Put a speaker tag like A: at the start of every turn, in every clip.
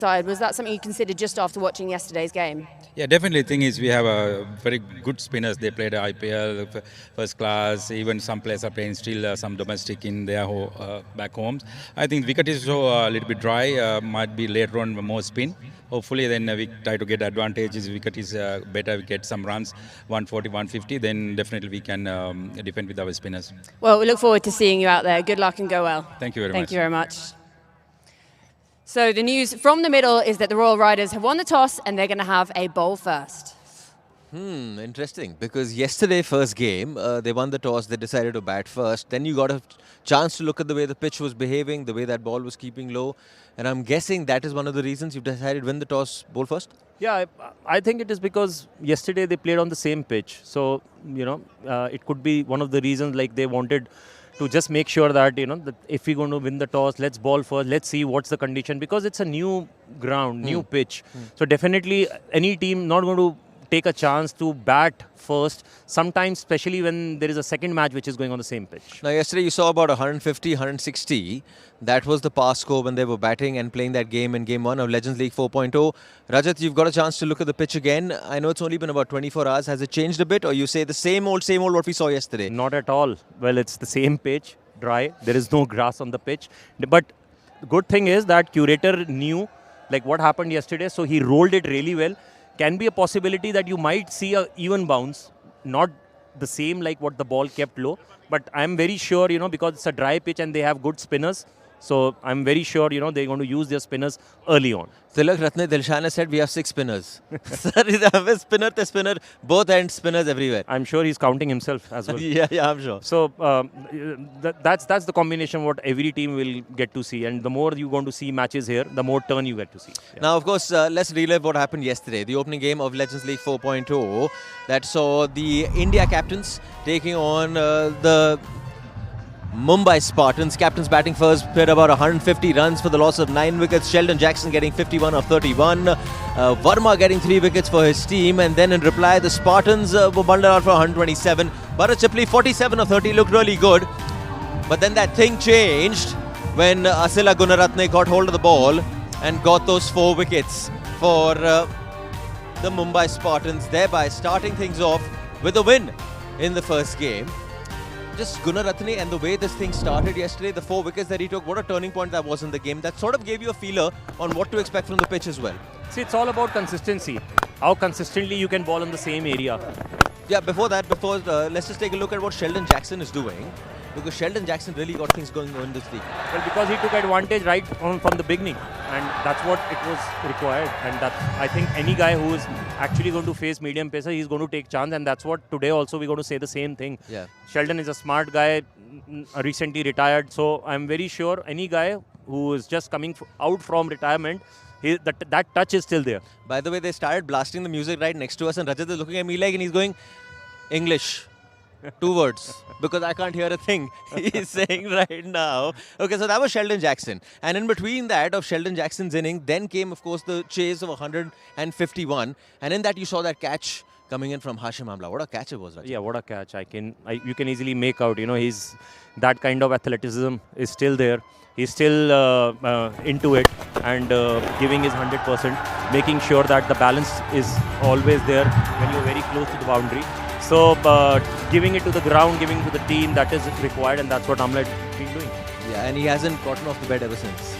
A: side. Was that something you considered just after watching yesterday's game?
B: Yeah, definitely. Thing is, we have a very good spinners. They played IPL first class. Even some players are playing still some domestic in their back homes. I think wicket is so a little bit dry. Might be later on more spin. Hopefully, then we try to get advantages. Wicket is better. We get some runs, 140, 150. Then definitely we can defend with our spinners.
A: Well, we look forward to seeing you out there. Good luck and go well.
B: Thank you very much.
A: Thank you very much. So the news from the middle is that the Royal Riders have won the toss and they're going to have a bowl first.
C: Interesting. Because yesterday, first game, they won the toss. They decided to bat first. Then you got a chance to look at the way the pitch was behaving, the way that ball was keeping low. And I'm guessing that is one of the reasons you've decided to win the toss, bowl first?
D: Yeah, I think it is because yesterday they played on the same pitch. So, it could be one of the reasons like they wanted to just make sure that, that if we're going to win the toss, let's ball first, let's see what's the condition. Because it's a new ground, new pitch. So definitely any team not going to take a chance to bat first, sometimes especially when there is a second match which is going on the same pitch.
C: Now, yesterday you saw about 150, 160. That was the pass score when they were batting and playing that game in Game 1 of Legends League 4.0. Rajat, you've got a chance to look at the pitch again. I know it's only been about 24 hours. Has it changed a bit, or you say the same old what we saw yesterday?
D: Not at all. Well, it's the same pitch, dry. There is no grass on the pitch. But the good thing is that curator knew like what happened yesterday, so he rolled it really well. Can be a possibility that you might see a even bounce, not the same like what the ball kept low. But I'm very sure, because it's a dry pitch and they have good spinners. So I'm very sure, they're going to use their spinners early on.
C: Tilak Ratne Dilshan has said we have 6 spinners. spinner, both ends spinners everywhere.
D: I'm sure he's counting himself as well.
C: yeah, I'm sure.
D: So that's the combination what every team will get to see. And the more you're going to see matches here, the more turn you get to see.
C: Yeah. Now, of course, let's relive what happened yesterday. The opening game of Legends League 4.0 that saw the India captains taking on the Mumbai Spartans. Captains batting first, played about 150 runs for the loss of 9 wickets. Sheldon Jackson getting 51 of 31. Verma getting 3 wickets for his team. And then in reply, the Spartans were bundled out for 127. Bharat Chapley, 47 of 30, looked really good. But then that thing changed when Asila Gunaratne got hold of the ball and got those 4 wickets for the Mumbai Spartans, thereby starting things off with a win in the first game. Just Gunaratne and the way this thing started yesterday, the 4 wickets that he took, what a turning point that was in the game. That sort of gave you a feeler on what to expect from the pitch as well.
D: See, it's all about consistency. How consistently you can ball in the same area.
C: Yeah, before let's just take a look at what Sheldon Jackson is doing. Because Sheldon Jackson really got things going on in this league.
D: Well, because he took advantage right from the beginning. And that's what it was required. And that I think any guy who is actually going to face medium pacer, he's going to take chance. And that's what today also we're going to say the same thing.
C: Yeah.
D: Sheldon is a smart guy, recently retired. So I'm very sure any guy who is just coming out from retirement, that touch is still there.
C: By the way, they started blasting the music right next to us. And Rajat is looking at me like, and he's going, English. 2 words, because I can't hear a thing he's saying right now. Okay, so that was Sheldon Jackson. And in between that of Sheldon Jackson's inning, then came, of course, the chase of 151. And in that, you saw that catch coming in from Hashim Amla. What a catch it was, Rajat.
D: Yeah, what a catch. You can easily make out, he's that kind of athleticism is still there. He's still into it and giving his 100%, making sure that the balance is always there when you're very close to the boundary. So giving it to the ground, giving it to the team, that is required, and that's what Amla has been doing.
C: Yeah, and he hasn't gotten off the bed ever since.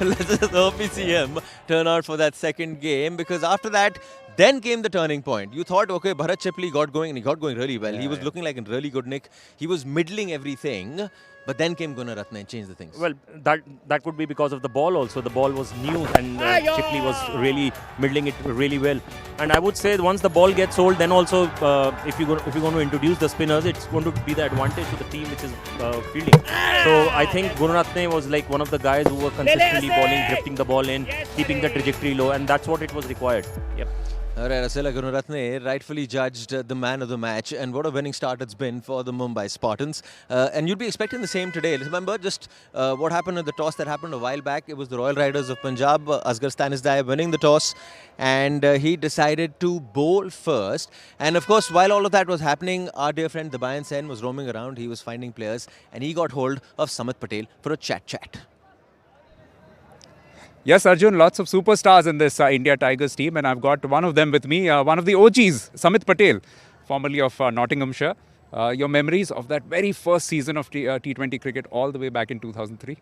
C: Let's just hope we see him turn out for that second game, because after that, then came the turning point. You thought, okay, Bharat Chapley got going, and he got going really well. He was looking like in really good nick. He was middling everything. But then came Gunaratne and changed the things.
D: Well, that could be because of the ball also. The ball was new and Chipley was really middling it really well. And I would say once the ball gets old, then also if you're going to introduce the spinners, it's going to be the advantage to the team which is fielding. So I think Gunaratne was like one of the guys who were consistently bowling, drifting the ball in, keeping the trajectory low, and that's what it was required. Yep.
C: All right, Asila Gunaratne rightfully judged the man of the match, and what a winning start it's been for the Mumbai Spartans. And you'd be expecting the same today. Remember just what happened in the toss that happened a while back. It was the Royal Riders of Punjab, Asghar Stanisdai winning the toss, and he decided to bowl first. And of course, while all of that was happening, our dear friend Dabayan Sen was roaming around. He was finding players, and he got hold of Samit Patel for a chat.
E: Yes, Arjun, lots of superstars in this India Tigers team, and I've got one of them with me, one of the OGs, Samit Patel, formerly of Nottinghamshire. Your memories of that very first season of T20 cricket all the way back in 2003?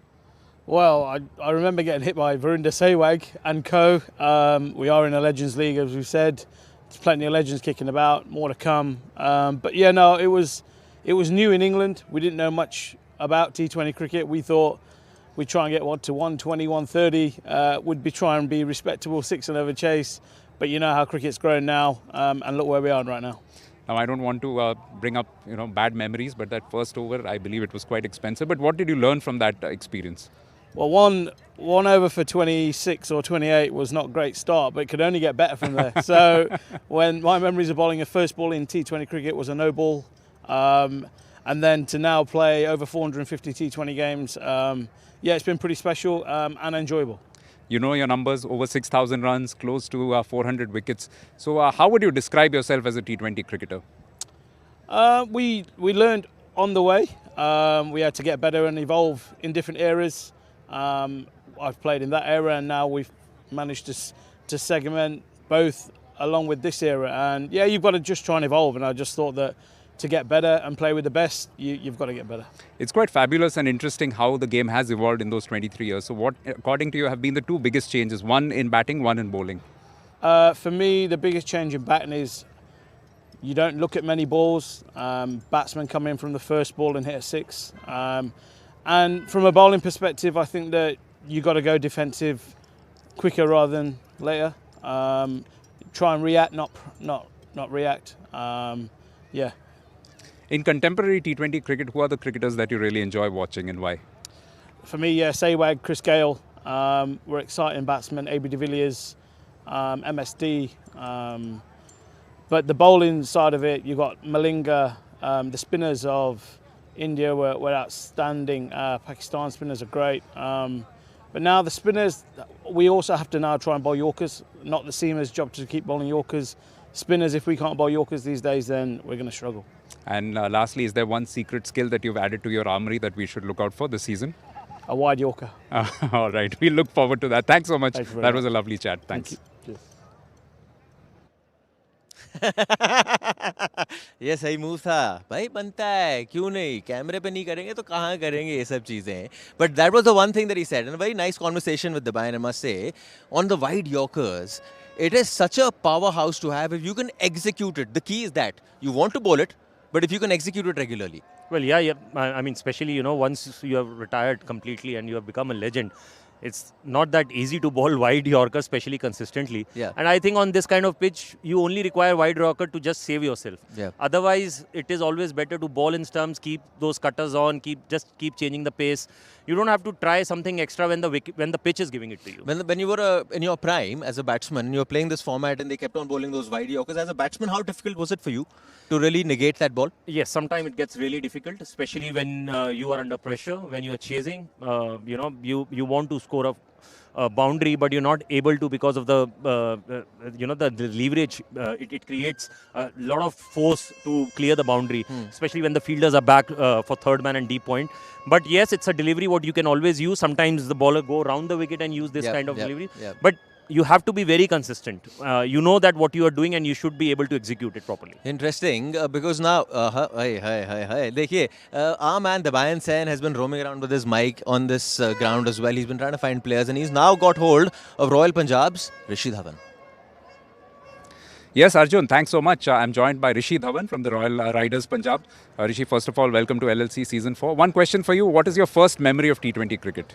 F: Well, I remember getting hit by Virender Sehwag and co. We are in a Legends League, as we've said. There's plenty of legends kicking about, more to come. But yeah, no, it was new in England. We didn't know much about T20 cricket. We thought we'd try and get to 120, 130. Would be try and be respectable 6 and over chase. But you know how cricket's grown now, and look where we are right now.
E: Now, I don't want to bring up bad memories, but that first over, I believe it was quite expensive. But what did you learn from that experience?
F: Well, one over for 26 or 28 was not a great start, but it could only get better from there. So when my memories of bowling a first ball in T20 cricket was a no ball, and then to now play over 450 T20 games, yeah, it's been pretty special and enjoyable.
E: You know your numbers, over 6,000 runs, close to 400 wickets. So how would you describe yourself as a T20 cricketer?
F: We learned on the way. We had to get better and evolve in different eras. I've played in that era, and now we've managed to segment both along with this era. And yeah, you've got to just try and evolve. And I just thought that to get better and play with the best, you've got to get better.
E: It's quite fabulous and interesting how the game has evolved in those 23 years. So what, according to you, have been the two biggest changes? One in batting, one in bowling.
F: For me, the biggest change in batting is you don't look at many balls. Batsmen come in from the first ball and hit a 6. And from a bowling perspective, I think that you got to go defensive quicker rather than later. Try and react, not react. Yeah.
E: In contemporary T20 cricket, who are the cricketers that you really enjoy watching and why?
F: For me, yeah, Sehwag, Chris Gale. We're exciting batsmen. AB de Villiers, MSD. But the bowling side of it, you've got Malinga. The spinners of India were outstanding. Pakistan spinners are great. But now the spinners, we also have to now try and bowl Yorkers. Not the seamers' job to keep bowling Yorkers. Spinners, if we can't bowl Yorkers these days, then we're going to struggle.
E: And lastly, is there one secret skill that you've added to your armory that we should look out for this season?
F: A wide Yorker.
E: All right. We look forward to that. Thanks so much.
F: Thank you very
E: That
F: much.
E: was a lovely chat. Thanks.
C: ये सही move था भाई बनता है क्यों नहीं कैमरे पे नहीं करेंगे तो कहाँ करेंगे ये सब चीजें but that was the one thing that he said and very nice conversation with Dhawan, I must say, on the wide Yorkers. It is such a powerhouse to have if you can execute it. The key is that you want to bowl it, but if you can execute it regularly.
D: Well, yeah. I mean, especially, once you have retired completely and you have become a legend, it's not that easy to bowl wide Yorker, especially consistently.
C: Yeah.
D: And I think on this kind of pitch, you only require wide Yorker to just save yourself.
C: Yeah.
D: Otherwise, it is always better to bowl in stumps, keep those cutters on, keep changing the pace. You don't have to try something extra when the pitch is giving it to you.
C: When you were in your prime as a batsman, and you were playing this format and they kept on bowling those wide Yorkers, as a batsman, how difficult was it for you to really negate that ball?
D: Yes, sometimes it gets really difficult, especially when you are under pressure, when you are chasing. You want to score a boundary, but you're not able to because of the leverage. It creates a lot of force to clear the boundary, especially when the fielders are back for third man and deep point. But yes, it's a delivery what you can always use. Sometimes the bowler go around the wicket and use this kind of delivery.
C: Yeah.
D: But you have to be very consistent. You know that what you are doing and you should be able to execute it properly.
C: Interesting, because now, देखिए, our man Dhawan Sen has been roaming around with his mic on this ground as well. He's been trying to find players and he's now got hold of Royal Punjab's Rishi Dhawan.
E: Yes, Arjun, thanks so much. I'm joined by Rishi Dhawan from the Royal Riders Punjab. Rishi, first of all, welcome to LLC Season 4. One question for you. What is your first memory of T20 cricket?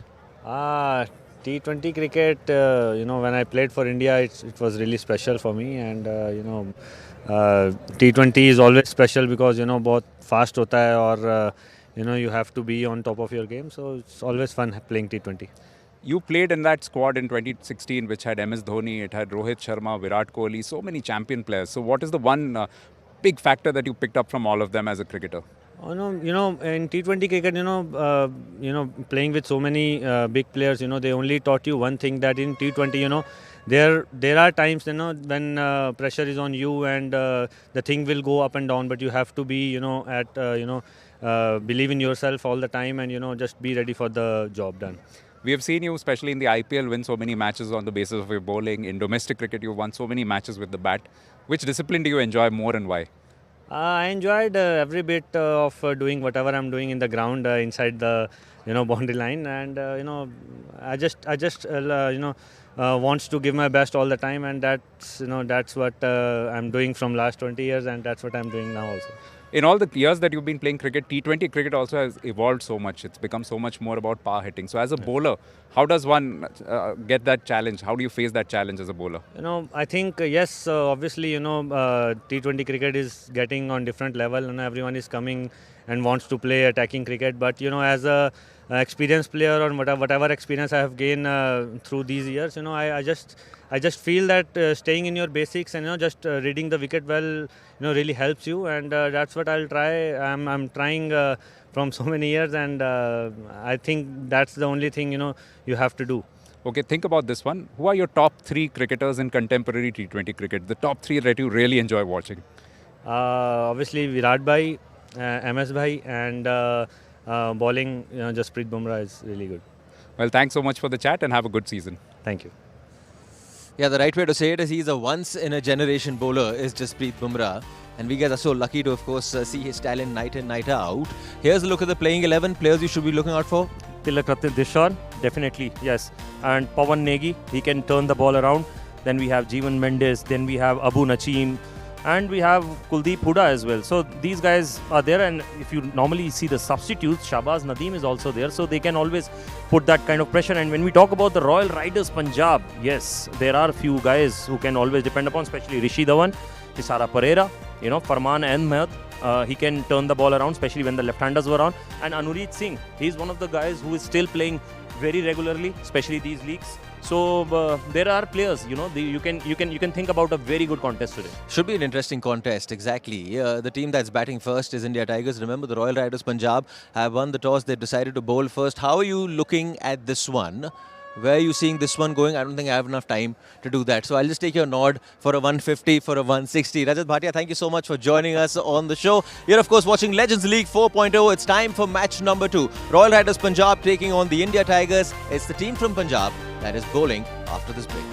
G: T20 cricket, when I played for India, it was really special for me. And, T20 is always special because, बहुत fast होता है और, you have to be on top of your game. So it's always fun playing T20.
E: You played in that squad in 2016, which had MS Dhoni, it had Rohit Sharma, Virat Kohli, so many champion players. So what is the one big factor that you picked up from all of them as a cricketer?
G: Oh, no, in T20 cricket, playing with so many big players, they only taught you one thing, that in T20, there are times, when pressure is on you and the thing will go up and down, but you have to be, believe in yourself all the time and, just be ready for the job done.
E: We have seen you, especially in the IPL, win so many matches on the basis of your bowling. In domestic cricket, you've won so many matches with the bat. Which discipline do you enjoy more and why?
G: I enjoyed every bit of doing whatever I'm doing in the ground inside the boundary line, and I just wants to give my best all the time, and that's what I'm doing from last 20 years, and that's what I'm doing now also.
E: In all the years that you've been playing cricket, T20 cricket also has evolved so much. It's become so much more about power hitting. So as a bowler, how does one get that challenge? How do you face that challenge as a bowler?
G: I think yes, obviously, T20 cricket is getting on different level, and everyone is coming and wants to play attacking cricket. But as a experienced player, or whatever experience I have gained through these years, I just feel that staying in your basics and just reading the wicket well, really helps you, and that's what I'll try. I'm trying from so many years, and I think that's the only thing you have to do.
E: Okay, think about this one. Who are your top 3 cricketers in contemporary T20 cricket? The top 3 that you really enjoy watching?
G: Obviously, Virat Bhai, MS Bhai, and bowling, Jasprit Bumrah is really good.
E: Well, thanks so much for the chat and have a good season.
G: Thank you.
C: Yeah, the right way to say it is he's a once-in-a-generation bowler, is Jasprit Bumrah. And we guys are so lucky to, of course, see his talent night in, night out. Here's a look at the playing 11 players you should be looking out for.
D: Tilakratne Dishar, definitely, yes. And Pawan Negi, he can turn the ball around. Then we have Jeevan Mendes, then we have Abu Nacheem, and we have Kuldeep Hooda as well. So these guys are there, and if you normally see the substitutes, Shahbaz Nadeem is also there, so they can always put that kind of pressure. And when we talk about the Royal Riders Punjab, yes, there are a few guys who can always depend upon, especially Rishi Dhawan, Tisara Pereira, Farman Ahmed. He can turn the ball around, especially when the left-handers were on. And Anureet Singh, he's one of the guys who is still playing very regularly, especially these leagues. So there are players, you can think about a very good contest today.
C: Should be an interesting contest, exactly. The team that's batting first is India Tigers. Remember, the Royal Riders Punjab have won the toss. They decided to bowl first. How are you looking at this one? Where are you seeing this one going? I don't think I have enough time to do that. So I'll just take your nod for a 150, for a 160. Rajat Bhatia, thank you so much for joining us on the show. You're, of course, watching Legends League 4.0. It's time for match number 2. Royal Riders Punjab taking on the India Tigers. It's the team from Punjab that is bowling after this break.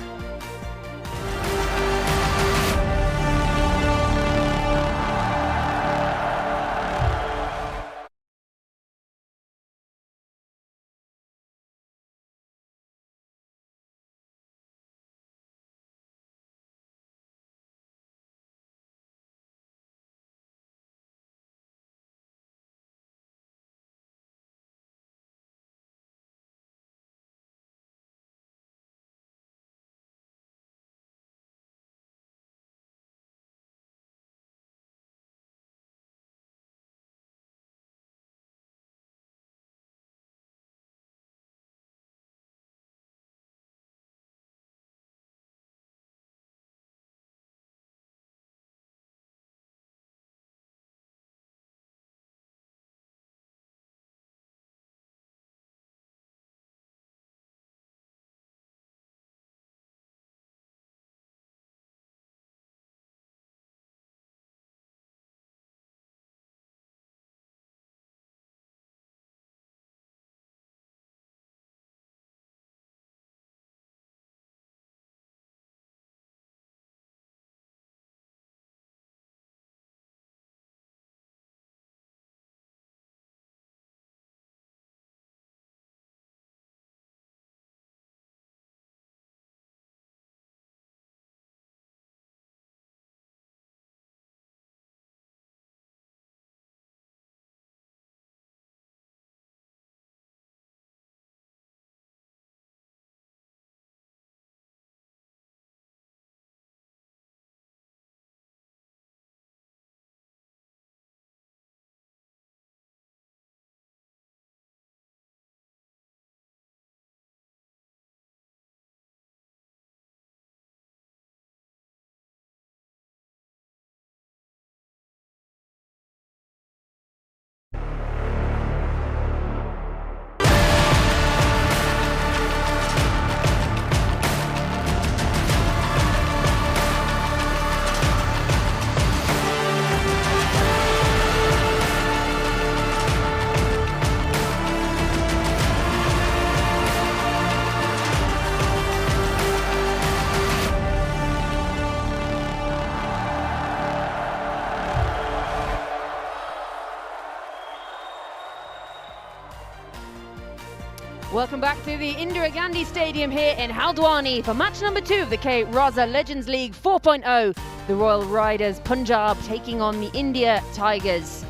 A: Welcome back to the Indira Gandhi Stadium here in Haldwani for match number 2 of the K Raza Legends League 4.0. The Royal Riders Punjab taking on the India Tigers.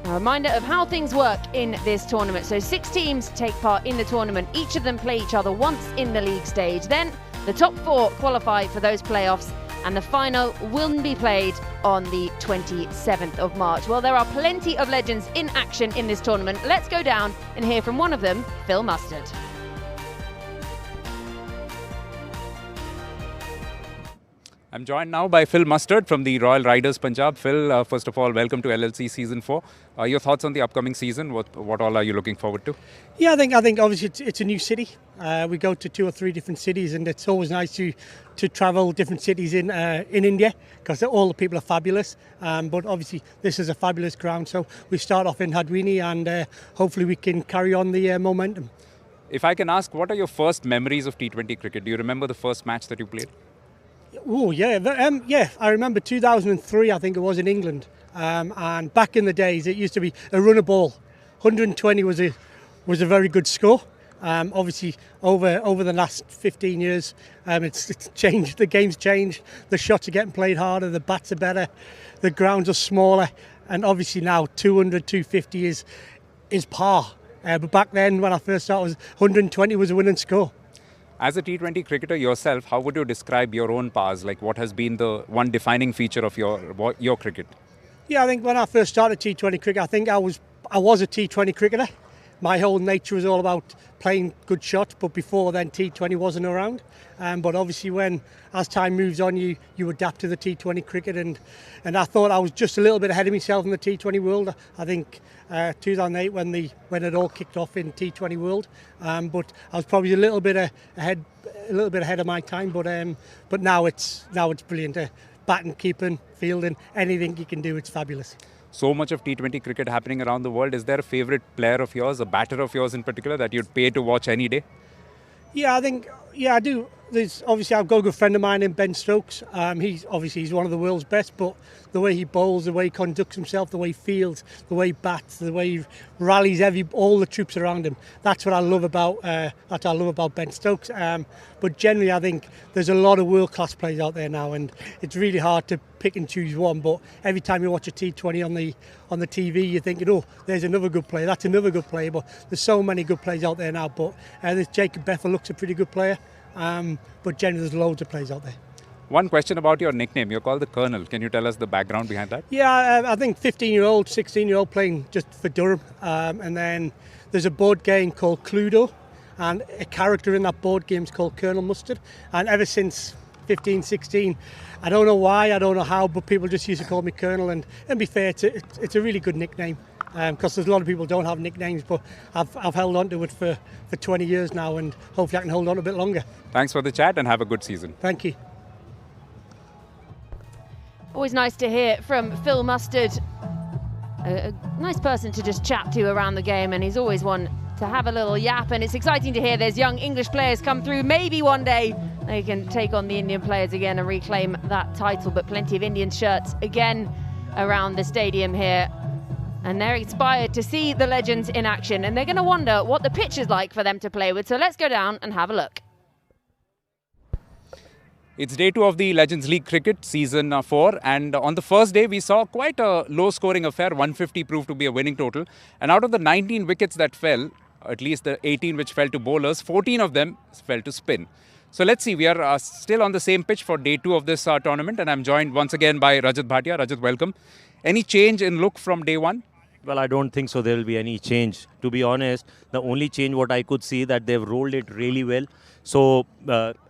A: A reminder of how things work in this tournament. So 6 teams take part in the tournament. Each of them play each other once in the league stage. Then the top 4 qualify for those playoffs, and the final will be played on the 27th of March. Well, there are plenty of legends in action in this tournament. Let's go down and hear from one of them, Phil Mustard.
E: I'm joined now by Phil Mustard from the Royal Riders Punjab. Phil, first of all, welcome to LLC Season 4. Your thoughts on the upcoming season? What all are you looking forward to?
H: Yeah, I think obviously it's a new city. We go to 2 or 3 different cities, and it's always nice to travel different cities in India, because all the people are fabulous. But obviously this is a fabulous ground, so we start off in Haldwani, and hopefully we can carry on the momentum.
E: If I can ask, what are your first memories of T20 cricket? Do you remember the first match that you played?
H: Oh yeah, yeah. I remember 2003. I think it was in England, and back in the days it used to be a runner ball. 120 was a very good score. Obviously, over the last 15 years, it's changed. The game's changed. The shots are getting played harder. The bats are better. The grounds are smaller, and obviously now 200, 250 is par. But back then, when I first started, 120 was a winning score.
E: As a T20 cricketer yourself, how would you describe your own past? Like, what has been the one defining feature of your cricket?
H: Yeah, I think when I first started T20 cricket, I think I was a T20 cricketer. My whole nature was all about playing good shots, but before then T20 wasn't around. But obviously as time moves on, you adapt to the T20 cricket, and I thought I was just a little bit ahead of myself in the T20 world. I think 2008 when it all kicked off in T20 world, but I was probably a little bit ahead of my time. But now it's brilliant. Batting, keeping, fielding, anything you can do, it's fabulous.
E: So much of T20 cricket happening around the world. Is there a favourite player of yours, a batter of yours in particular, that you'd pay to watch any day?
H: Yeah, I do. I've got a good friend of mine named Ben Stokes. He's one of the world's best, but the way he bowls, the way he conducts himself, the way he fields, the way he bats, the way he rallies all the troops around him. That's what I love about Ben Stokes. But generally, I think there's a lot of world-class players out there now, and it's really hard to pick and choose one. But every time you watch a T20 on the TV, you're thinking, oh, there's another good player. That's another good player. But there's so many good players out there now. But this Jacob Bethel looks a pretty good player. But generally, there's loads of players out there.
E: One question about your nickname. You're called the Colonel. Can you tell us the background behind that?
H: Yeah, I think 15-year-old, 16-year-old playing just for Durham. And then there's a board game called Cluedo, and a character in that board game is called Colonel Mustard. And ever since 15, 16, I don't know why, I don't know how, but people just used to call me Colonel. And be fair, it's a really good nickname. Because there's a lot of people who don't have nicknames, but I've held on to it for 20 years now, and hopefully I can hold on a bit longer.
E: Thanks for the chat and have a good season.
H: Thank you.
A: Always nice to hear from Phil Mustard. A nice person to just chat to around the game, and he's always one to have a little yap, and it's exciting to hear there's young English players come through. Maybe one day they can take on the Indian players again and reclaim that title, but plenty of Indian shirts again around the stadium here. And they're inspired to see the legends in action, and they're going to wonder what the pitch is like for them to play with. So let's go down and have a look.
E: It's day 2 of the Legends League Cricket Season 4, and on the first day we saw quite a low-scoring affair. 150 proved to be a winning total, and out of the 19 wickets that fell, at least the 18 which fell to bowlers, 14 of them fell to spin. So let's see, we are still on the same pitch for day 2 of this tournament, and I'm joined once again by Rajat Bhatia. Rajat, welcome. Any change in look from day 1?
D: Well, I don't think so there will be any change. To be honest, the only change what I could see that they've rolled it really well. So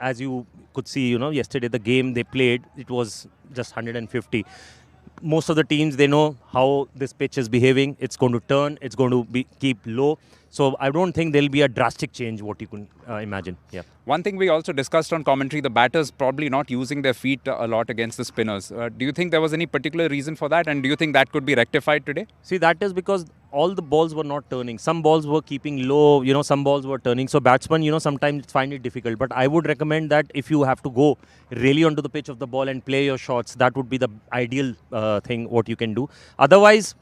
D: as you could see, yesterday the game they played, it was just 150. Most of the teams, they know how this pitch is behaving. It's going to turn, it's going to keep low. So I don't think there'll be a drastic change what you can imagine. Yeah.
E: One thing we also discussed on commentary, the batters probably not using their feet a lot against the spinners. Do you think there was any particular reason for that, and do you think that could be rectified today?
D: See, that is because all the balls were not turning. Some balls were keeping low, some balls were turning. So batsmen, sometimes find it difficult. But I would recommend that if you have to go really onto the pitch of the ball and play your shots, that would be the ideal thing what you can do. Otherwise,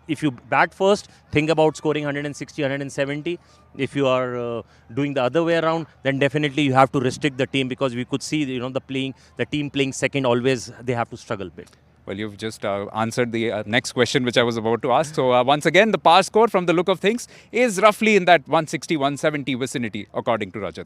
D: if you bat first, think about scoring 160, 170. If you are doing the other way around, then definitely you have to restrict the team, because we could see, the team playing second, always they have to struggle a bit.
E: Well, you've just answered the next question which I was about to ask. So once again, the par score from the look of things is roughly in that 160, 170 vicinity, according to Rajat.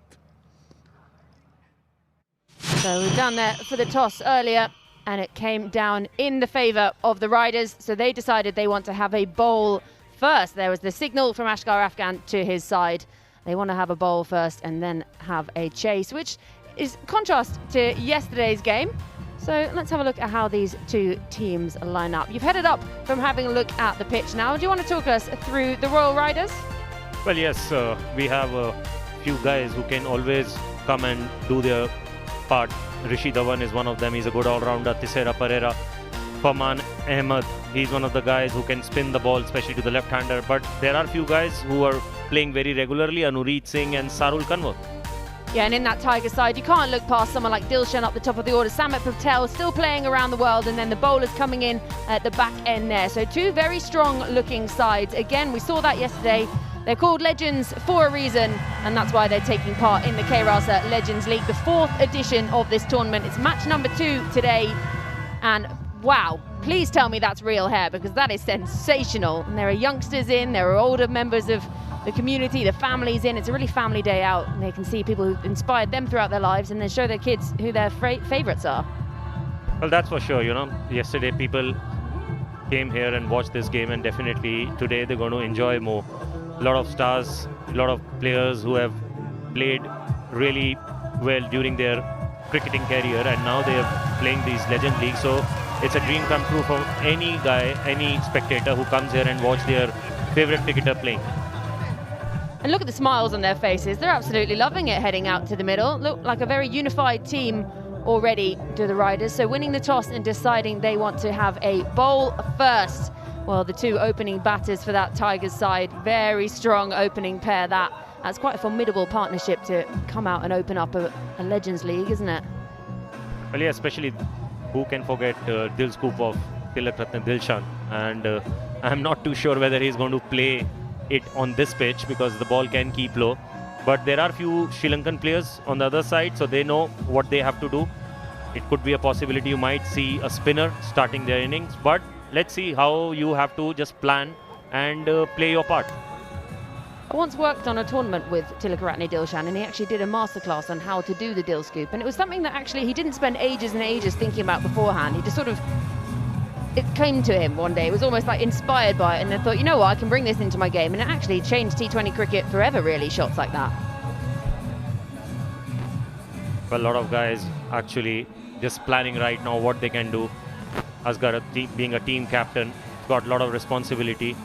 A: So we've done that for the toss earlier, and it came down in the favour of the Riders. So they decided they want to have a bowl first. There was the signal from Ashgar Afghan to his side. They want to have a bowl first and then have a chase, which is contrast to yesterday's game. So let's have a look at how these two teams line up. You've headed up from having a look at the pitch now. Do you want to talk us through the Royal Riders?
D: Well, yes, we have a few guys who can always come and do their part. Rishi Dhawan is one of them. He's a good all-rounder. Tisera Pereira, Faman Ahmed, he's one of the guys who can spin the ball, especially to the left-hander. But there are a few guys who are playing very regularly, Anureet Singh and Sarul Kanwar.
A: Yeah, and in that Tiger side, you can't look past someone like Dilshan up the top of the order. Samit Patel still playing around the world, and then the bowlers coming in at the back end there. So two very strong-looking sides. Again, we saw that yesterday. They're called Legends for a reason, and that's why they're taking part in the K-Rasa Legends League, the 4th edition of this tournament. It's match number 2 today, and wow, please tell me that's real hair, because that is sensational. And there are youngsters in, there are older members of the community, the families in. It's a really family day out, and they can see people who've inspired them throughout their lives and then show their kids who their favourites are.
D: Well, that's for sure. Yesterday people came here and watched this game, and definitely today they're going to enjoy more. A lot of stars, a lot of players who have played really well during their cricketing career, and now they are playing these Legend League. So it's a dream come true for any guy, any spectator who comes here and watch their favourite cricketer playing.
A: And look at the smiles on their faces. They're absolutely loving it heading out to the middle. Look like a very unified team already to the Riders. So winning the toss and deciding they want to have a bowl first. Well, the two opening batters for that Tigers side, very strong opening pair. That's quite a formidable partnership to come out and open up a Legends League, isn't it?
D: Well, yeah, especially who can forget Dil Scoop of Tilak Ratna Dilshan. And I'm not too sure whether he's going to play it on this pitch, because the ball can keep low. But there are few Sri Lankan players on the other side, so they know what they have to do. It could be a possibility you might see a spinner starting their innings, but let's see how you have to just plan and play your part.
A: I once worked on a tournament with Tilakarani Dilshan, and he actually did a masterclass on how to do the Dil Scoop, and it was something that actually he didn't spend ages and ages thinking about beforehand. He just it came to him one day. It was almost like inspired by it, and I thought, you know what, I can bring this into my game, and it actually changed T20 cricket forever, really, shots like that.
D: Well, a lot of guys actually just planning right now what they can do. Asghar, being a team captain, got a lot of responsibility.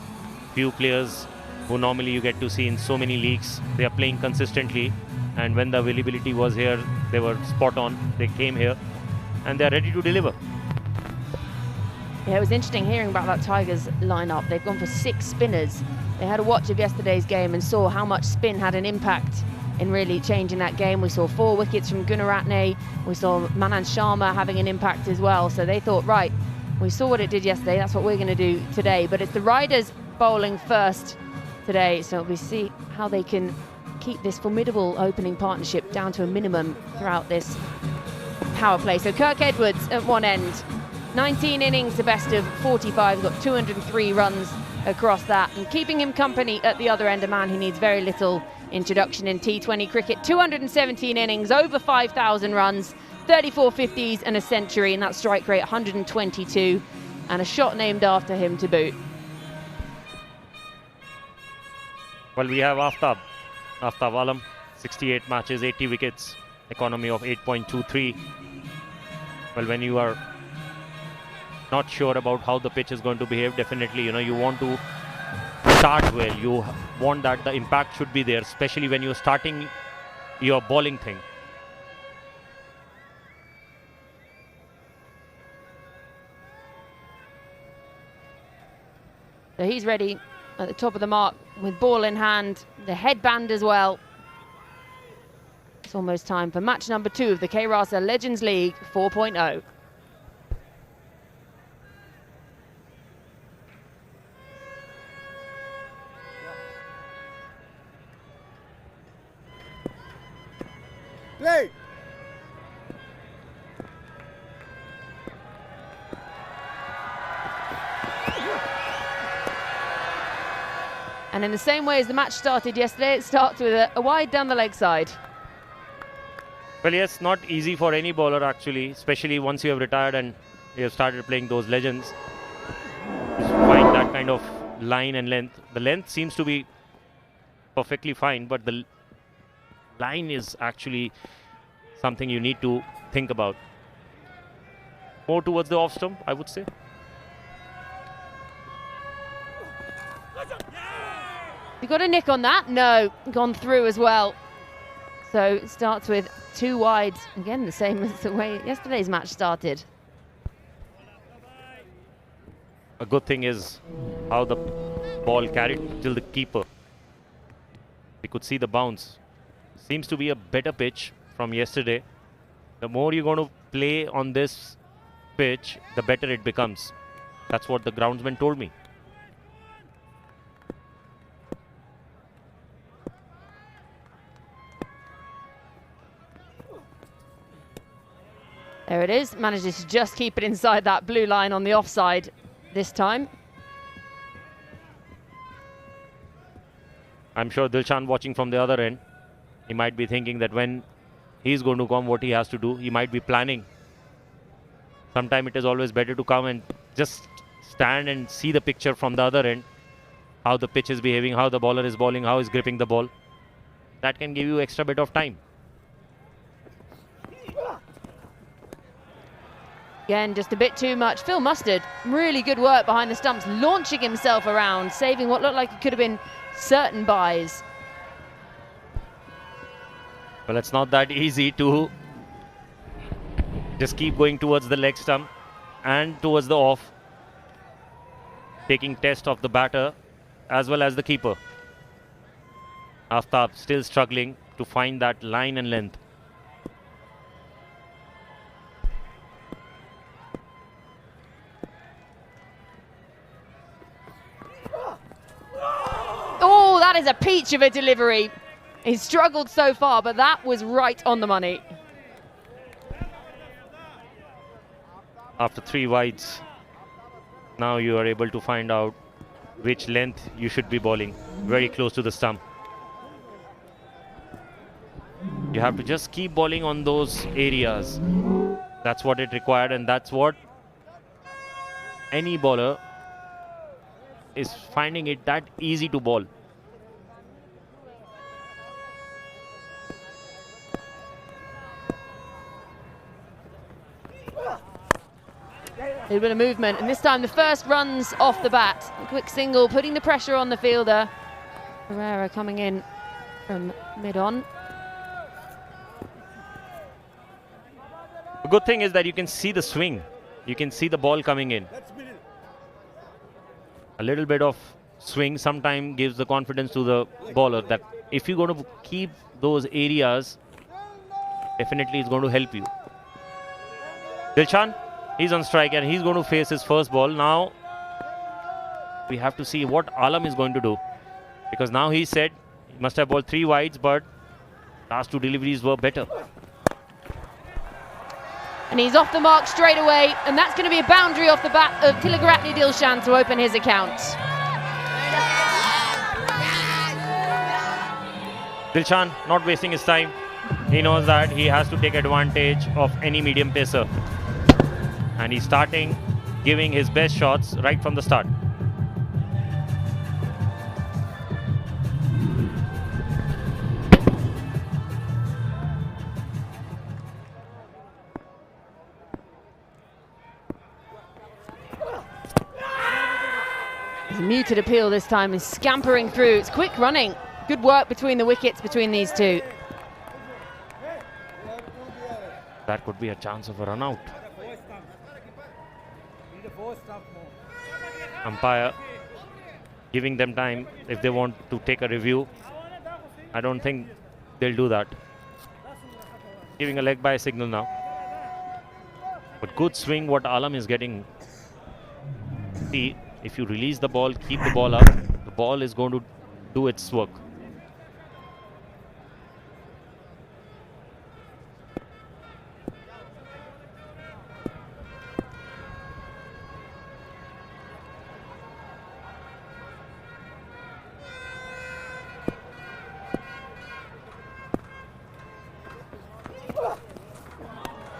D: Few players who normally you get to see in so many leagues, they are playing consistently, and when the availability was here, they were spot on. They came here and they're ready to deliver.
A: Yeah, it was interesting hearing about that Tigers lineup. They've gone for 6 spinners. They had a watch of yesterday's game and saw how much spin had an impact in really changing that game. We saw 4 wickets from Gunaratne. We saw Manan Sharma having an impact as well. So they thought, right, we saw what it did yesterday. That's what we're going to do today. But it's the Riders bowling first today. So we see how they can keep this formidable opening partnership down to a minimum throughout this power play. So Kirk Edwards at one end. 19 innings, the best of 45, got 203 runs across that. And keeping him company at the other end, a man who needs very little introduction in T20 cricket. 217 innings, over 5,000 runs, 34 50s and a century, and that strike rate 122, and a shot named after him to boot.
D: Well, we have Aftab Alam, 68 matches, 80 wickets, economy of 8.23. Well, when you are not sure about how the pitch is going to behave, definitely, you want to start well. You want that the impact should be there, especially when you're starting your bowling thing.
A: So he's ready at the top of the mark with ball in hand, the headband as well. It's almost time for match number 2 of the K-Rasa Legends League 4.0.
I: Play.
A: And in the same way as the match started yesterday, it starts with a wide down the leg side.
D: Well, yes, not easy for any bowler actually, especially once you have retired and you have started playing those legends. Just find that kind of line and length. The length seems to be perfectly fine, but the line is actually something you need to think about. More towards the off stump, I would say.
A: You got a nick on that? No, gone through as well. So it starts with 2 wides. Again, the same as the way yesterday's match started.
D: A good thing is how the ball carried till the keeper. We could see the bounce. Seems to be a better pitch from yesterday. The more you're going to play on this pitch, the better it becomes. That's what the groundsman told me.
A: There it is. Manages to just keep it inside that blue line on the offside this time.
D: I'm sure Dilshan watching from the other end. He might be thinking that when he's going to come, what he has to do. He might be planning. Sometimes it is always better to come and just stand and see the picture from the other end. How the pitch is behaving, how the bowler is bowling, how he's gripping the ball. That can give you extra bit of time.
A: Again, just a bit too much. Phil Mustard, really good work behind the stumps, launching himself around, saving what looked like it could have been certain buys.
D: Well, it's not that easy to just keep going towards the leg stump and towards the off, taking test of the batter as well as the keeper. Aftab still struggling to find that line and length.
A: Oh, that is a peach of a delivery. He's struggled so far, but that was right on the money.
D: After 3 wides, now you are able to find out which length you should be bowling, very close to the stump. You have to just keep bowling on those areas. That's what it required, and that's what any bowler is finding it that easy to bowl.
A: A little bit of movement, and this time the first runs off the bat. A quick single, putting the pressure on the fielder. Pereira coming in from mid-on.
D: The good thing is that you can see the swing. You can see the ball coming in. A little bit of swing sometimes gives the confidence to the bowler that if you're going to keep those areas, definitely it's going to help you. Dilshan, he's on strike and he's going to face his first ball. Now we have to see what Alam is going to do, because now he said he must have bowled 3 wides, but last 2 deliveries were better.
A: And he's off the mark straight away, and that's going to be a boundary off the bat of Tilagaratne Dilshan to open his account.
D: Dilshan not wasting his time. He knows that he has to take advantage of any medium pacer. And he's starting giving his best shots right from the start.
A: It's a muted appeal this time, and scampering through. It's quick running. Good work between the wickets between these two.
D: That could be a chance of a run out. Umpire giving them time if they want to take a review. I don't think they'll do that. Giving a leg by signal now. But good swing what Alam is getting. See, if you release the ball, keep the ball up, the ball is going to do its work.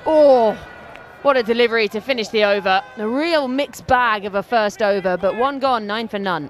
A: Oh, what a delivery to finish the over. A real mixed bag of a first over, but one gone, 9 for none.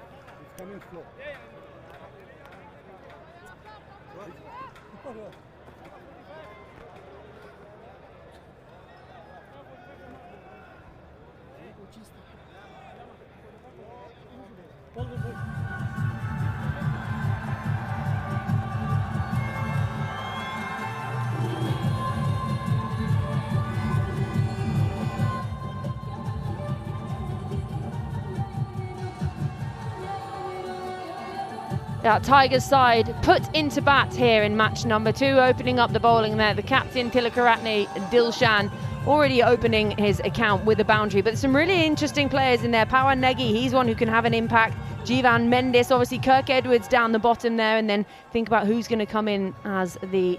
A: That Tigers side put into bat here in match number 2, opening up the bowling there. The captain, Tilakaratne Dilshan, already opening his account with a boundary. But some really interesting players in there. Pawan Negi, he's one who can have an impact. Jivan Mendes, obviously Kirk Edwards down the bottom there. And then think about who's going to come in as the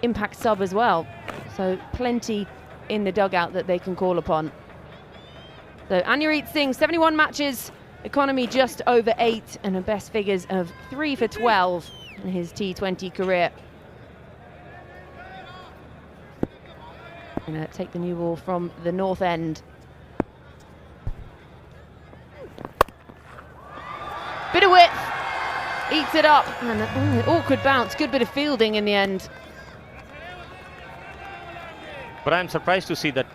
A: impact sub as well. So plenty in the dugout that they can call upon. So Anireet Singh, 71 matches. Economy just over 8 and a best figures of 3 for 12 in his T20 career. Gonna take the new ball from the north end. Bit of width, eats it up, and awkward bounce. Good bit of fielding in the end.
D: But I'm surprised to see that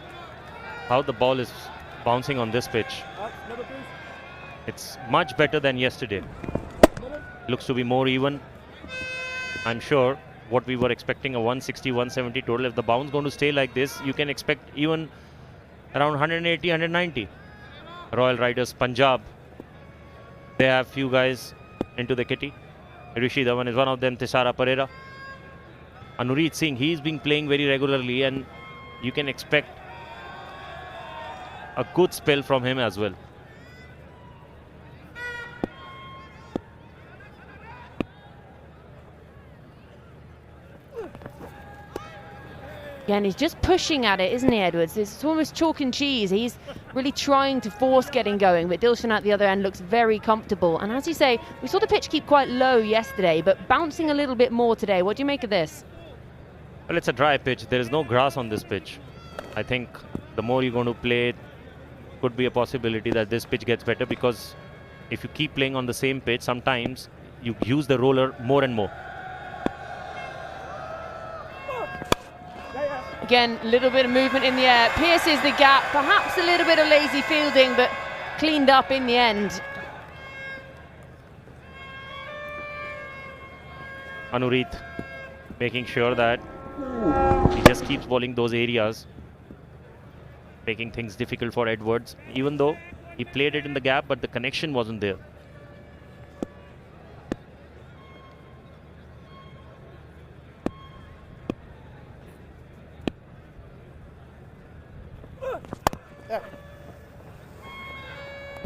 D: how the ball is bouncing on this pitch. It's much better than yesterday. Looks to be more even. I'm sure what we were expecting, a 160, 170 total. If the bounce going to stay like this, you can expect even around 180, 190. Royal Riders Punjab, they have few guys into the kitty. Rishi Dhawan is one of them, Tisara Pereira. Anireet Singh, he's been playing very regularly and you can expect a good spell from him as well.
A: Again, he's just pushing at it, isn't he, Edwards? It's almost chalk and cheese. He's really trying to force getting going, but Dilshan at the other end looks very comfortable. And as you say, we saw the pitch keep quite low yesterday, but bouncing a little bit more today. What do you make of this?
D: Well, it's a dry pitch. There is no grass on this pitch. I think the more you're going to play, could be a possibility that this pitch gets better, because if you keep playing on the same pitch, sometimes you use the roller more and more.
A: Again, a little bit of movement in the air. Pierces the gap, perhaps a little bit of lazy fielding, but cleaned up in the end.
D: Anireet making sure that he just keeps bowling those areas, making things difficult for Edwards, even though he played it in the gap, but the connection wasn't there.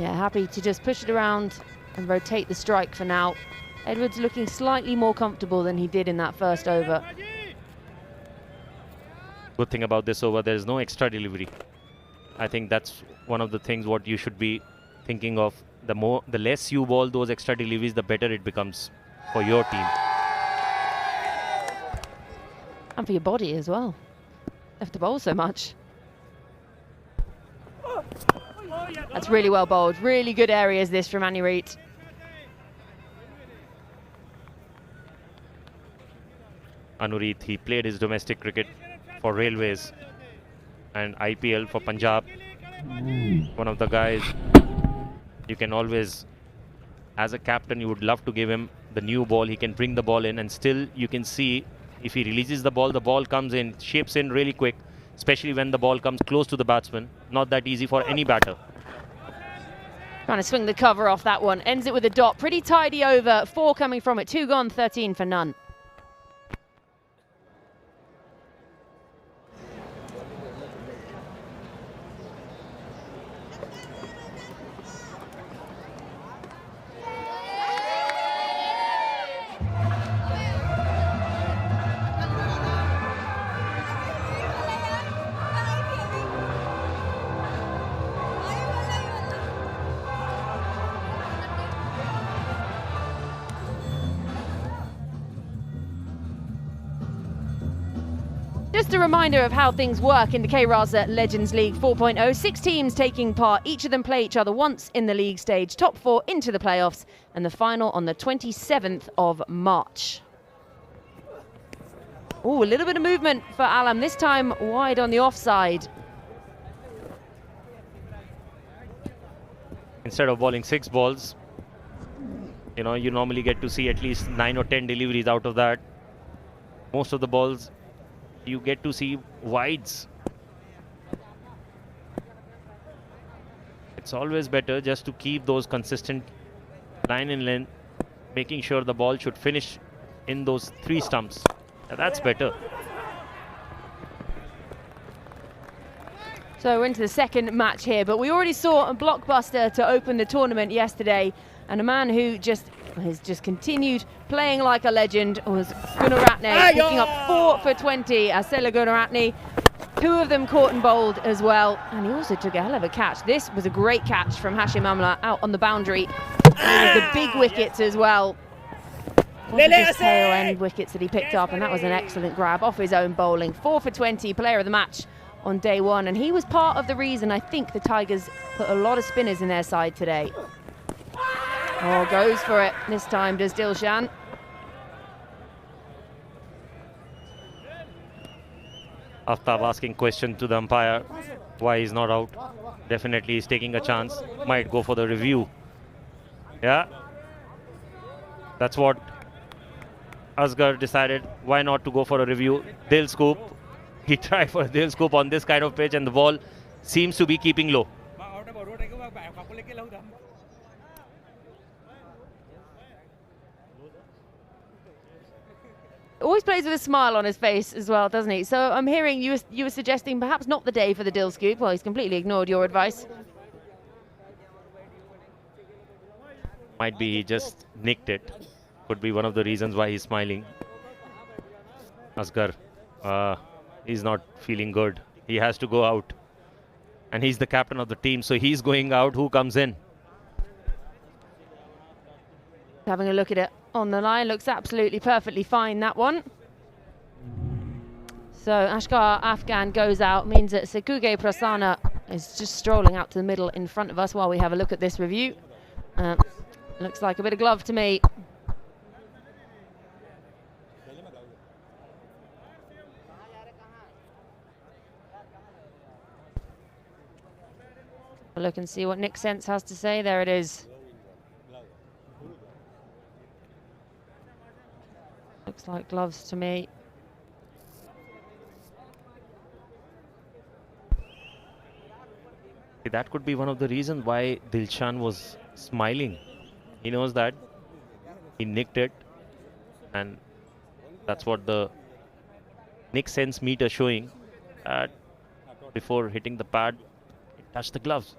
A: Yeah, happy to just push it around and rotate the strike for now. Edwards looking slightly more comfortable than he did in that first over.
D: Good thing about this over, there is no extra delivery. I think that's one of the things what you should be thinking of. The less you bowl those extra deliveries, the better it becomes for your team.
A: And for your body as well. Have to bowl so much. That's really well bowled. Really good areas this from Anireet.
D: Anireet, he played his domestic cricket for Railways and IPL for Punjab. One of the guys you can always, as a captain, you would love to give him the new ball. He can bring the ball in, and still you can see if he releases the ball comes in, shapes in really quick, especially when the ball comes close to the batsman. Not that easy for any batter.
A: Trying to swing the cover off that one. Ends it with a dot. Pretty tidy over. 4 coming from it. 2 gone, 13 for none. Just a reminder of how things work in the K-Rasa Legends League 4.0. 6 teams taking part. Each of them play each other once in the league stage. Top 4 into the playoffs, and the final on the 27th of March. Oh, a little bit of movement for Alam, this time wide on the offside.
D: Instead of bowling 6 balls, you know, you normally get to see at least 9 or 10 deliveries out of that. Most of the balls, you get to see wides. It's always better just to keep those consistent line in length, making sure the ball should finish in those 3 stumps. That's better.
A: So we're into the second match here, but we already saw a blockbuster to open the tournament yesterday, and a man who has just continued playing like a legend was Gunaratne, picking up 4 for 20. Asela Gunaratne, 2 of them caught and bowled as well, and he also took a hell of a catch. This was a great catch from Hashim Amla out on the boundary. And the big wickets as well. Wasn't just tail end wickets that he picked up, and that was an excellent grab off his own bowling. 4 for 20, player of the match on day 1, and he was part of the reason I think the Tigers put a lot of spinners in their side today. Oh, goes for it this time, does Dilshan.
D: Aftab asking question to the umpire why he's not out. Definitely he's taking a chance, might go for the review. Yeah, that's what Asghar decided, why not to go for a review. Dil scoop, he tried for a dil scoop on this kind of pitch, and the ball seems to be keeping low.
A: Always plays with a smile on his face as well, doesn't he? So I'm hearing you were suggesting perhaps not the day for the Dil scoop. Well, he's completely ignored your advice.
D: Might be he just nicked it. Could be one of the reasons why he's smiling. Asghar, he's not feeling good. He has to go out. And he's the captain of the team, so he's going out. Who comes in?
A: Having a look at it on the line, looks absolutely perfectly fine, that one. So Ashkar Afghan goes out, means that Sekuge Prasanna is just strolling out to the middle in front of us while we have a look at this review. Looks like a bit of glove to me. Look and see what Nick Sense has to say. There it is. Looks like gloves to me.
D: That could be one of the reasons why Dilshan was smiling. He knows that he nicked it, and that's what the Nick Sense meter showing. Before hitting the pad, it touched the gloves.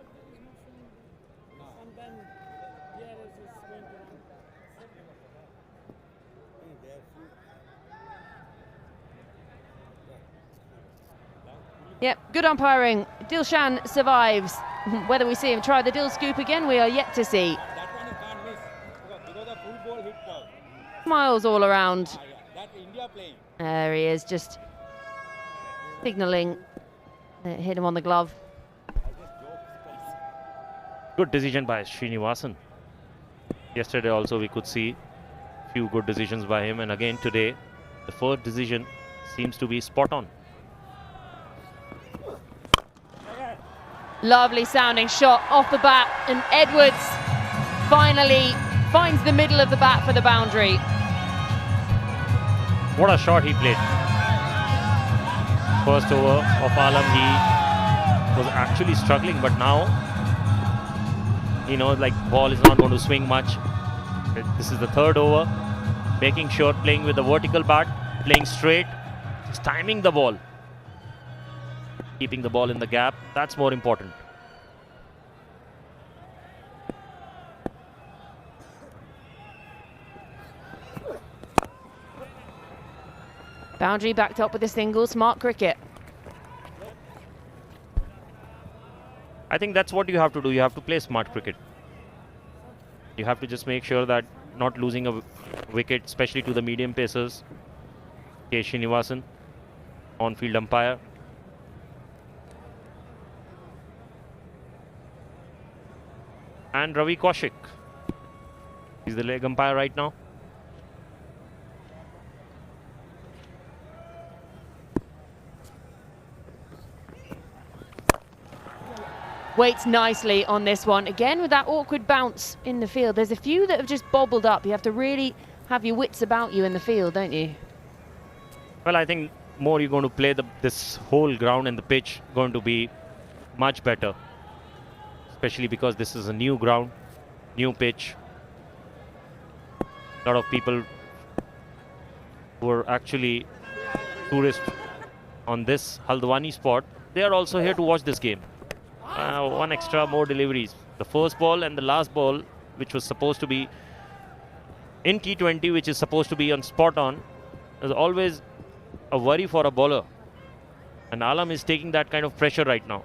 A: Yep, good umpiring. Dilshan survives. Whether we see him try the Dil scoop again, we are yet to see. Smiles all around. There he is, just signalling that hit him on the glove.
D: Good decision by Srinivasan. Yesterday also we could see a few good decisions by him, and again today the 4th decision seems to be spot on.
A: Lovely sounding shot off the bat, and Edwards finally finds the middle of the bat for the boundary.
D: What a shot he played. First over of Alam, he was actually struggling, but now, you know, like ball is not going to swing much. This is the 3rd over, making sure playing with the vertical bat, playing straight, just timing the ball. Keeping the ball in the gap, that's more important.
A: Boundary backed up with a single, smart cricket.
D: I think that's what you have to do. You have to play smart cricket. You have to just make sure that not losing a wicket, especially to the medium pacers. K. Srinivasan. on-field umpire. And Ravi Kaushik. He's the leg umpire right now.
A: Waits nicely on this one. Again, with that awkward bounce in the field. There's a few that have just bobbled up. You have to really have your wits about you in the field, don't you?
D: Well, I think more you're going to play this whole ground and the pitch going to be much better. Especially because this is a new ground, new pitch. A lot of people who are actually tourists on this Haldwani spot, they are also here to watch this game. One extra more deliveries. The first ball and the last ball, which was supposed to be in T20, which is supposed to be on spot on, is always a worry for a bowler. And Alam is taking that kind of pressure right now.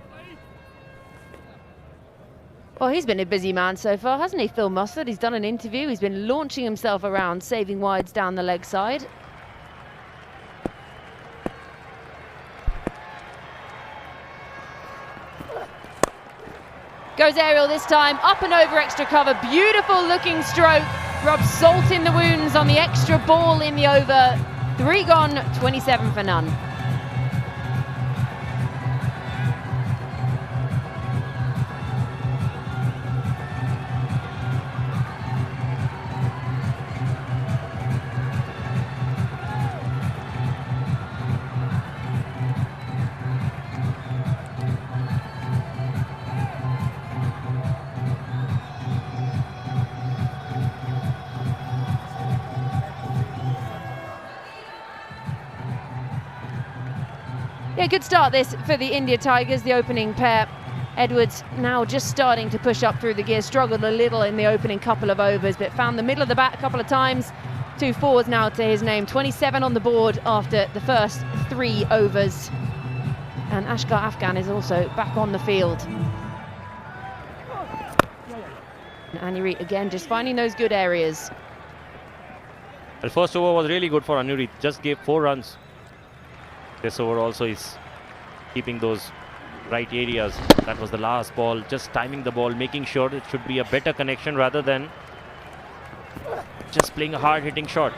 A: Well, he's been a busy man so far, hasn't he, Phil Mustard? He's done an interview. He's been launching himself around, saving wides down the leg side. Goes aerial this time, up and over extra cover. Beautiful looking stroke. Rubs salt in the wounds on the extra ball in the over. 3 gone, 27 for none. Yeah, good start this for the India Tigers, the opening pair. Edwards now just starting to push up through the gears, struggled a little in the opening couple of overs, but found the middle of the bat a couple of times. 2 fours now to his name, 27 on the board after the first 3 overs. And Ashgar Afghan is also back on the field. And Anurit again just finding those good areas.
D: The first over was really good for Anurit, just gave 4 runs. This over also is keeping those right areas. That was the last ball, just timing the ball, making sure it should be a better connection rather than just playing a hard hitting shot.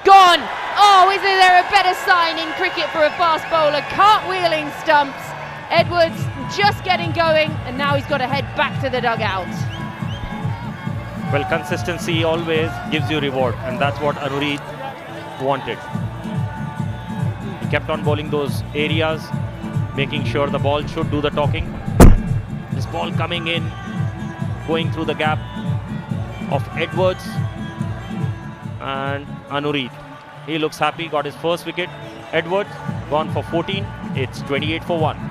A: Gone! Oh, is there a better sign in cricket for a fast bowler? Cartwheeling stumps. Edwards just getting going, and now he's got to head back to the dugout.
D: Well, consistency always gives you reward, and that's what Anurit wanted. He kept on bowling those areas, making sure the ball should do the talking. This ball coming in, going through the gap of Edwards and Anurit. He looks happy, got his first wicket. Edwards gone for 14. It's 28 for 1.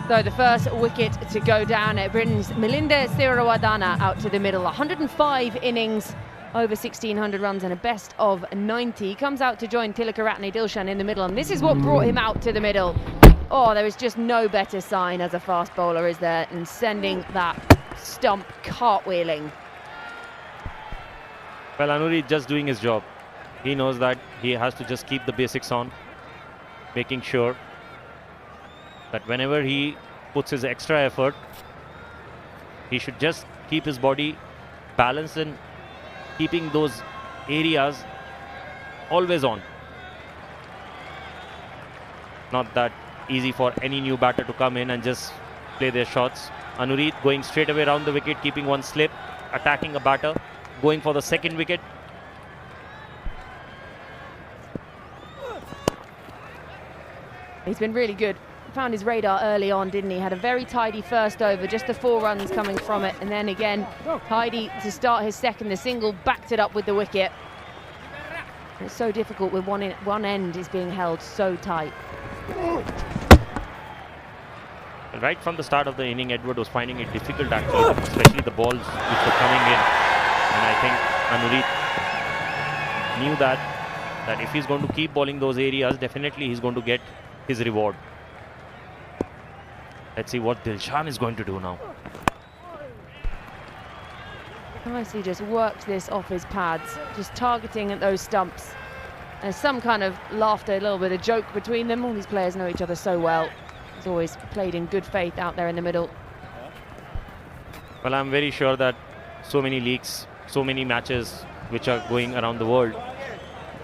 A: So the first wicket to go down, it brings Milinda Sirawadana out to the middle. 105 innings, over 1,600 runs and a best of 90. Comes out to join Tilakaratne Dilshan in the middle, and this is what brought him out to the middle. Oh, there is just no better sign as a fast bowler, is there, than sending that stump cartwheeling.
D: Well, Anurit just doing his job. He knows that he has to just keep the basics on, making sure that whenever he puts his extra effort, he should just keep his body balanced and keeping those areas always on. Not that easy for any new batter to come in and just play their shots. Anurit going straight away around the wicket, keeping one slip, attacking a batter, going for the second wicket.
A: He's been really good. Found his radar early on, didn't he? Had a very tidy first over, just the 4 runs coming from it. And then again, tidy to start his second. The single backed it up with the wicket. It's so difficult when one end is being held so tight.
D: Right from the start of the inning, Edward was finding it difficult actually, especially the balls which were coming in. And I think Anurit knew that if he's going to keep bowling those areas, definitely he's going to get his reward. Let's see what Dilshan is going to do now.
A: Nicely just worked this off his pads, just targeting at those stumps. There's some kind of laughter, a little bit of joke between them. All these players know each other so well. He's always played in good faith out there in the middle.
D: Well, I'm very sure that so many leagues, so many matches which are going around the world,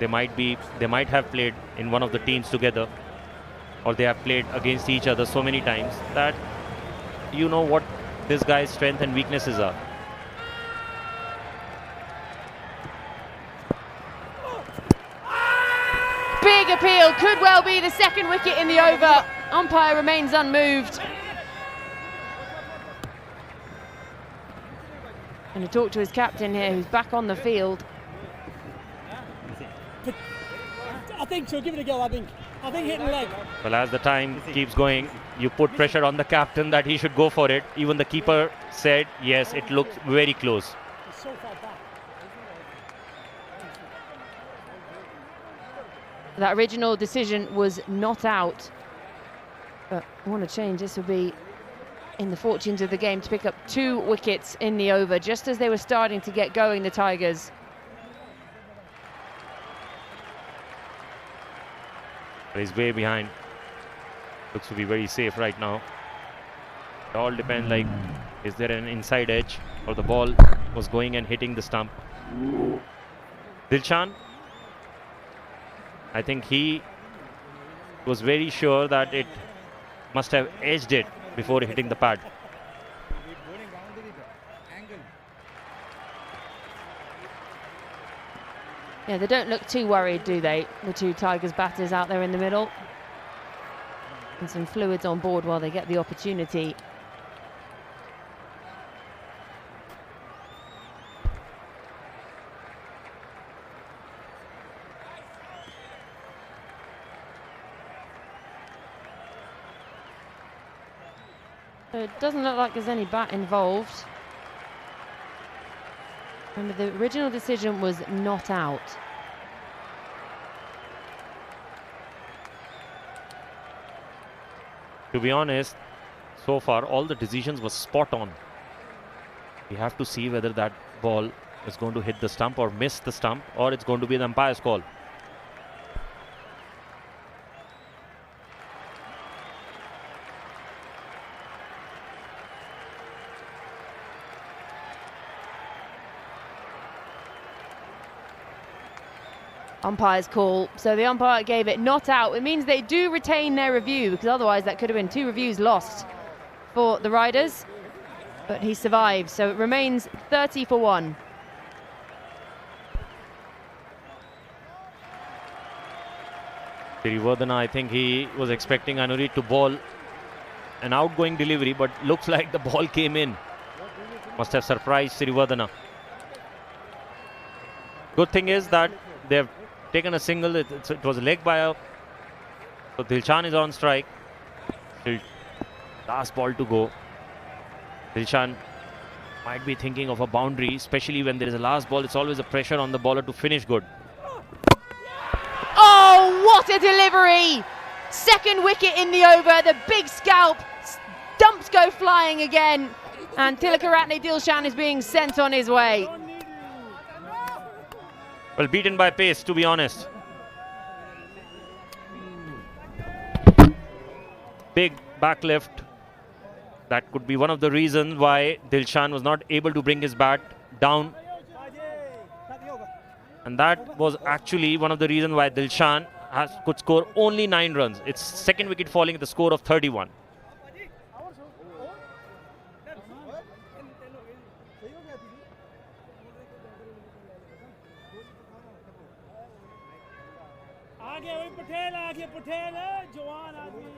D: they might have played in one of the teams together, or they have played against each other so many times that you know what this guy's strength and weaknesses are.
A: Big appeal, could well be the second wicket in the over. Umpire remains unmoved. Going to talk to his captain here, who's back on the field.
H: I think so. Give it a go. I think hitting leg.
D: Well, as the time keeps going, you put pressure on the captain that he should go for it. Even the keeper said, yes, it looks very close.
H: It's so far back.
A: That original decision was not out. But I want to change. This will be in the fortunes of the game to pick up 2 wickets in the over, just as they were starting to get going, the Tigers.
D: He's way behind. Looks to be very safe right now. It all depends, like, is there an inside edge or the ball was going and hitting the stump. Dilshan, I think he was very sure that it must have edged it before hitting the pad.
A: Yeah, they don't look too worried, do they? The 2 Tigers batters out there in the middle. And some fluids on board while they get the opportunity. So it doesn't look like there's any bat involved. Remember, the original decision was not out.
D: To be honest, so far all the decisions were spot on. We have to see whether that ball is going to hit the stump or miss the stump, or it's going to be the umpire's call.
A: Umpire's call. So the umpire gave it not out. It means they do retain their review, because otherwise that could have been 2 reviews lost for the Riders. But he survived, so it remains 30 for 1.
D: Sirivardhana, I think he was expecting Anurit to bowl an outgoing delivery, but looks like the ball came in. Must have surprised Sirivardhana. Good thing is that they've taken a single. It was a leg by so Dilshan is on strike. Still last ball to go. Dilshan might be thinking of a boundary, especially when there is a last ball. It's always a pressure on the bowler to finish good.
A: Oh, what a delivery! Second wicket in the over, the big scalp. Stumps go flying again. And Tilakaratne Dilshan is being sent on his way.
D: Well, beaten by pace, to be honest. Big back lift. That could be one of the reasons why Dilshan was not able to bring his bat down. And that was actually one of the reasons why Dilshan could score only 9 runs. It's second wicket falling at the score of 31.
F: Patel आगे पटेल जवान आदमी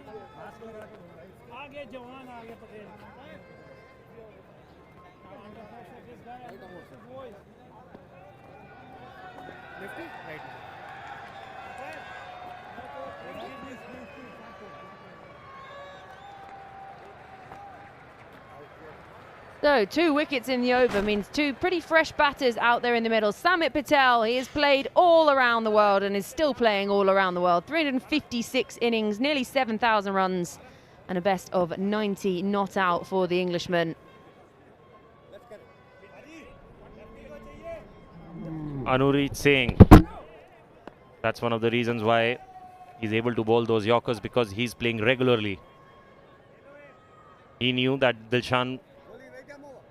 F: आगे जवान आगे Patel
A: So 2 wickets in the over means 2 pretty fresh batters out there in the middle. Samit Patel, he has played all around the world and is still playing all around the world. 356 innings, nearly 7,000 runs and a best of 90 not out for the Englishman.
D: Anurit Singh. That's one of the reasons why he's able to bowl those Yorkers, because he's playing regularly. He knew that Dilshan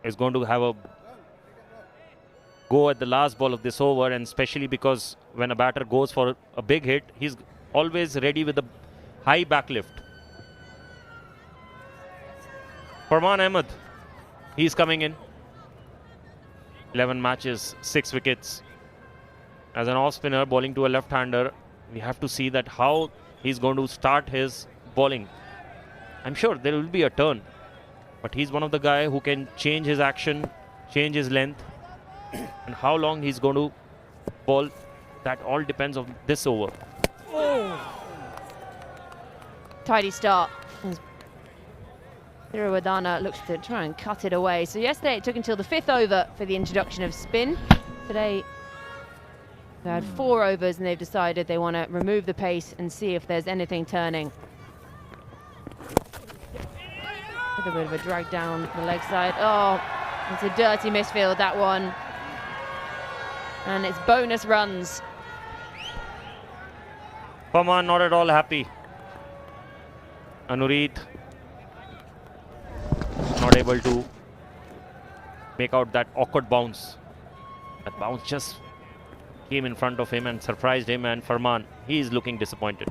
D: is going to have a go at the last ball of this over, and especially because when a batter goes for a big hit, he's always ready with a high backlift. Farman Ahmed, he's coming in. 11 matches, 6 wickets. As an off-spinner bowling to a left-hander, we have to see that how he's going to start his bowling. I'm sure there will be a turn, but he's one of the guys who can change his action, change his length, and how long he's going to bowl, that all depends on this over.
A: Tidy start. Thiruwadana looks to try and cut it away. So yesterday it took until the 5th over for the introduction of spin. Today they had 4 overs and they've decided they want to remove the pace and see if there's anything turning. A little bit of a drag down the leg side. Oh, it's a dirty misfield, that one. And it's bonus runs.
D: Farman not at all happy. Anurit not able to make out that awkward bounce. That bounce just came in front of him and surprised him, and Farman, he is looking disappointed.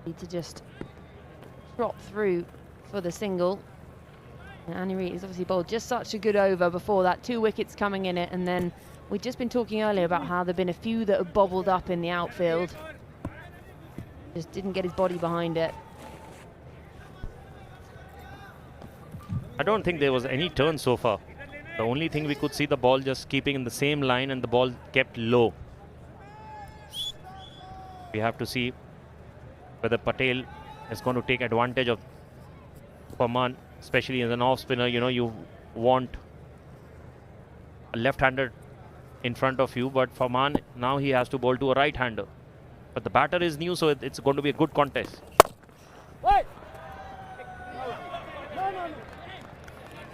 A: Need to just drop through for the single. And Anurit has obviously bowled just such a good over before that, 2 wickets coming in it, and then we've just been talking earlier about how there've been a few that have bobbled up in the outfield. Just didn't get his body behind it.
D: I don't think there was any turn so far. The only thing we could see, the ball just keeping in the same line and the ball kept low. We have to see whether Patel is going to take advantage of Farman, especially as an off-spinner. You know, you want a left-hander in front of you, but Farman, now he has to bowl to a right-hander. But the batter is new, so it's going to be a good contest.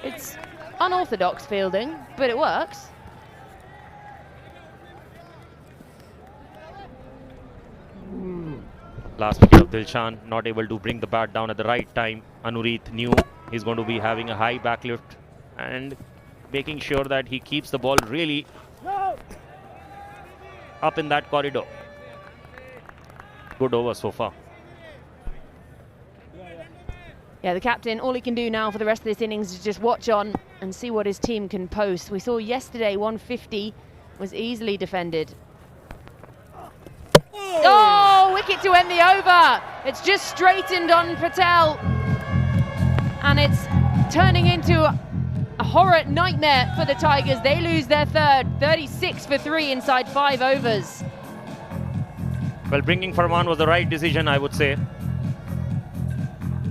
A: It's unorthodox fielding, but it works.
D: Last wicket of Dilshan, not able to bring the bat down at the right time. Anurit knew he's going to be having a high backlift and making sure that he keeps the ball really up in that corridor. Good over so far.
A: Yeah, the captain, all he can do now for the rest of this innings is just watch on and see what his team can post. We saw yesterday 150 was easily defended. Oh, wicket to end the over. It's just straightened on Patel. And it's turning into a horror nightmare for the Tigers. They lose their third, 36 for 3 inside 5 overs.
D: Well, bringing Farman was the right decision, I would say.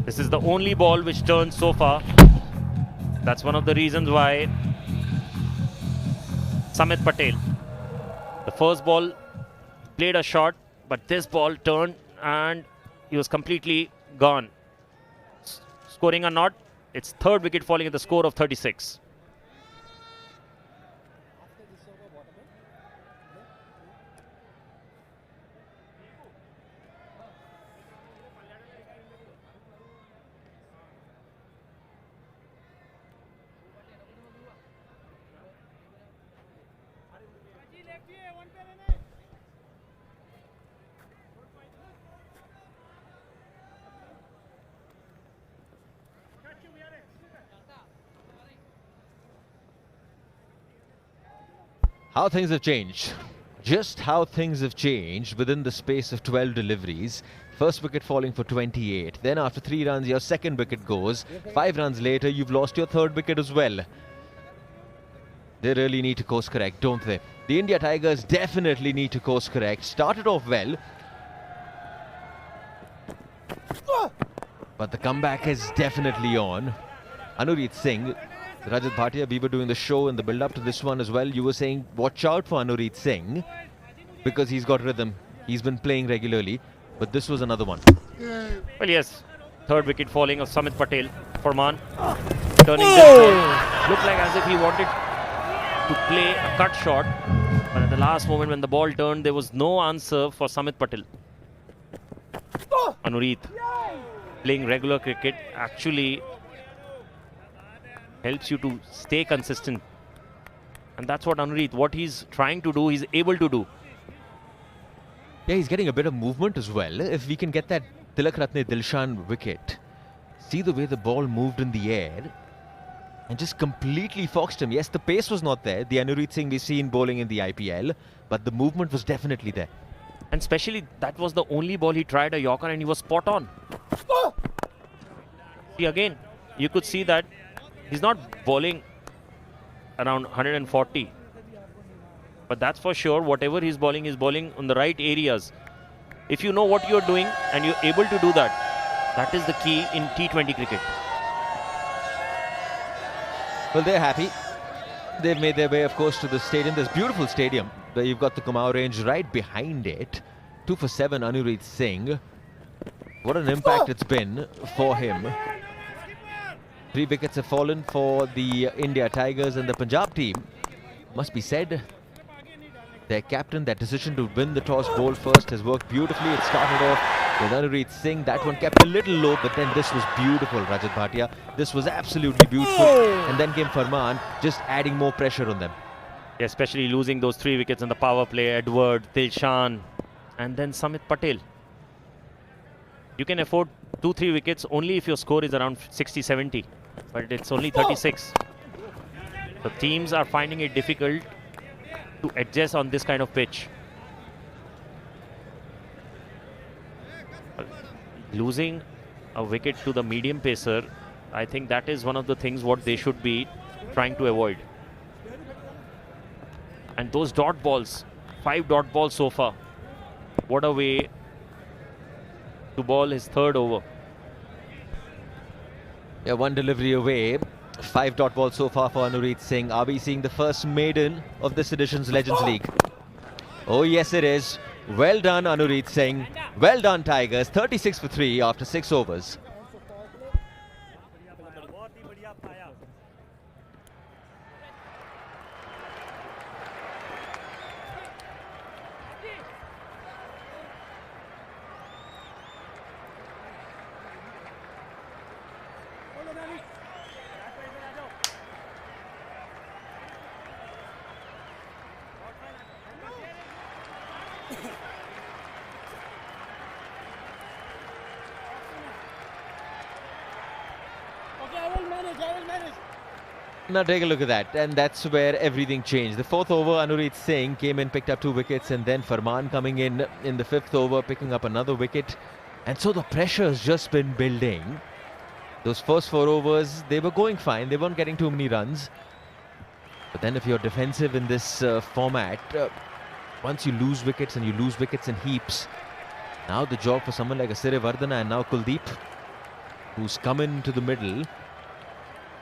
D: This is the only ball which turned so far. That's one of the reasons why Samit Patel, the first ball played a shot, but this ball turned and he was completely gone. Scoring or not, it's third wicket falling at the score of 36.
C: How things have changed. Just how things have changed within the space of 12 deliveries. First wicket falling for 28. Then after 3 runs, your second wicket goes. 5 runs later, you've lost your third wicket as well. They really need to course correct, don't they? The India Tigers definitely need to course correct. Started off well, but the comeback is definitely on. Anurit Singh, Rajat Bhatia, we were doing the show in the build-up to this one as well. You were saying, watch out for Anurit Singh because he's got rhythm. He's been playing regularly, but this was another one.
D: Well, yes. Third wicket falling of Samit Patel. Farman turning this ball. Looked like as if he wanted to play a cut shot, but at the last moment when the ball turned, there was no answer for Samit Patel. Anurit playing regular cricket actually helps you to stay consistent, and that's what Anurit, what he's trying to do, he's able to do.
C: Yeah, he's getting a bit of movement as well. If we can get that Tilak Ratne Dilshan wicket, see the way the ball moved in the air and just completely foxed him. Yes, the pace was not there. The Anurit Singh we've seen bowling in the IPL, but the movement was definitely there.
D: And especially that was the only ball he tried a Yorker and he was spot on. See, again, you could see that he's not bowling around 140. But that's for sure, whatever he's bowling on the right areas. If you know what you're doing and you're able to do that, that is the key in T20 cricket.
C: Well, they're happy. They've made their way, of course, to the stadium. This beautiful stadium where you've got the Kumaon range right behind it. 2 for 7, Anurit Singh. What an impact it's been for him. 3 wickets have fallen for the India Tigers, and the Punjab team, must be said, their captain, that decision to win the toss, bowl first, has worked beautifully. It started off with Anurit Singh. That one kept a little low, but then this was beautiful, Rajat Bhatia. This was absolutely beautiful. And then came Farman, just adding more pressure on them.
D: Yeah, especially losing those 3 wickets in the power play. Edward, Dilshan, and then Samit Patel. You can afford 2-3 wickets only if your score is around 60-70. But it's only 36. The teams are finding it difficult to adjust on this kind of pitch. Losing a wicket to the medium pacer, I think that is one of the things what they should be trying to avoid. And those dot balls, 5 dot balls so far. What a way to bowl his third over.
C: Yeah, 1 delivery away. 5 dot balls so far for Anurit Singh. Are we seeing the first maiden of this edition's Legends League? Oh yes, it is. Well done, Anurit Singh. Well done, Tigers. 36 for 3 after 6 overs. Now take a look at that, and that's where everything changed. The 4th over, Anurit Singh came in, picked up 2 wickets, and then Farman coming in the 5th over, picking up another wicket. And so the pressure has just been building. Those first 4 overs, they were going fine. They weren't getting too many runs. But then if you're defensive in this format, once you lose wickets and you lose wickets in heaps, now the job for someone like Asire Vardhana and now Kuldeep, who's come into the middle,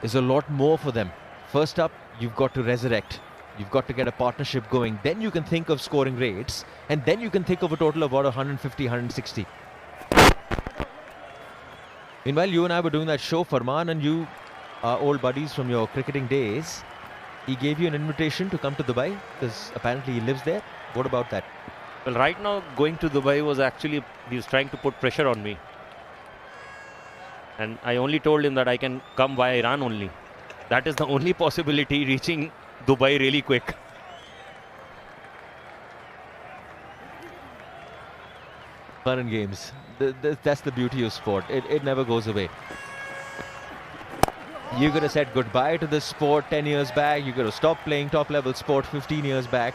C: is a lot more for them. First up, you've got to resurrect. You've got to get a partnership going. Then you can think of scoring rates, and then you can think of a total of about 150, 160. Meanwhile, you and I were doing that show, Farman and you are old buddies from your cricketing days. He gave you an invitation to come to Dubai because apparently he lives there. What about that?
D: Well, right now going to Dubai was actually, he was trying to put pressure on me. And I only told him that I can come via Iran only. That is the only possibility, reaching Dubai really quick.
C: Fun and games. That's the beauty of sport. It never goes away. You could have said goodbye to this sport 10 years back. You could have stopped playing top-level sport 15 years back.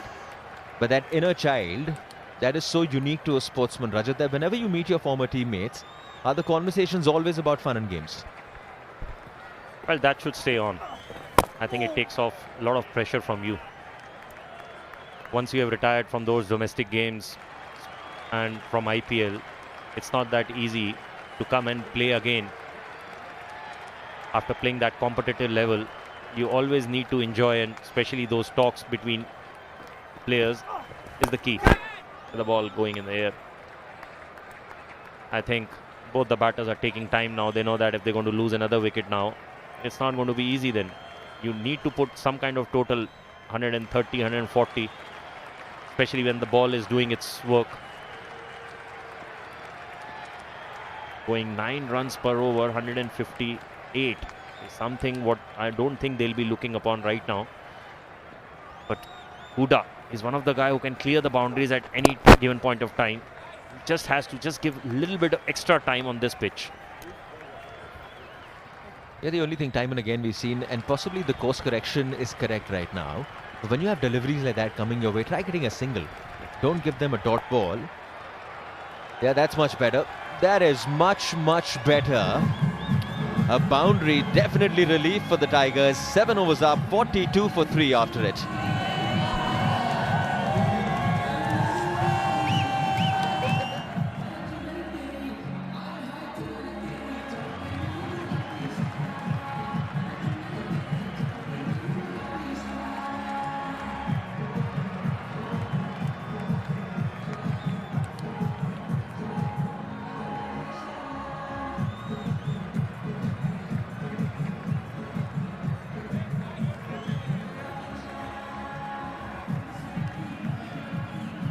C: But that inner child, that is so unique to a sportsman, Rajat, that whenever you meet your former teammates, are the conversations always about fun and games?
D: Well, that should stay on. I think it takes off a lot of pressure from you. Once you have retired from those domestic games and from IPL, it's not that easy to come and play again. After playing that competitive level, you always need to enjoy, and especially those talks between players is the key. The ball going in the air. I think both the batters are taking time now. They know that if they're going to lose another wicket now, it's not going to be easy then. You need to put some kind of total 130, 140, especially when the ball is doing its work. Going 9 runs per over, 158 is something what I don't think they'll be looking upon right now. But Huda is one of the guys who can clear the boundaries at any given point of time. Just has to just give a little bit of extra time on this pitch.
C: Yeah, the only thing time and again we've seen, and possibly the course correction is correct right now. But when you have deliveries like that coming your way, try getting a single. Don't give them a dot ball. Yeah, that's much better. That is much, much better. A boundary, definitely relief for the Tigers. 7 overs up, 42 for 3 after it.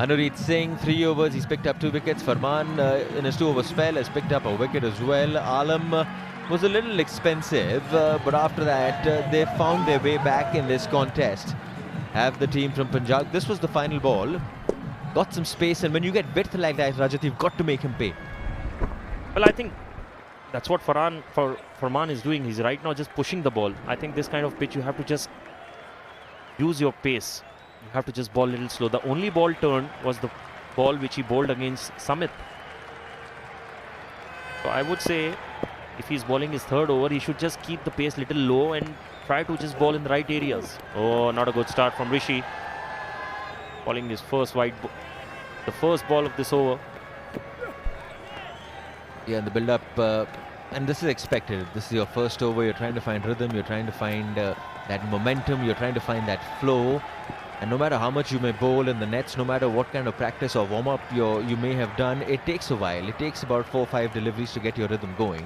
C: Anurit Singh, 3 overs, he's picked up 2 wickets. Farman in his 2 over spell has picked up a wicket as well. Alam was a little expensive, but after that they found their way back in this contest. Have the team from Punjab. This was the final ball. Got some space, and when you get width like that, Rajat, you've got to make him pay.
D: Well, I think that's what Farman is doing. He's right now just pushing the ball. I think this kind of pitch, you have to just use your pace. You have to just ball a little slow. The only ball turned was the ball which he bowled against Samit. So I would say if he's bowling his 3rd over, he should just keep the pace a little low and try to just bowl in the right areas. Oh, not a good start from Rishi. Bowling his first the first ball of this over.
C: Yeah, the build-up, and this is expected. This is your first over. You're trying to find rhythm. You're trying to find that momentum. You're trying to find that flow. And no matter how much you may bowl in the nets, no matter what kind of practice or warm-up you may have done, it takes a while. It takes about 4 or 5 deliveries to get your rhythm going.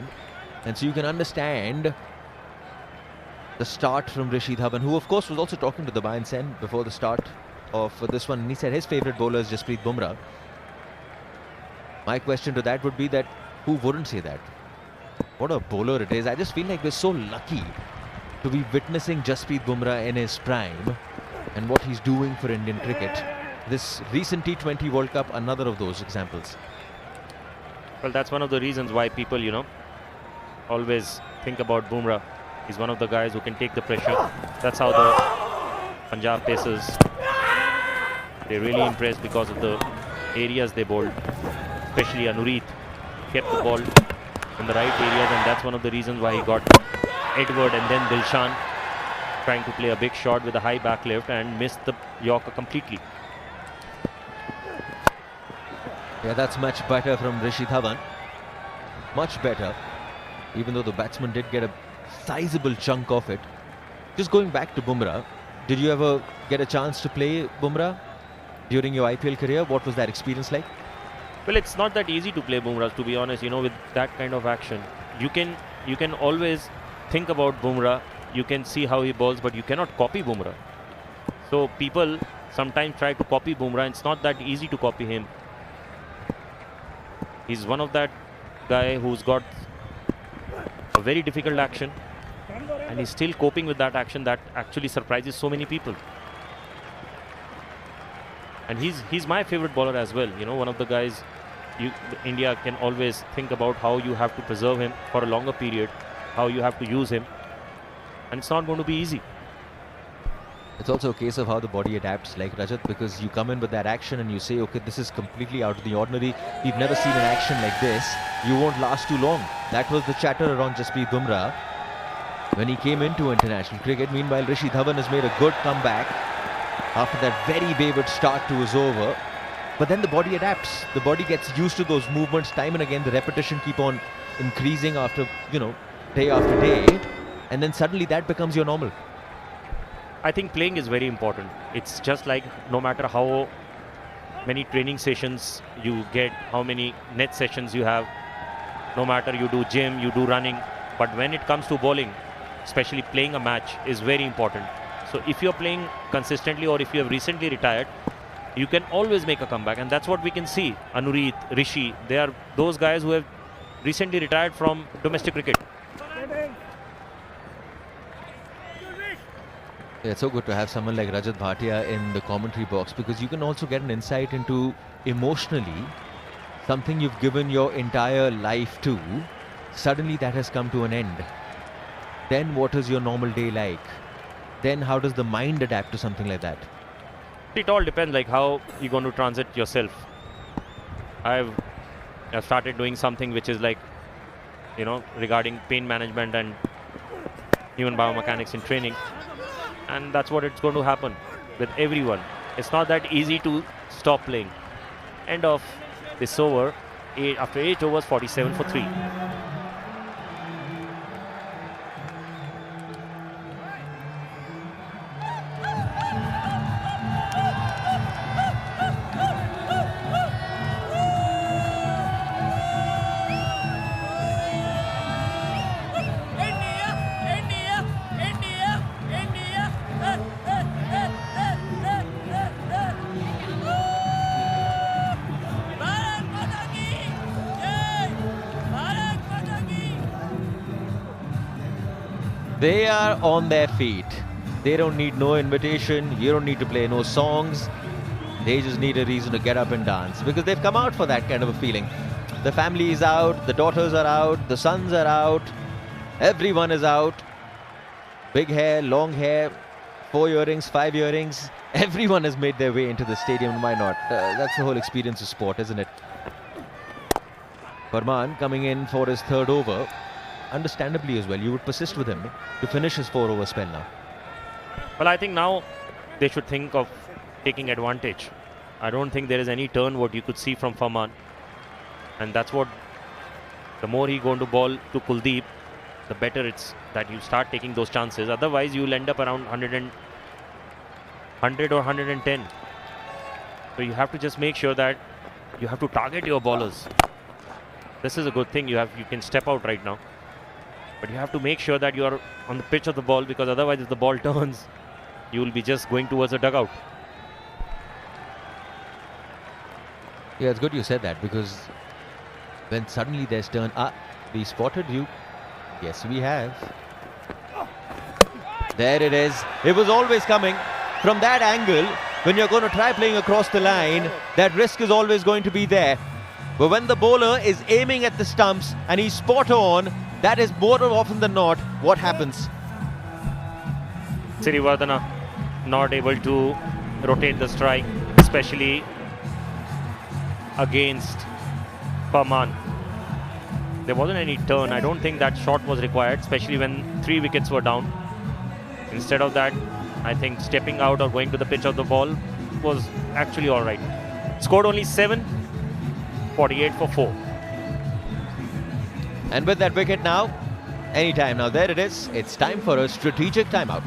C: And so you can understand the start from Rishi Dhawan, who of course was also talking to the Bayan Sen before the start of this one. And he said his favourite bowler is Jasprit Bumrah. My question to that would be that who wouldn't say that? What a bowler it is. I just feel like we're so lucky to be witnessing Jasprit Bumrah in his prime. And what he's doing for Indian cricket. This recent T20 World Cup, another of those examples.
D: Well, that's one of the reasons why people, always think about Bumrah. He's one of the guys who can take the pressure. That's how the Punjab Pacers, they're really impressed because of the areas they bowled. Especially Anurit kept the ball in the right areas, and that's one of the reasons why he got Edward and then Dilshan trying to play a big shot with a high back lift and missed the Yorker completely.
C: Yeah, that's much better from Rishi Dhawan. Much better. Even though the batsman did get a sizable chunk of it. Just going back to Bumrah, did you ever get a chance to play Bumrah during your IPL career? What was that experience like?
D: Well, it's not that easy to play Bumrah, to be honest. With that kind of action, you can always think about Bumrah. You can see how he bowls, but you cannot copy Bumrah. So people sometimes try to copy Bumrah. It's not that easy to copy him. He's one of that guy who's got a very difficult action, and he's still coping with that action that actually surprises so many people. And he's my favorite bowler as well. One of the guys India can always think about how you have to preserve him for a longer period, how you have to use him. and it's not going to be easy.
C: It's also a case of how the body adapts, like Rajat, because you come in with that action and you say, okay, this is completely out of the ordinary. We've never seen an action like this. You won't last too long. That was the chatter around Jasprit Bumrah when he came into international cricket. Meanwhile, Rishi Dhawan has made a good comeback after that very wayward start to his over. But then the body adapts. The body gets used to those movements time and again. The repetition keep on increasing after, day after day. And then suddenly that becomes your normal.
D: I think playing is very important. It's just like no matter how many training sessions you get, how many net sessions you have, no matter you do gym, you do running, but when it comes to bowling, especially playing a match is very important. So if you're playing consistently or if you have recently retired, you can always make a comeback, and that's what we can see. Anurit, Rishi, they are those guys who have recently retired from domestic cricket.
C: It's so good to have someone like Rajat Bhatia in the commentary box, because you can also get an insight into emotionally something you've given your entire life to. Suddenly that has come to an end. Then what is your normal day like? Then how does the mind adapt to something like that?
D: It all depends like how you're going to transit yourself. I've started doing something which is like, regarding pain management and even biomechanics in training. And that's what it's going to happen with everyone. It's not that easy to stop playing. End of this over, after 8 overs, 47 for 3.
C: They are on their feet. They don't need no invitation. You don't need to play no songs. They just need a reason to get up and dance, because they've come out for that kind of a feeling. The family is out, the daughters are out, the sons are out, everyone is out. Big hair, long hair, 4 earrings, 5 earrings. Everyone has made their way into the stadium. Why not? That's the whole experience of sport, isn't it? Farman coming in for his 3rd over. Understandably as well, you would persist with him to finish his 4-over spell now.
D: Well, I think now they should think of taking advantage. I don't think there is any turn what you could see from Farman. And that's what, the more he going to bowl to Kuldeep, the better it's that you start taking those chances. Otherwise, you'll end up around 100 or 110. So you have to just make sure that you have to target your bowlers. This is a good thing. You can step out right now. But you have to make sure that you are on the pitch of the ball, because otherwise if the ball turns, you will be just going towards a dugout.
C: Yeah, it's good you said that, because when suddenly there's turn, we spotted you. Yes, we have. There it is. It was always coming from that angle. When you're going to try playing across the line, that risk is always going to be there. But when the bowler is aiming at the stumps and he's spot on, that is more often than not what happens.
D: Sirivardhana not able to rotate the strike, especially against Farman. There wasn't any turn. I don't think that shot was required, especially when 3 wickets were down. Instead of that, I think stepping out or going to the pitch of the ball was actually all right. Scored only 7, 48 for 4.
C: And with that wicket now, anytime now, there it is. It's time for a strategic timeout.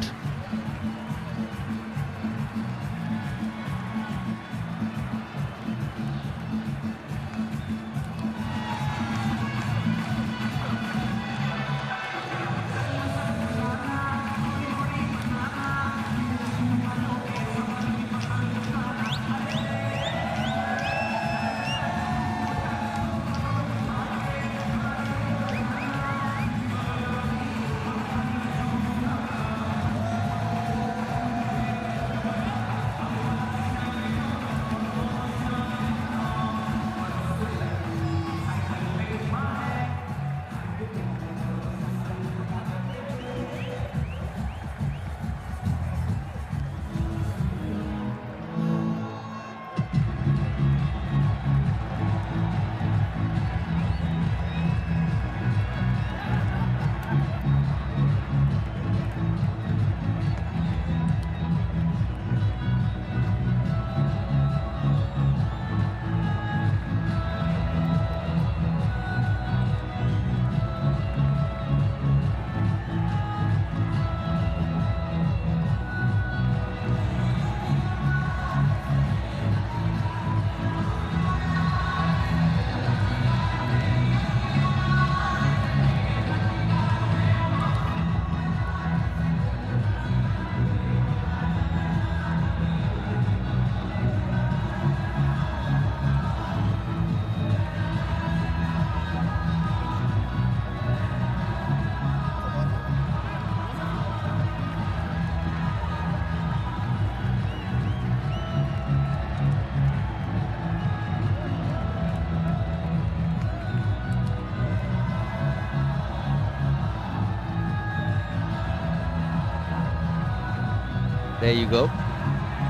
C: There you go.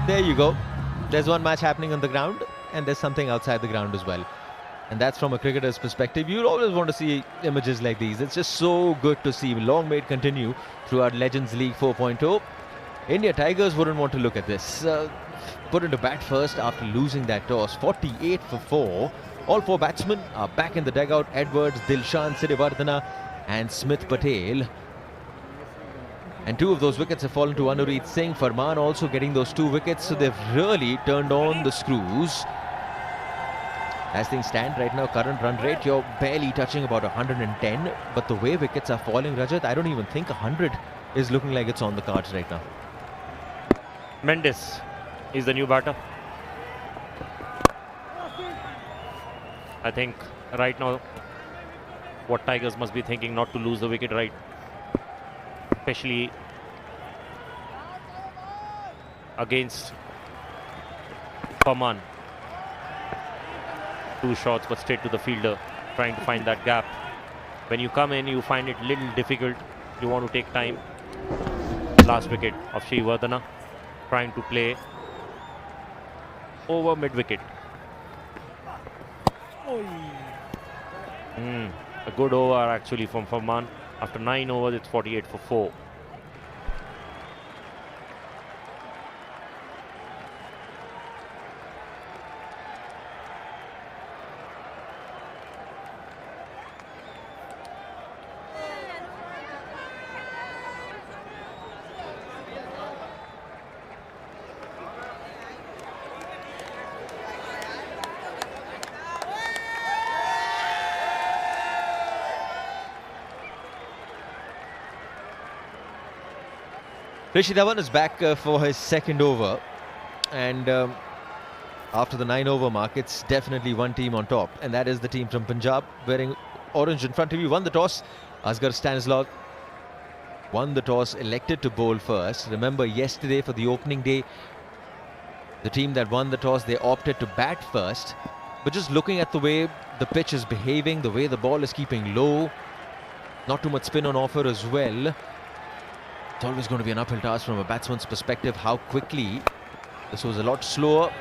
C: There you go. There's one match happening on the ground and there's something outside the ground as well. And that's from a cricketer's perspective. You'll always want to see images like these. It's just so good to see. Long may it continue throughout Legends League 4.0. India Tigers wouldn't want to look at this. Put into bat first after losing that toss. 48 for 4. All 4 batsmen are back in the dugout. Edwards, Dilshan, Sirivardhana and Samit Patel. And 2 of those wickets have fallen to Anureet Singh. Farman also getting those 2 wickets. So they've really turned on the screws. As things stand right now, current run rate, you're barely touching about 110. But the way wickets are falling, Rajat, I don't even think 100 is looking like it's on the cards right now.
D: Mendes is the new batter. I think right now what Tigers must be thinking, not to lose the wicket, right? Especially against Farman. 2 shots but straight to the fielder, trying to find that gap. When you come in, you find it little difficult. You want to take time. Last wicket of Srivardhana, trying to play over mid-wicket. A good over actually from Farman. After 9 overs, it's 48 for 4.
C: Rishi Dhawan is back for his second over, and after the 9 over mark, it's definitely one team on top, and that is the team from Punjab, wearing orange in front of you. Won the toss. Asghar Stanislaw won the toss, elected to bowl first. Remember yesterday for the opening day, the team that won the toss, they opted to bat first. But just looking at the way the pitch is behaving, the way the ball is keeping low, not too much spin on offer as well. It's always going to be an uphill task from a batsman's perspective. How quickly this was a lot slower.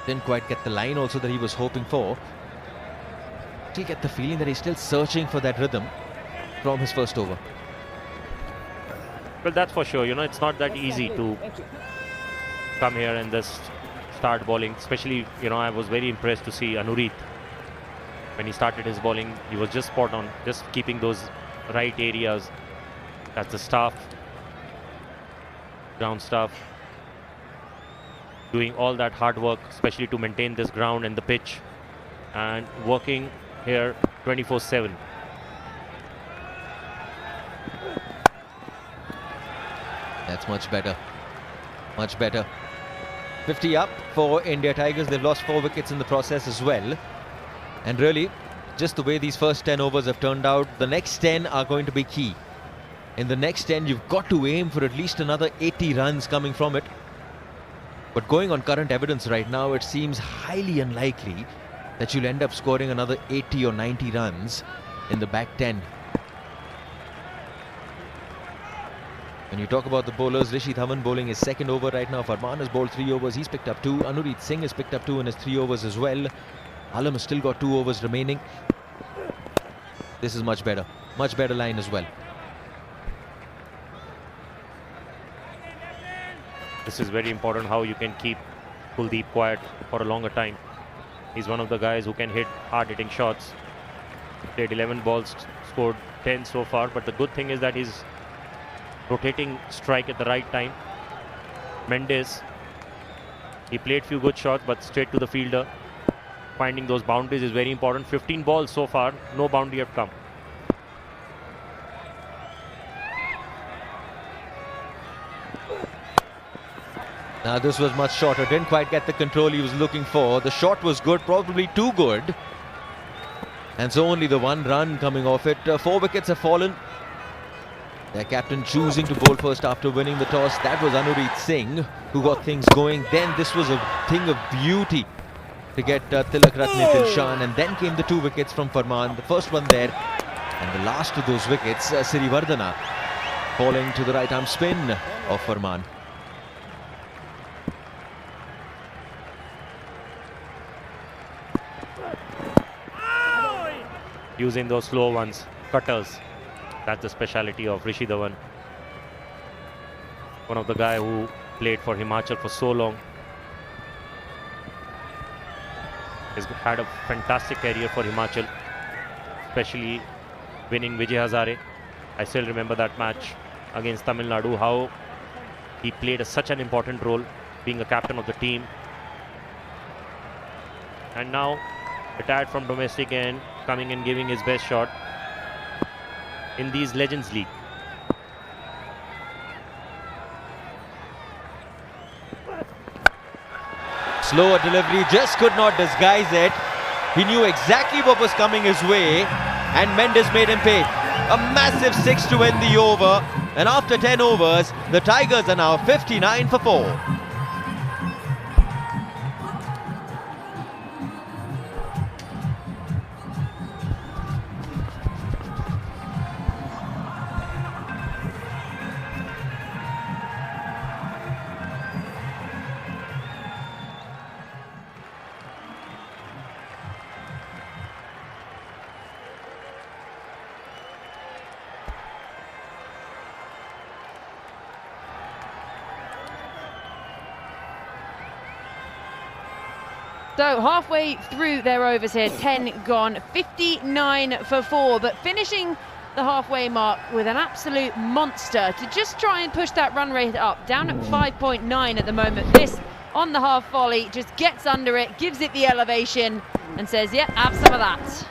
C: Didn't quite get the line also that he was hoping for. Still get the feeling that he's still searching for that rhythm from his first over.
D: Well, that's for sure. You know, it's not that easy to come here and just start bowling. Especially, you know, I was very impressed to see Anureet. When he started his bowling, he was just spot on, just keeping those right areas. That's the staff, ground staff, doing all that hard work, especially to maintain this ground and the pitch, and working here 24/7.
C: That's much better. Much better. 50 up for India Tigers. They've lost 4 wickets in the process as well. And really, just the way these first 10 overs have turned out, the next 10 are going to be key. In the next 10, you've got to aim for at least another 80 runs coming from it. But going on current evidence right now, it seems highly unlikely that you'll end up scoring another 80 or 90 runs in the back 10. When you talk about the bowlers, Rishi Dhawan bowling his second over right now. Farman has bowled 3 overs. He's picked up 2. Anureet Singh has picked up 2 in his 3 overs as well. Alam has still got 2 overs remaining. This is much better. Much better line as well.
D: This is very important, how you can keep Kuldeep quiet for a longer time. He's one of the guys who can hit hard-hitting shots. Played 11 balls, scored 10 so far. But the good thing is that he's rotating strike at the right time. Mendes, he played few good shots, but straight to the fielder. Finding those boundaries is very important. 15 balls so far, no boundary have come.
C: Now this was much shorter. Didn't quite get the control he was looking for. The shot was good, probably too good. And so only the 1 run coming off it. 4 wickets have fallen. Their captain choosing to bowl first after winning the toss. That was Anureet Singh who got things going. Then this was a thing of beauty to get Tilak Ratne Dilshan. And then came the 2 wickets from Farman. The first one there and the last of those wickets, Sirivardhana. falling to the right arm spin of Farman.
D: Using those slow ones, cutters. That's the speciality of Rishi Dhawan. One of the guy who played for Himachal for so long. He's had a fantastic career for Himachal, especially winning Vijay Hazare. I still remember that match against Tamil Nadu, how he played such an important role, being a captain of the team. And now, retired from domestic and coming and giving his best shot in these Legends League.
C: Slower delivery, just could not disguise it. He knew exactly what was coming his way, and Mendes made him pay. A massive 6 to end the over, and after 10 overs, the Tigers are now 59 for 4.
A: So halfway through their overs here, 10 gone, 59 for 4, but finishing the halfway mark with an absolute monster to just try and push that run rate up, down at 5.9 at the moment. This on the half volley just gets under it, gives it the elevation and says, yeah, have some of that.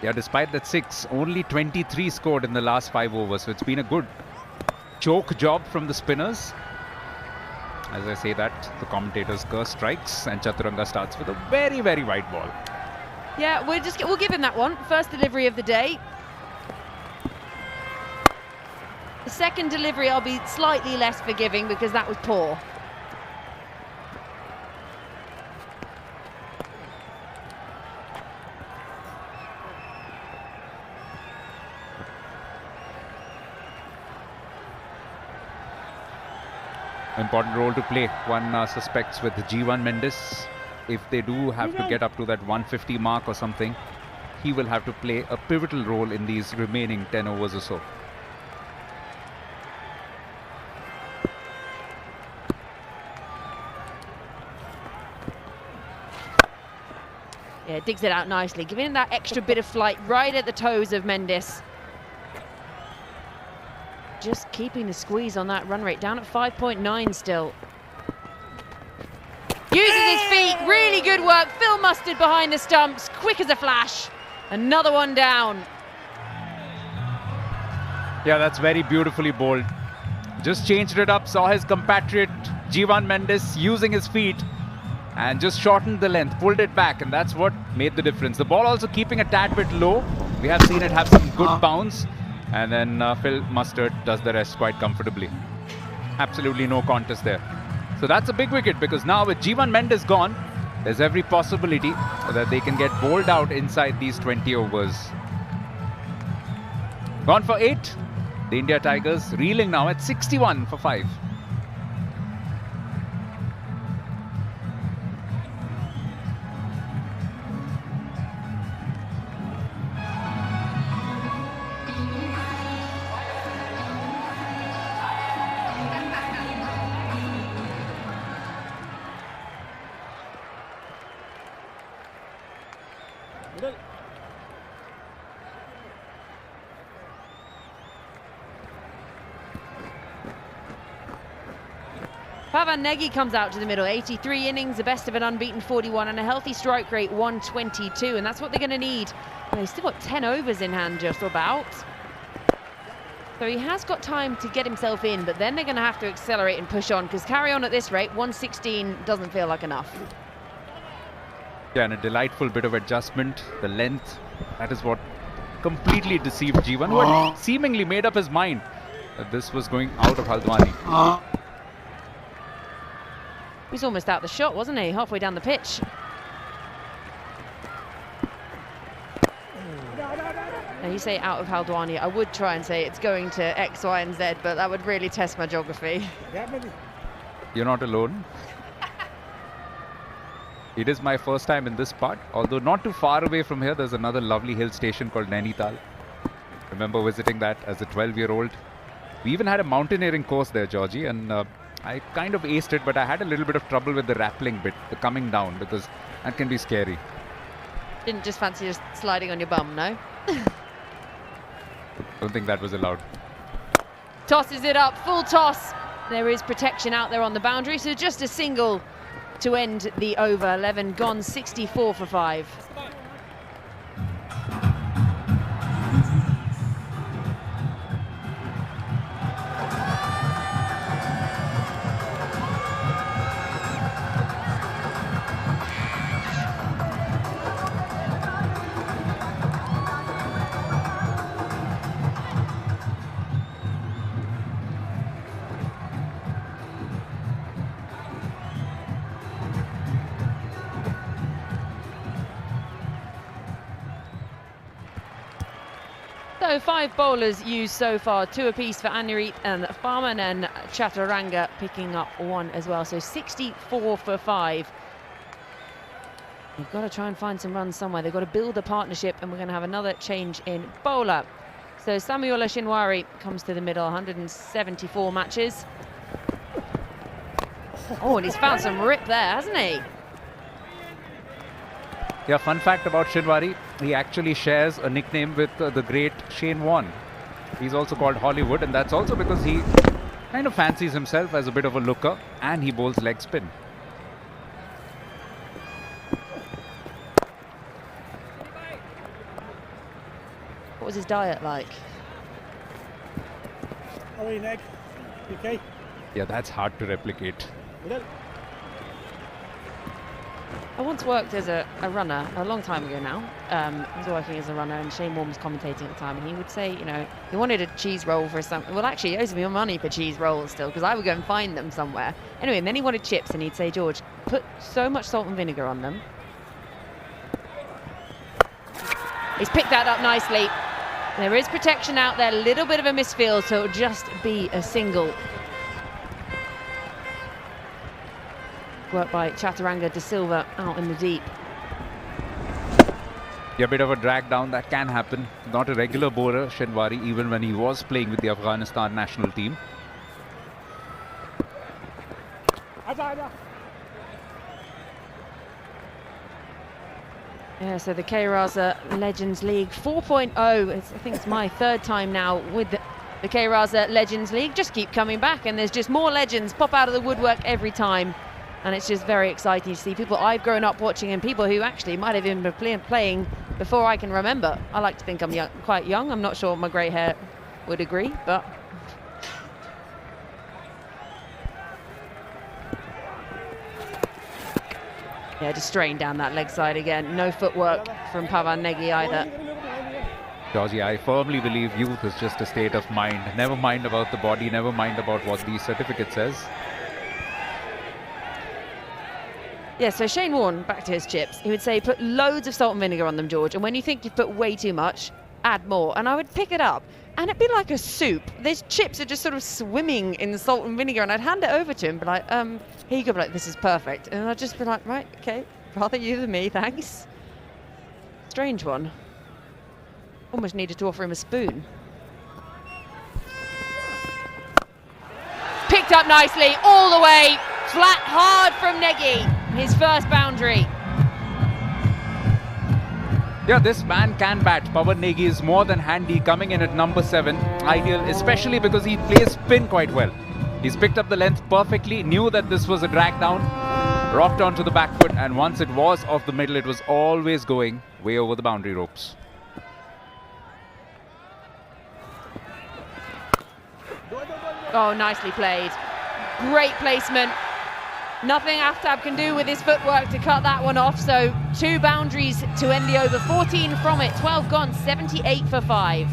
E: Yeah, despite that 6, only 23 scored in the last 5 overs. So it's been a good choke job from the spinners. As I say that, the commentators curse strikes and Chaturanga starts with a very, very wide ball.
A: Yeah, we'll give him that one. First delivery of the day. The second delivery I'll be slightly less forgiving because that was poor.
E: Important role to play, one suspects, with G1 Mendes. If they do have to get up to that 150 mark or something, he will have to play a pivotal role in these remaining 10 overs or so.
A: Yeah, digs it out nicely, giving it that extra bit of flight right at the toes of Mendes. Just keeping the squeeze on that run rate, down at 5.9 still. Uses his feet, really good work. Phil Mustard behind the stumps, quick as a flash. Another one down.
E: Yeah, that's very beautifully bowled. Just changed it up, saw his compatriot G1 Mendes using his feet and just shortened the length, pulled it back, and that's what made the difference. The ball also keeping a tad bit low. We have seen it have some good bounce. And then Phil Mustard does the rest quite comfortably. Absolutely no contest there. So that's a big wicket, because now with G1 Mendes gone, there's every possibility that they can get bowled out inside these 20 overs. Gone for 8. The India Tigers reeling now at 61 for 5.
A: Pavan Negi comes out to the middle, 83 innings, the best of an unbeaten 41 and a healthy strike rate 122, and that's what they're going to need. Well, he's still got 10 overs in hand just about. So he has got time to get himself in, but then they're going to have to accelerate and push on, because carry on at this rate, 116 doesn't feel like enough.
E: Yeah, and a delightful bit of adjustment, the length, that is what completely deceived G1, who had seemingly made up his mind that this was going out of Haldwani.
A: He's almost out the shot, wasn't he? Halfway down the pitch. you say out of Haldwani, I would try and say it's going to X, Y, and Z, but that would really test my geography.
E: You're not alone. It is my first time in this part, although not too far away from here. There's another lovely hill station called Nainital. Remember visiting that as a 12-year-old. We even had a mountaineering course there, Georgie, and I kind of aced it, but I had a little bit of trouble with the rappelling bit, the coming down, because that can be scary.
A: Didn't just fancy just sliding on your bum, no?
E: Don't think that was allowed.
A: Tosses it up, full toss. There is protection out there on the boundary, so just a single to end the over. 11 gone, 64 for 5. So 5 bowlers used so far, 2 apiece for Anirit and Farman, and Chaturanga picking up 1 as well. So 64 for 5. You've got to try and find some runs somewhere. They've got to build a partnership, and we're going to have another change in bowler. So Samuel Shinwari comes to the middle, 174 matches. Oh, and he's found some rip there, hasn't he?
E: Yeah, fun fact about Shinwari, he actually shares a nickname with the great Shane Warne. He's also called Hollywood, and that's also because he kind of fancies himself as a bit of a looker, and he bowls leg spin.
A: What was his diet like?
H: How are you, Neg? You okay?
E: Yeah, that's hard to replicate.
A: I once worked as a runner a long time ago now. I was working as a runner, and Shane Warne was commentating at the time, and he would say, you know, he wanted a cheese roll for something. Well, actually, he owes me money for cheese rolls still, because I would go and find them somewhere. Anyway, and then he wanted chips, and he'd say, George, put so much salt and vinegar on them. He's picked that up nicely. There is protection out there, a little bit of a misfield, so it'll just be a single. Work by Chaturanga De Silva out in the deep.
E: Yeah, a bit of a drag down, that can happen. Not a regular bowler, Shinwari, even when he was playing with the Afghanistan national team.
A: Yeah, so the K Raza Legends League 4.0. I think it's my 3rd time now with the K Raza Legends League. Just keep coming back, and there's just more legends pop out of the woodwork every time. And it's just very exciting to see people I've grown up watching, and people who actually might have even been playing before I can remember. I like to think I'm young, quite young. I'm not sure my grey hair would agree, but... Yeah, just straying down that leg side again. No footwork from Pavan Negi either.
E: Georgie, I firmly believe youth is just a state of mind. Never mind about the body, never mind about what the certificate says.
A: Yeah, so Shane Warne, back to his chips, he would say put loads of salt and vinegar on them, George, and when you think you've put way too much, add more. And I would pick it up, and it'd be like a soup. These chips are just sort of swimming in the salt and vinegar, and I'd hand it over to him, be like, here you go, be like, this is perfect. And I'd just be like, right, okay, rather you than me, thanks. Strange one. Almost needed to offer him a spoon. Picked up nicely, all the way, flat, hard from Negi. His first boundary.
E: Yeah, this man can bat. Pavan Negi is more than handy, coming in at number 7. Ideal, especially because he plays spin quite well. He's picked up the length perfectly, knew that this was a drag down, rocked onto the back foot, and once it was off the middle, it was always going way over the boundary ropes.
A: Oh, nicely played. Great placement. Nothing Aftab can do with his footwork to cut that one off. So 2 boundaries to end the over. 14 from it. 12 gone. 78 for 5.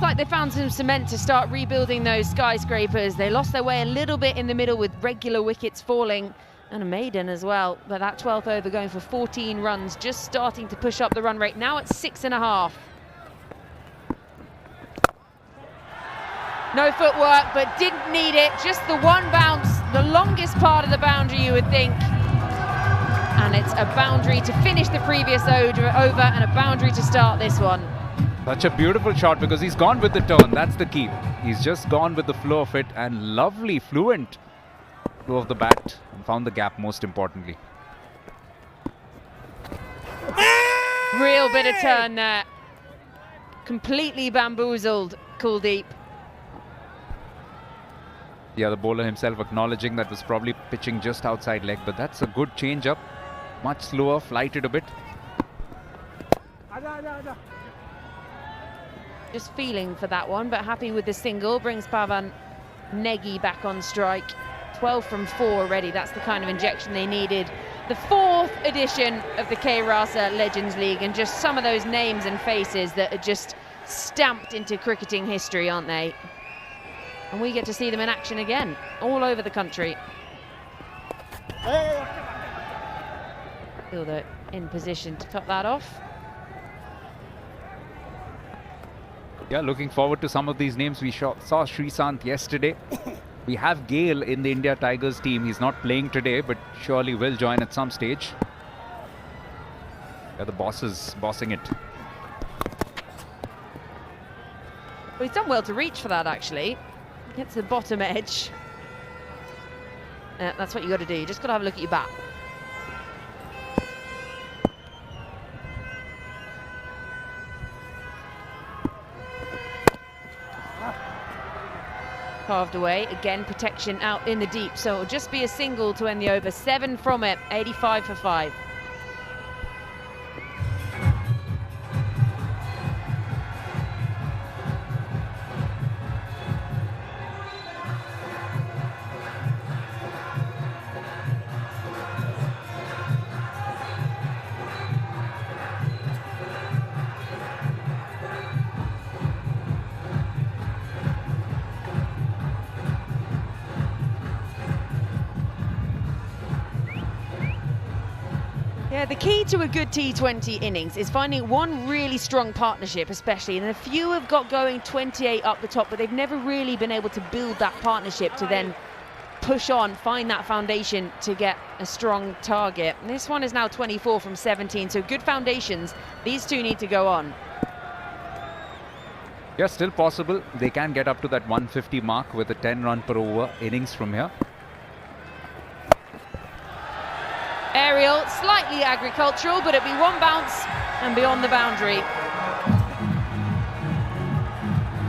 A: like they found some cement to start rebuilding those skyscrapers. They lost their way a little bit in the middle with regular wickets falling and a maiden as well. But that 12th over going for 14 runs, just starting to push up the run rate. Now it's 6.5. No footwork, but didn't need it. Just the one bounce, the longest part of the boundary, you would think. And it's a boundary to finish the previous over and a boundary to start this one.
E: Such a beautiful shot because he's gone with the turn. That's the key. He's just gone with the flow of it, and lovely, fluent flow of the bat, and found the gap most importantly.
A: Real bit of turn there. Completely bamboozled Kuldeep.
E: Yeah, the bowler himself acknowledging that was probably pitching just outside leg, but that's a good change up. Much slower, flighted a bit.
A: Just feeling for that one, but happy with the single. Brings Pavan Negi back on strike. 12 from 4 already. That's the kind of injection they needed. The 4th edition of the K Rasa Legends League, and just some of those names and faces that are just stamped into cricketing history, aren't they? And we get to see them in action again, all over the country. Feel they're in position to top that off.
E: Yeah, looking forward to some of these names. We saw Srisant yesterday. We have Gale in the India Tigers team. He's not playing today, but surely will join at some stage. Yeah, the boss is bossing it.
A: Well, he's done well to reach for that, actually. Gets the bottom edge. That's what you got to do. You just got to have a look at your bat. Carved away. Again, protection out in the deep. So it'll just be a single to end the over. 7 from it. 85 for 5. Yeah, the key to a good T20 innings is finding one really strong partnership, especially, and a few have got going 28 up the top, but they've never really been able to build that partnership to then push on, find that foundation to get a strong target. And this one is now 24 from 17, so good foundations. These two need to go on.
E: Yeah, still possible. They can get up to that 150 mark with a 10-run per over innings from here.
A: Aerial, slightly agricultural, but it'll be one bounce and beyond the boundary.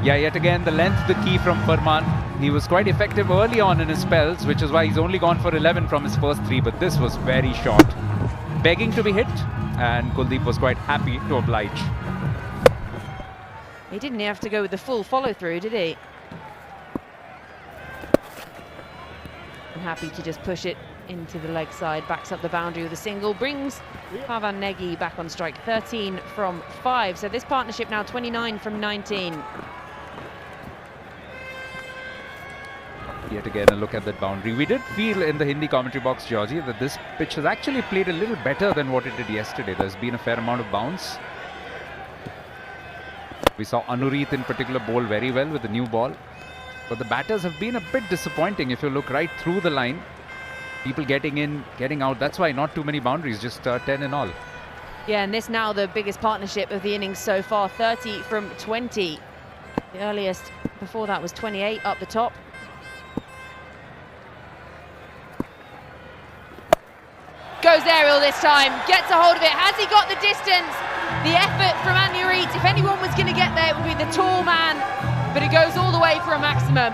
E: Yeah, yet again, the length, the key from Farman. He was quite effective early on in his spells, which is why he's only gone for 11 from his first 3, but this was very short. Begging to be hit, and Kuldeep was quite happy to oblige.
A: He didn't have to go with the full follow-through, did he? I'm happy to just push it into the leg side, backs up the boundary with a single, brings Pavan Negi back on strike. 13 from 5, so this partnership now 29 from 19.
E: Yet again, a look at that boundary. We did feel in the Hindi commentary box, Georgie, that this pitch has actually played a little better than what it did yesterday. There's been a fair amount of bounce. We saw Anureet in particular bowl very well with the new ball, but the batters have been a bit disappointing. If you look right through the line, people getting in, getting out. That's why not too many boundaries, just 10 in all.
A: Yeah, and this now the biggest partnership of the innings so far, 30 from 20. The earliest before that was 28 up the top. Goes aerial this time, gets a hold of it. Has he got the distance? The effort from Anureet. If anyone was going to get there, it would be the tall man, but it goes all the way for a maximum.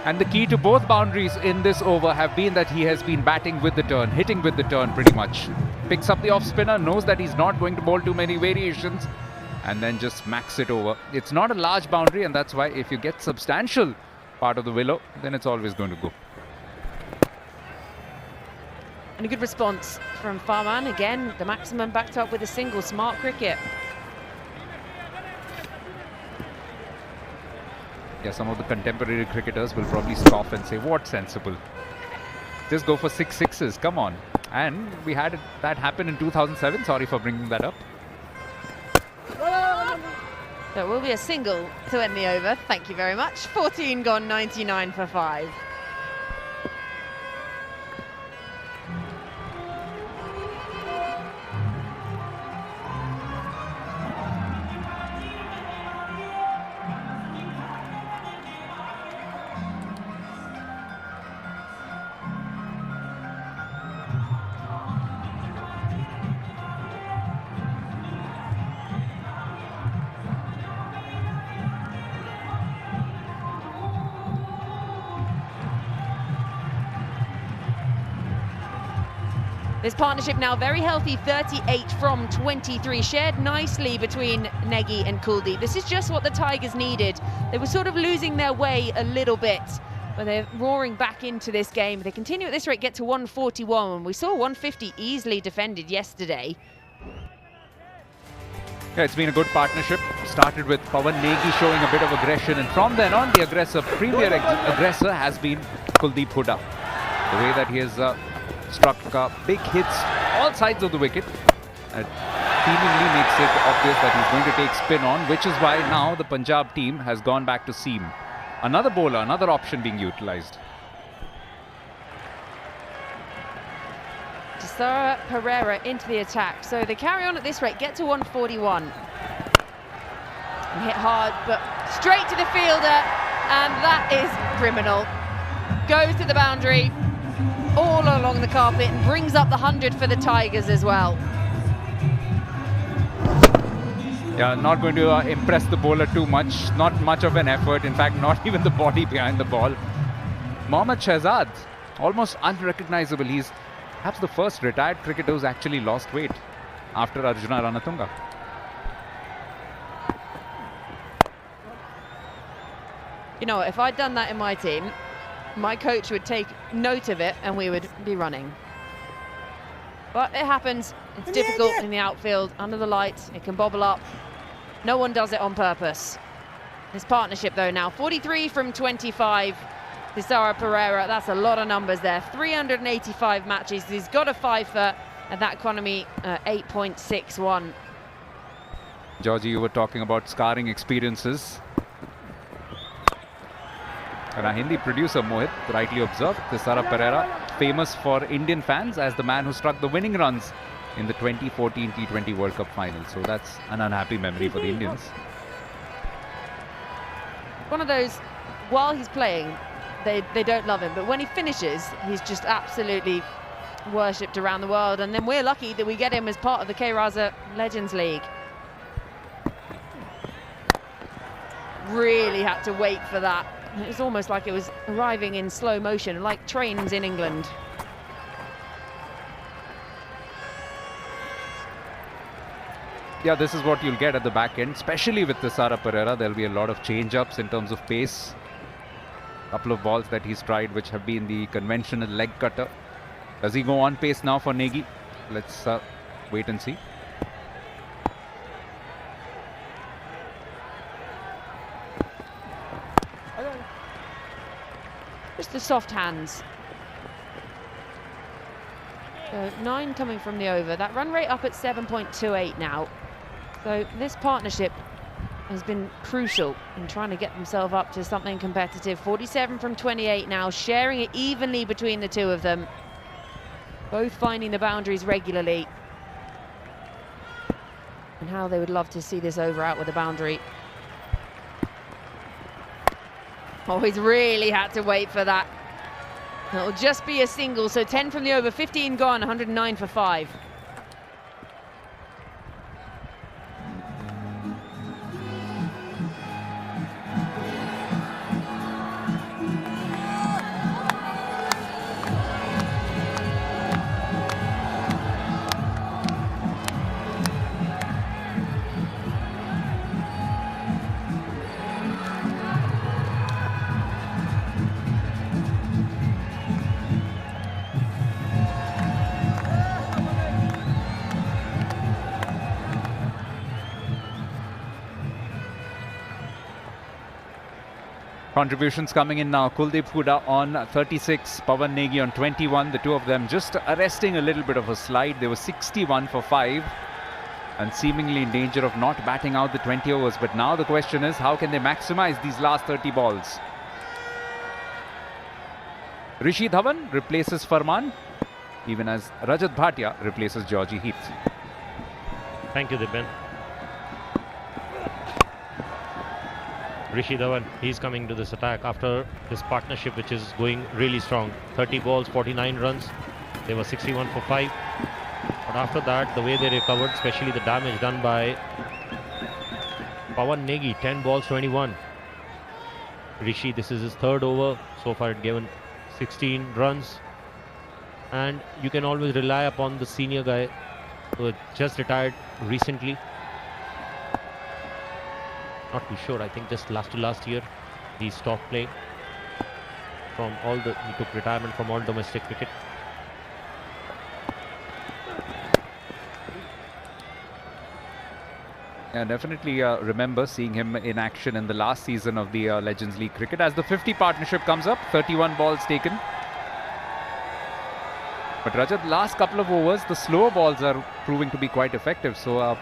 E: And the key to both boundaries in this over have been that he has been batting with the turn, hitting with the turn pretty much. Picks up the off spinner, knows that he's not going to bowl too many variations, and then just smacks it over. It's not a large boundary, and that's why if you get substantial part of the willow, then it's always going to go.
A: And a good response from Farman. Again, the maximum backed up with a single. Smart cricket.
E: Yeah, some of the contemporary cricketers will probably scoff and say, what sensible? Just go for 6 sixes, come on. And we had that happen in 2007. Sorry for bringing that up.
A: So it will be a single to end the over. Thank you very much. 14 gone, 99 for 5. This partnership now very healthy, 38 from 23, shared nicely between Negi and Kuldeep. This is just what the Tigers needed. They were sort of losing their way a little bit, but they're roaring back into this game. They continue at this rate, get to 141. We saw 150 easily defended yesterday.
E: Yeah, it's been a good partnership. Started with Pawan Negi showing a bit of aggression, and from then on, the premier aggressor has been Kuldeep Hooda. The way that he has struck big hits all sides of the wicket, seemingly makes it obvious that he's going to take spin on, which is why now the Punjab team has gone back to seam. Another bowler, another option being utilised.
A: Tisara Pereira into the attack. So they carry on at this rate, get to 141. And hit hard, but straight to the fielder, and that is criminal. Goes to the boundary, all along the carpet, and brings up the 100 for the Tigers as well.
E: Yeah, not going to impress the bowler too much. Not much of an effort. In fact, not even the body behind the ball. Mohammad Shahzad, almost unrecognizable. He's perhaps the first retired cricketer who's actually lost weight after Arjuna Ranatunga.
A: You know, if I'd done that in my team, my coach would take note of it and we would be running. But it happens. It's difficult in the outfield, under the lights. It can bobble up. No one does it on purpose. This partnership, though, now 43 from 25. Tisara Pereira, that's a lot of numbers there. 385 matches. He's got a fifer, and that economy 8.61.
E: Georgie, you were talking about scarring experiences. And our Hindi producer Mohit rightly observed Tisara Pereira, famous for Indian fans as the man who struck the winning runs in the 2014 T20 World Cup final. So that's an unhappy memory for the Indians.
A: One of those, while he's playing, they don't love him, but when he finishes, he's just absolutely worshipped around the world. And then we're lucky that we get him as part of the K Raza Legends League. Really had to wait for that. It was almost like it was arriving in slow motion, like trains in England.
E: Yeah, this is what you'll get at the back end, especially with Tisara Pereira. There'll be a lot of change-ups in terms of pace. A couple of balls that he's tried which have been the conventional leg cutter. Does he go on pace now for Negi? Let's wait and see.
A: Just the soft hands. So 9 coming from the over. That run rate up at 7.28 now. So this partnership has been crucial in trying to get themselves up to something competitive. 47 from 28 now, sharing it evenly between the two of them. Both finding the boundaries regularly. And how they would love to see this over out with a boundary. Oh, he's really had to wait for that. It'll just be a single, so 10 from the over, 15 gone, 109 for 5.
E: Contributions coming in now. Kuldeep Hooda on 36, Pawan Negi on 21. The two of them just arresting a little bit of a slide. They were 61 for 5 and seemingly in danger of not batting out the 20 overs. But now the question is, how can they maximize these last 30 balls? Rishi Dhawan replaces Farman, even as Rajat Bhatia replaces Georgie Heath.
I: Thank you, Dibben. Rishi Dhawan, he's coming to this attack after this partnership, which is going really strong. 30 balls, 49 runs. They were 61 for 5. But after that, the way they recovered, especially the damage done by Pawan Negi, 10 balls, 21. Rishi, this is his third over. So far, it given 16 runs. And you can always rely upon the senior guy who had just retired recently. Not too sure. I think just last year he stopped playing from he took retirement from all domestic cricket.
E: Yeah, definitely remember seeing him in action in the last season of the Legends League cricket. As the 50 partnership comes up, 31 balls taken. But Rajat, last couple of overs, the slower balls are proving to be quite effective. So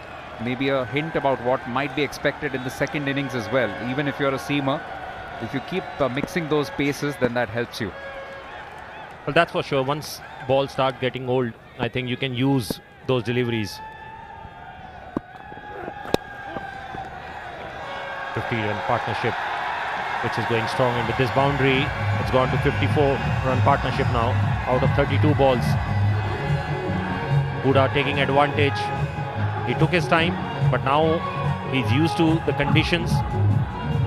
E: maybe a hint about what might be expected in the second innings as well. Even if you're a seamer, if you keep mixing those paces, then that helps you.
I: Well, that's for sure. Once balls start getting old, I think you can use those deliveries. 50-run partnership, which is going strong. And with this boundary, it's gone to 54-run partnership now, out of 32 balls. Hooda taking advantage. He took his time, but now he's used to the conditions.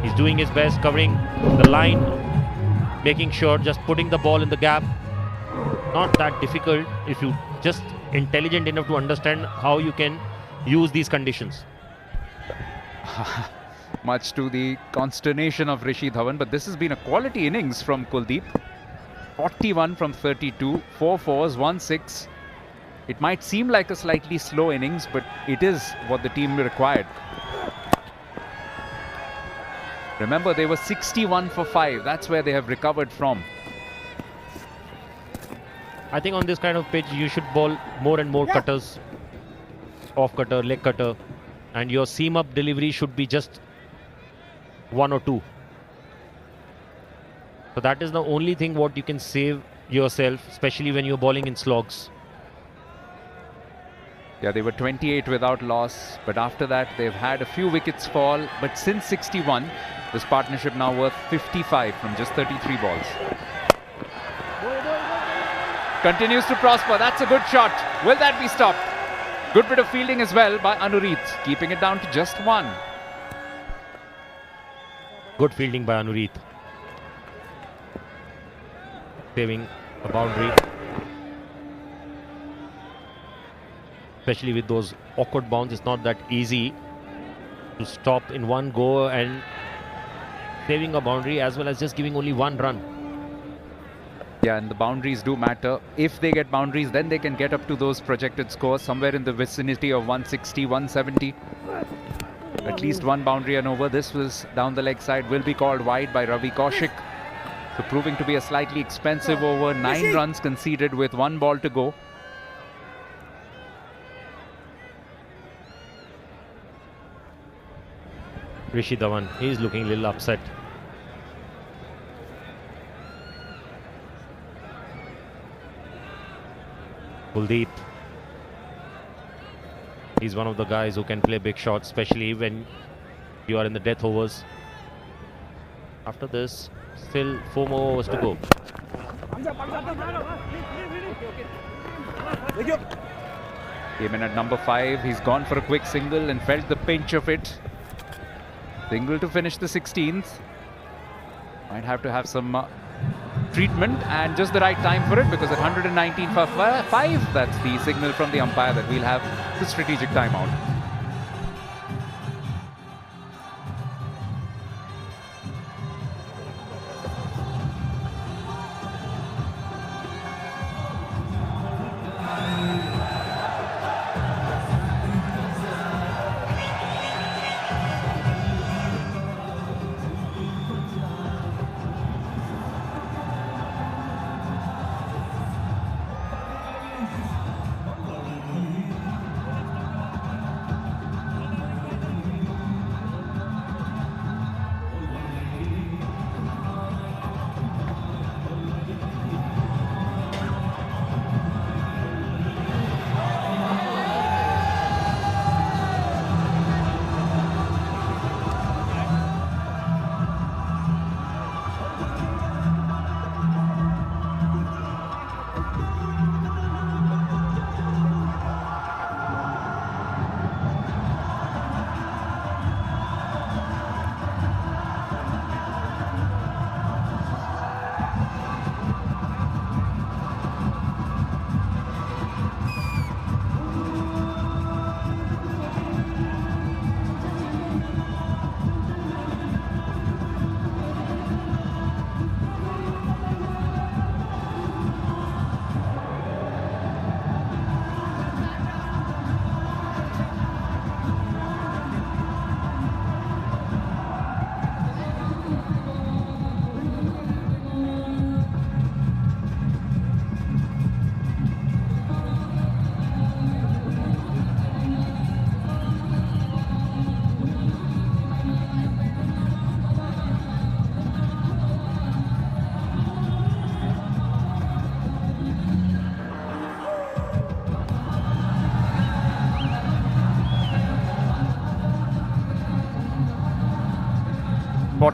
I: He's doing his best, covering the line, making sure, just putting the ball in the gap. Not that difficult if you just intelligent enough to understand how you can use these conditions.
E: Much to the consternation of Rishi Dhawan, but this has been a quality innings from Kuldeep. 41 from 32, 4 fours, 1 6. It might seem like a slightly slow innings, but it is what the team required. Remember, they were 61 for 5. That's where they have recovered from.
I: I think on this kind of pitch, you should bowl more and more cutters. Off cutter, leg cutter. And your seam-up delivery should be just 1 or 2. So that is the only thing what you can save yourself, especially when you're bowling in slogs.
E: Yeah, they were 28 without loss, but after that they've had a few wickets fall. But since 61, this partnership now worth 55 from just 33 balls. Continues to prosper. That's a good shot. Will that be stopped? Good bit of fielding as well by Anureet, keeping it down to just 1.
I: Good fielding by Anureet. Saving the boundary. Especially with those awkward bounds, it's not that easy to stop in one go, and saving a boundary as well as just giving only 1 run.
E: Yeah, and the boundaries do matter. If they get boundaries, then they can get up to those projected scores somewhere in the vicinity of 160, 170. At least 1 boundary and over. This was down the leg side, will be called wide by Ravi Kaushik. So proving to be a slightly expensive over. 9 runs conceded with 1 ball to go.
I: Rishi Dhawan, he's looking a little upset. Kuldeep, he's one of the guys who can play big shots, especially when you are in the death overs. After this, still 4 more overs to go.
E: Came in at number 5. He's gone for a quick single and felt the pinch of it. Single to finish the 16th. Might have to have some treatment and just the right time for it, because at 119 for 5, that's the signal from the umpire that we'll have the strategic timeout.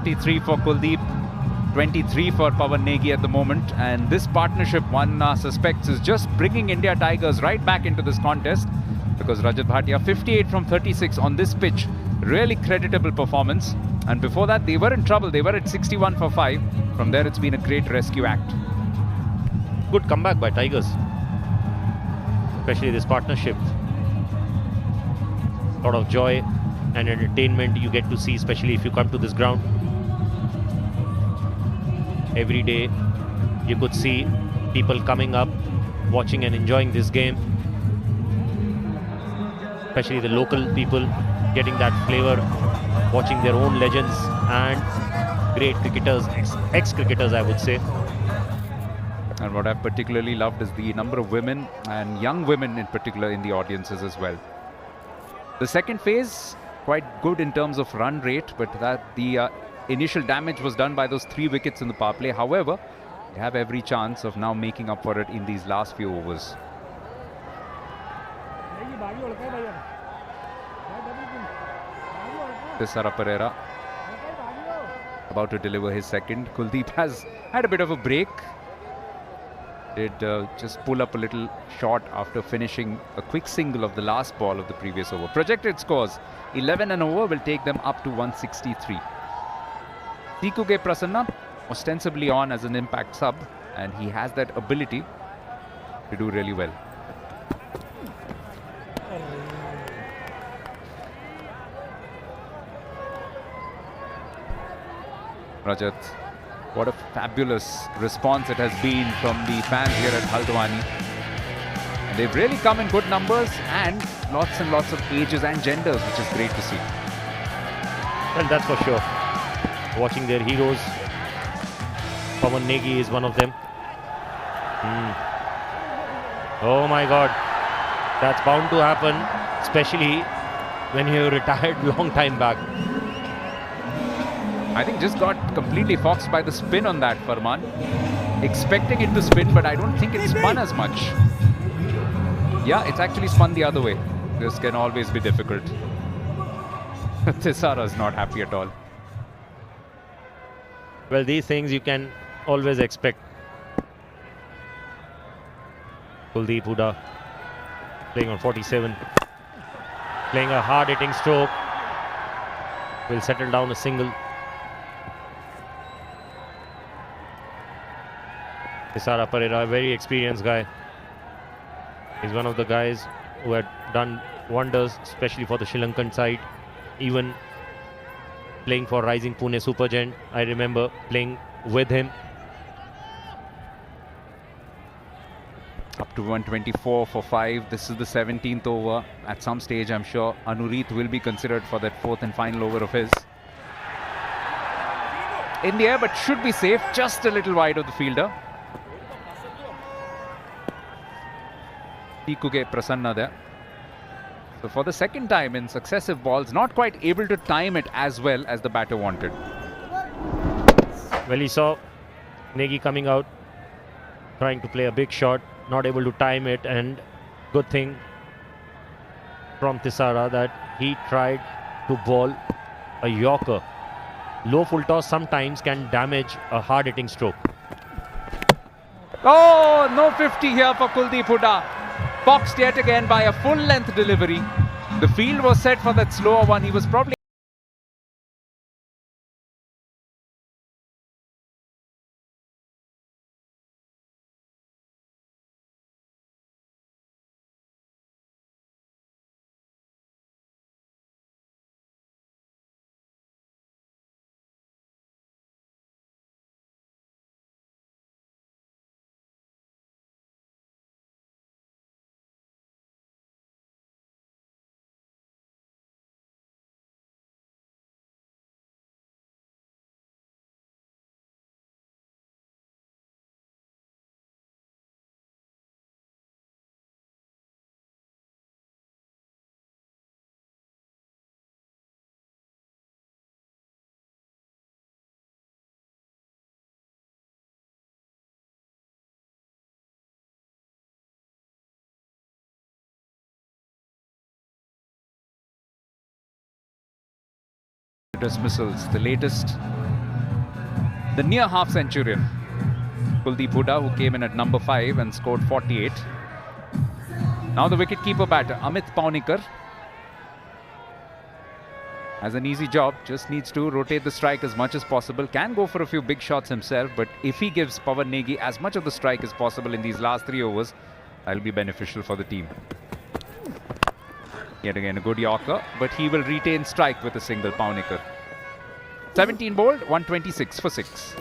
E: 33 for Kuldeep, 23 for Pawan Negi at the moment. And this partnership, one suspects, is just bringing India Tigers right back into this contest, because Rajat Bhatia, 58 from 36 on this pitch. Really creditable performance. And before that, they were in trouble. They were at 61 for 5. From there, it's been a great rescue act.
I: Good comeback by Tigers, especially this partnership. A lot of joy and entertainment you get to see, especially if you come to this ground. Every day you could see people coming up, watching and enjoying this game, especially the local people getting that flavor, watching their own legends and great cricketers, ex-cricketers I would say.
E: And what I've particularly loved is the number of women, and young women in particular, in the audiences as well. The second phase, quite good in terms of run rate, but that the initial damage was done by those 3 wickets in the power play. However, they have every chance of now making up for it in these last few overs. Tisara Pereira about to deliver his second. Kuldeep has had a bit of a break. Did just pull up a little short after finishing a quick single of the last ball of the previous over. Projected scores 11 and over will take them up to 163. Tikuge Prasanna ostensibly on as an impact sub, and he has that ability to do really well. Rajat, what a fabulous response it has been from the fans here at Haldwani. And they've really come in good numbers and lots of ages and genders, which is great to see.
I: Well, that's for sure. Watching their heroes. Pawan Negi is one of them. Oh my God. That's bound to happen, especially when you retired long time back.
E: I think just got completely foxed by the spin on that, Farman. Expecting it to spin, but I don't think it spun as much. Yeah, it's actually spun the other way. This can always be difficult. Tisara's not happy at all.
I: Well, these things you can always expect. Kuldeep Hooda playing on 47. Playing a hard-hitting stroke. Will settle down a single. Tisara Pereira, a very experienced guy. He's one of the guys who had done wonders, especially for the Sri Lankan side. Even playing for Rising Pune Supergiant, I remember playing with him.
E: Up to 124 for 5. This is the 17th over. At some stage, I'm sure Anureet will be considered for that 4th and final over of his. In the air, but should be safe. Just a little wide of the fielder. Tikuge Prasanna there. So for the second time in successive balls, not quite able to time it as well as the batter wanted.
I: Well, he saw Negi coming out, trying to play a big shot, not able to time it, and good thing from Tisara that he tried to bowl a Yorker. Low full toss sometimes can damage a hard-hitting stroke.
E: Oh, no 50 here for Kuldeep Hooda. Boxed yet again by a full-length delivery. The field was set for that slower one. He was probably dismissals. The latest the near half centurion, Kuldeep Hooda, who came in at number 5 and scored 48. Now the wicket-keeper batter, Amit Paunikar, has an easy job, just needs to rotate the strike as much as possible, can go for a few big shots himself, but if he gives Pawan Negi as much of the strike as possible in these last 3 overs, that'll be beneficial for the team. Yet again a good Yorker, but he will retain strike with a single, Paunikar. 17 bowled, 126 for 6.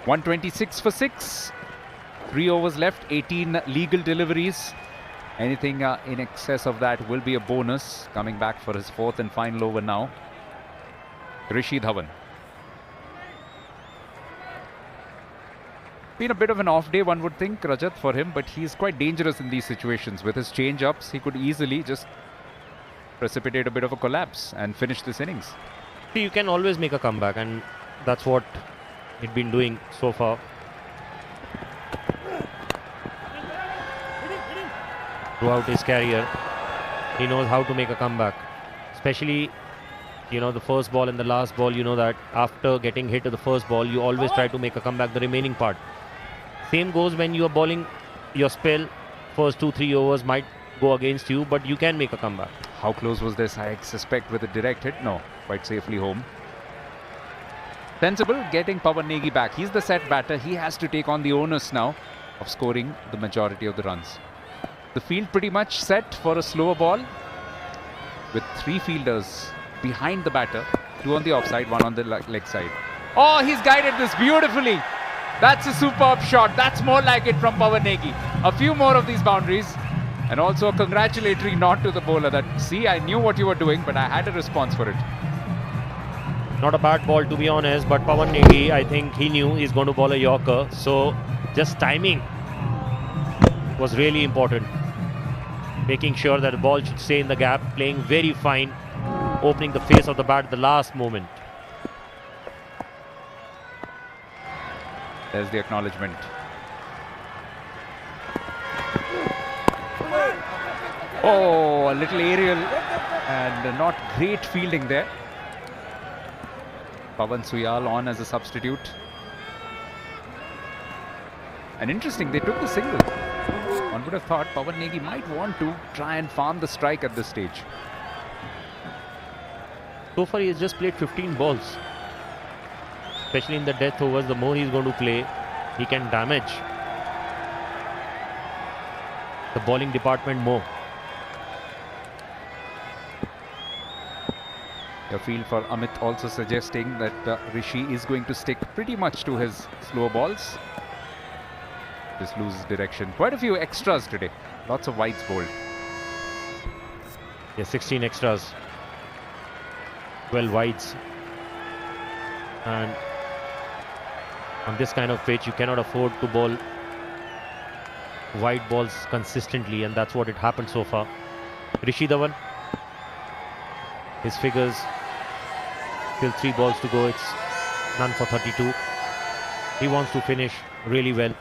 E: .126 for 6. 3 overs left, 18 legal deliveries. Anything in excess of that will be a bonus. Coming back for his 4th and final over now, Rishi Dhawan. Been a bit of an off day, one would think, Rajat, for him, but he's quite dangerous in these situations. With his change-ups, he could easily just precipitate a bit of a collapse and finish this innings.
I: You can always make a comeback, and that's what he's been doing so far. Throughout his career, he knows how to make a comeback. Especially, the first ball and the last ball, that after getting hit to the first ball, you always try to make a comeback the remaining part. Same goes when you are bowling your spell. First 2-3 overs might go against you, but you can make a comeback.
E: How close was this? I suspect with a direct hit. No, quite safely home. Sensible getting Pawan Negi back. He's the set batter. He has to take on the onus now of scoring the majority of the runs. The field pretty much set for a slower ball with 3 fielders behind the batter. 2 on the offside, 1 on the leg side. Oh, he's guided this beautifully. That's a superb shot. That's more like it from Pawan Negi. A few more of these boundaries. And also a congratulatory nod to the bowler that, see, I knew what you were doing, but I had a response for it.
I: Not a bad ball, to be honest, but Pawan Negi, I think he knew he's going to bowl a Yorker. So just timing was really important. Making sure that the ball should stay in the gap, playing very fine, opening the face of the bat at the last moment.
E: There's the acknowledgement. Oh, a little aerial and not great fielding there. Pawan Suyal on as a substitute. And interesting, they took the single. One would have thought Pawan Negi might want to try and farm the strike at this stage.
I: So far, he has just played 15 balls. Especially in the death overs, the more he's going to play, he can damage the bowling department more.
E: A feel for Amit also suggesting that Rishi is going to stick pretty much to his slow balls. Just loses direction. Quite a few extras today. Lots of wides bowled.
I: Yeah, 16 extras. 12 wides. And on this kind of pitch, you cannot afford to bowl wide balls consistently, and that's what it happened so far. Rishi Dhawan, his figures, still 3 balls to go. It's none for 32. He wants to finish really well.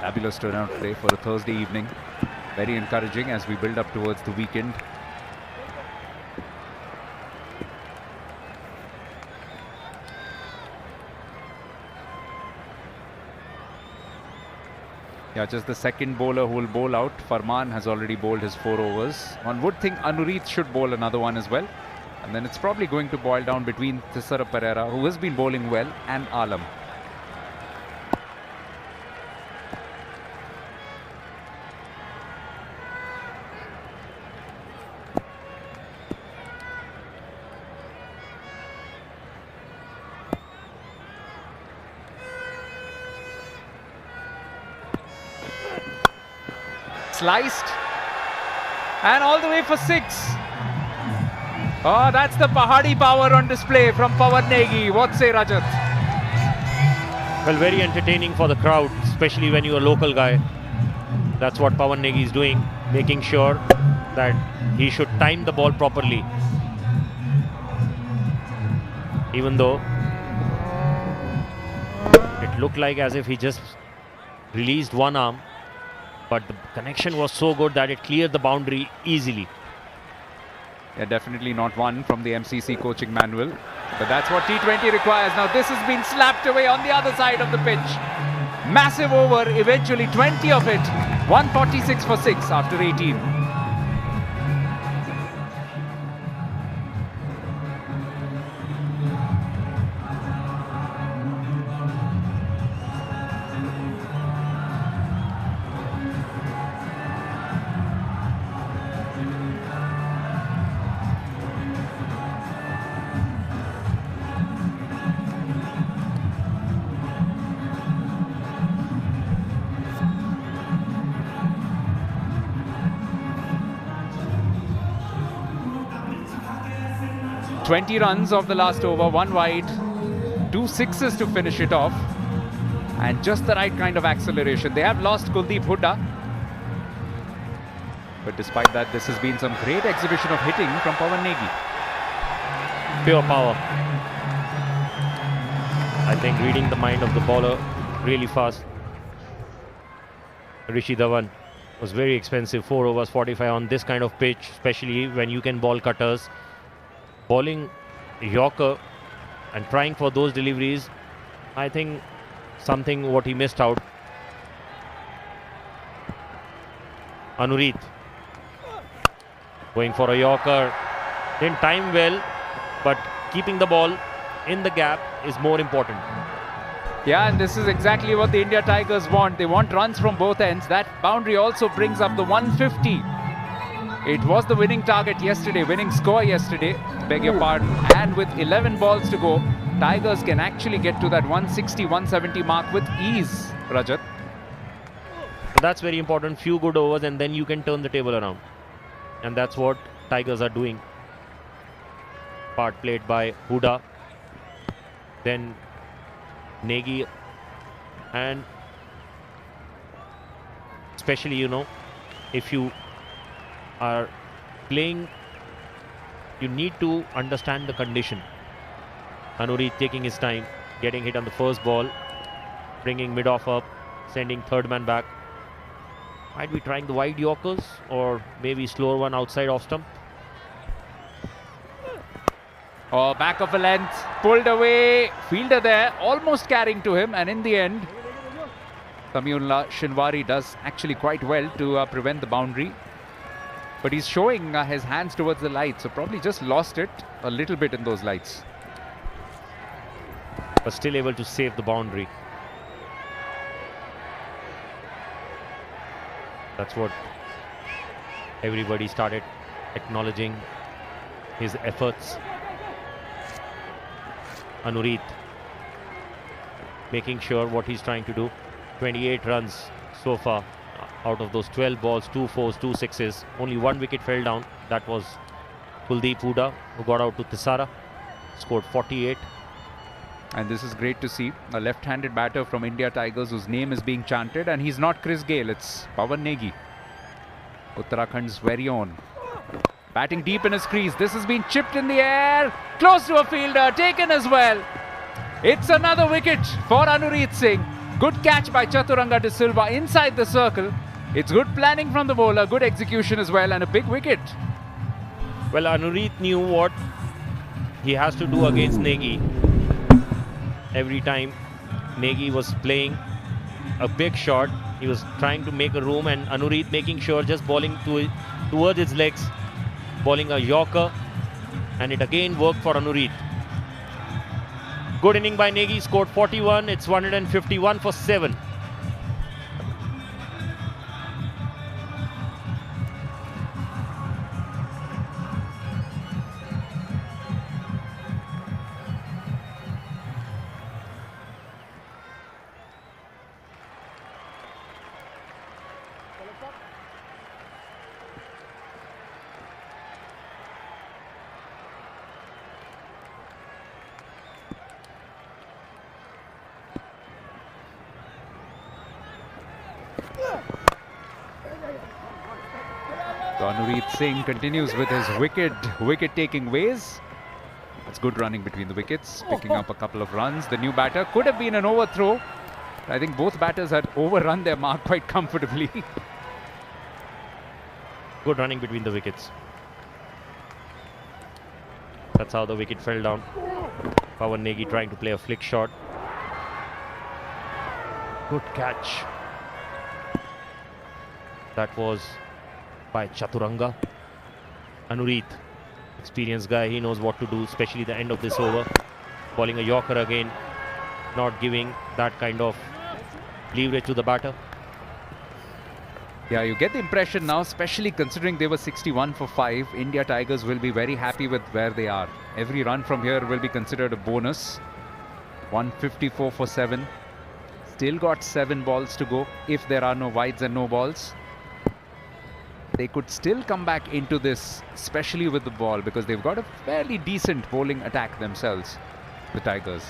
E: Fabulous turnout today for a Thursday evening. Very encouraging as we build up towards the weekend. Yeah, just the second bowler who will bowl out. Farman has already bowled his 4 overs. One would think Anureet should bowl another one as well. And then it's probably going to boil down between Thisara Pereira, who has been bowling well, and Alam. sliced. And all the way for 6. Oh, that's the Pahadi power on display from Pawan Negi. What say, Rajat?
I: Well, very entertaining for the crowd, especially when you're a local guy. That's what Pawan Negi is doing, making sure that he should time the ball properly. Even though it looked like as if he just released one arm, but the connection was so good that it cleared the boundary easily.
E: Yeah, definitely not one from the MCC coaching manual. But that's what T20 requires. Now this has been slapped away on the other side of the pitch. Massive over, eventually 20 of it. 146 for 6 after 18. "20 runs of the last over, 1 wide, 2 sixes to finish it off, and just the right kind of acceleration. They have lost Kuldeep Hooda, but despite that, this has been some great exhibition of hitting from Pawan Negi.
I: Pure power. I think reading the mind of the bowler really fast. Rishi Dhawan was very expensive, 4 overs 45 on this kind of pitch, especially when you can ball cutters. Bowling Yorker and trying for those deliveries, I think something what he missed out. Anurit going for a Yorker, didn't time well, but keeping the ball in the gap is more important.
E: Yeah, and this is exactly what the India Tigers want. They want runs from both ends. That boundary also brings up the 150. It was the winning target yesterday, winning score yesterday, beg your pardon. And with 11 balls to go, Tigers can actually get to that 160, 170 mark with ease, Rajat.
I: That's very important. Few good overs and then you can turn the table around. And that's what Tigers are doing. Part played by Hooda. Then Negi. And especially, you know, if you are playing, you need to understand the condition. Anurit taking his time, getting hit on the first ball, bringing mid-off up, sending third man back. Might be trying the wide Yorkers or maybe slower one outside off stump.
E: Oh, back of a length, pulled away, fielder there, almost carrying to him, and in the end, Sameullah Shinwari does actually quite well to prevent the boundary. But he's showing his hands towards the lights, so probably just lost it a little bit in those lights.
I: But still able to save the boundary. That's what everybody started acknowledging his efforts. Anurit making sure what he's trying to do. 28 runs so far. Out of those 12 balls, 2 fours, 2 sixes, only 1 wicket fell down. That was Kuldeep Hooda, who got out to Tisara, scored 48.
E: And this is great to see. A left-handed batter from India Tigers whose name is being chanted, and he's not Chris Gayle, it's Pawan Negi, Uttarakhand's very own. Batting deep in his crease. This has been chipped in the air, close to a fielder, taken as well. It's another wicket for Anurit Singh. Good catch by Chaturanga De Silva inside the circle. It's good planning from the bowler, good execution as well, and a big wicket.
I: Well, Anurit knew what he has to do against Negi. Every time Negi was playing a big shot, he was trying to make a room, and Anurit making sure just bowling towards his legs, bowling a Yorker, and it again worked for Anurit. Good inning by Negi, scored 41. It's 151 for 7.
E: So Anureet Singh continues with his wicket-taking ways. That's good running between the wickets, picking up a couple of runs. The new batter could have been an overthrow. I think both batters had overrun their mark quite comfortably.
I: Good running between the wickets. That's how the wicket fell down. Pawan Negi trying to play a flick shot. Good catch. That was by Chaturanga. Anureet, experienced guy, he knows what to do, especially the end of this over. Bowling a Yorker again, not giving that kind of leverage to the batter.
E: Yeah, you get the impression now, especially considering they were 61 for 5, India Tigers will be very happy with where they are. Every run from here will be considered a bonus. 154 for 7. Still got 7 balls to go if there are no wides and no balls. They could still come back into this, especially with the ball, because they've got a fairly decent bowling attack themselves, the Tigers.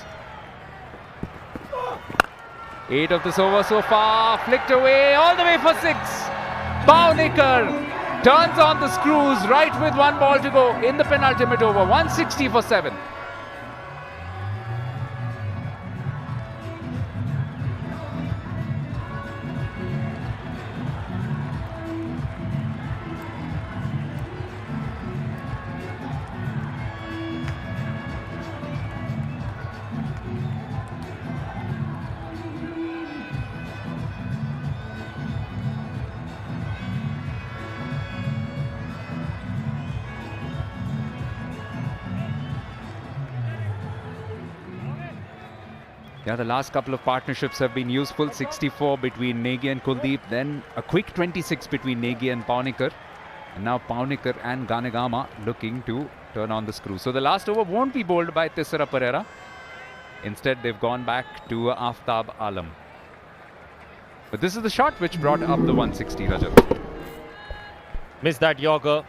E: 8 of this over so far, flicked away all the way for 6. Bhavnikar turns on the screws right with 1 ball to go in the penultimate over, 160 for 7. Yeah, the last couple of partnerships have been useful. 64 between Negi and Kuldeep, then a quick 26 between Negi and Pavnikar. And now Pavnikar and Ganegama looking to turn on the screw. So the last over won't be bowled by Tisara Pereira. Instead, they've gone back to Aftab Alam. But this is the shot which brought up the 160, Rajat.
I: Missed that Yorker.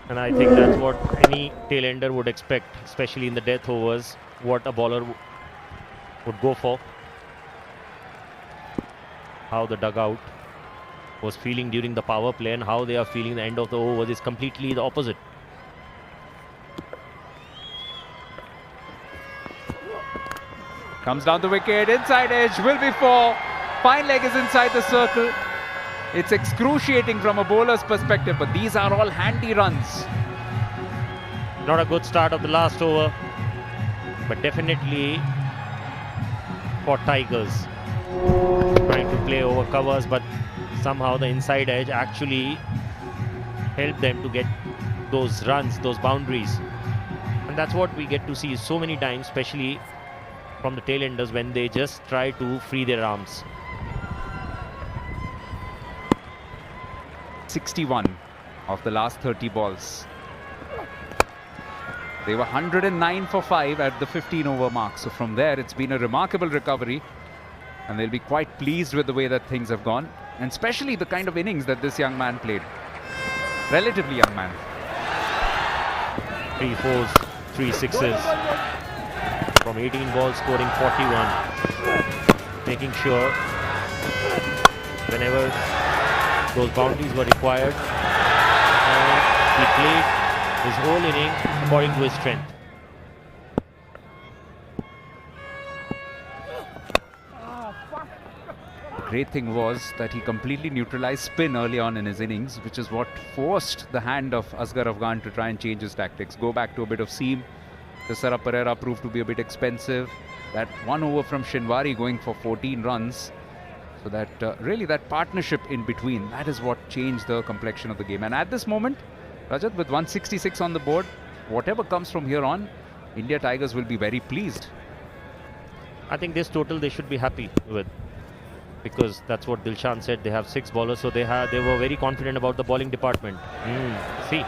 I: And I think that's what any tail-ender would expect, especially in the death overs, what a bowler would go for. How the dugout was feeling during the power play and how they are feeling the end of the overs is completely the opposite.
E: Comes down the wicket, inside edge, will be 4. Fine leg is inside the circle. It's excruciating from a bowler's perspective, but these are all handy runs.
I: Not a good start of the last over, but definitely for Tigers. Trying to play over covers, but somehow the inside edge actually helped them to get those runs, those boundaries. And that's what we get to see so many times, especially from the tail-enders when they just try to free their arms.
E: 61 of the last 30 balls. They were 109 for 5 at the 15 over mark. So from there, it's been a remarkable recovery. And they'll be quite pleased with the way that things have gone. And especially the kind of innings that this young man played. Relatively young man.
I: 3 fours, 3 sixes. From 18 balls, scoring 41. Making sure whenever those boundaries were required. And he played his whole inning according to his strength.
E: Great thing was that he completely neutralized spin early on in his innings, which is what forced the hand of Asghar Afghan to try and change his tactics. Go back to a bit of seam. Tisara Pereira proved to be a bit expensive. That 1 over from Shinwari going for 14 runs. So that really that partnership in between, that is what changed the complexion of the game. And at this moment, Rajat, with 166 on the board, whatever comes from here on, India Tigers will be very pleased.
I: I think this total they should be happy with, because that's what Dilshan said. They have 6 bowlers, so they were very confident about the bowling department. See,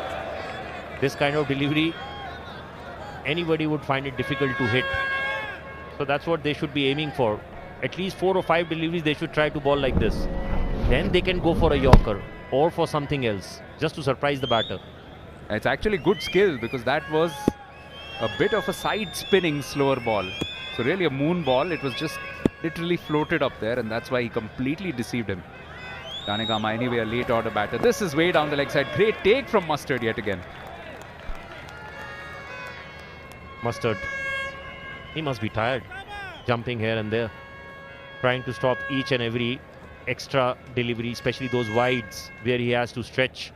I: this kind of delivery, anybody would find it difficult to hit. So that's what they should be aiming for. At least 4 or 5 deliveries they should try to bowl like this. Then they can go for a Yorker or for something else, just to surprise the batter.
E: It's actually good skill, because that was a bit of a side spinning slower ball. So really a moon ball. It was just literally floated up there, and that's why he completely deceived him. Danegama anyway a late order batter. This is way down the leg side. Great take from Mustard yet again.
I: Mustard, he must be tired, jumping here and there, trying to stop each and every extra delivery, especially those wides where he has to stretch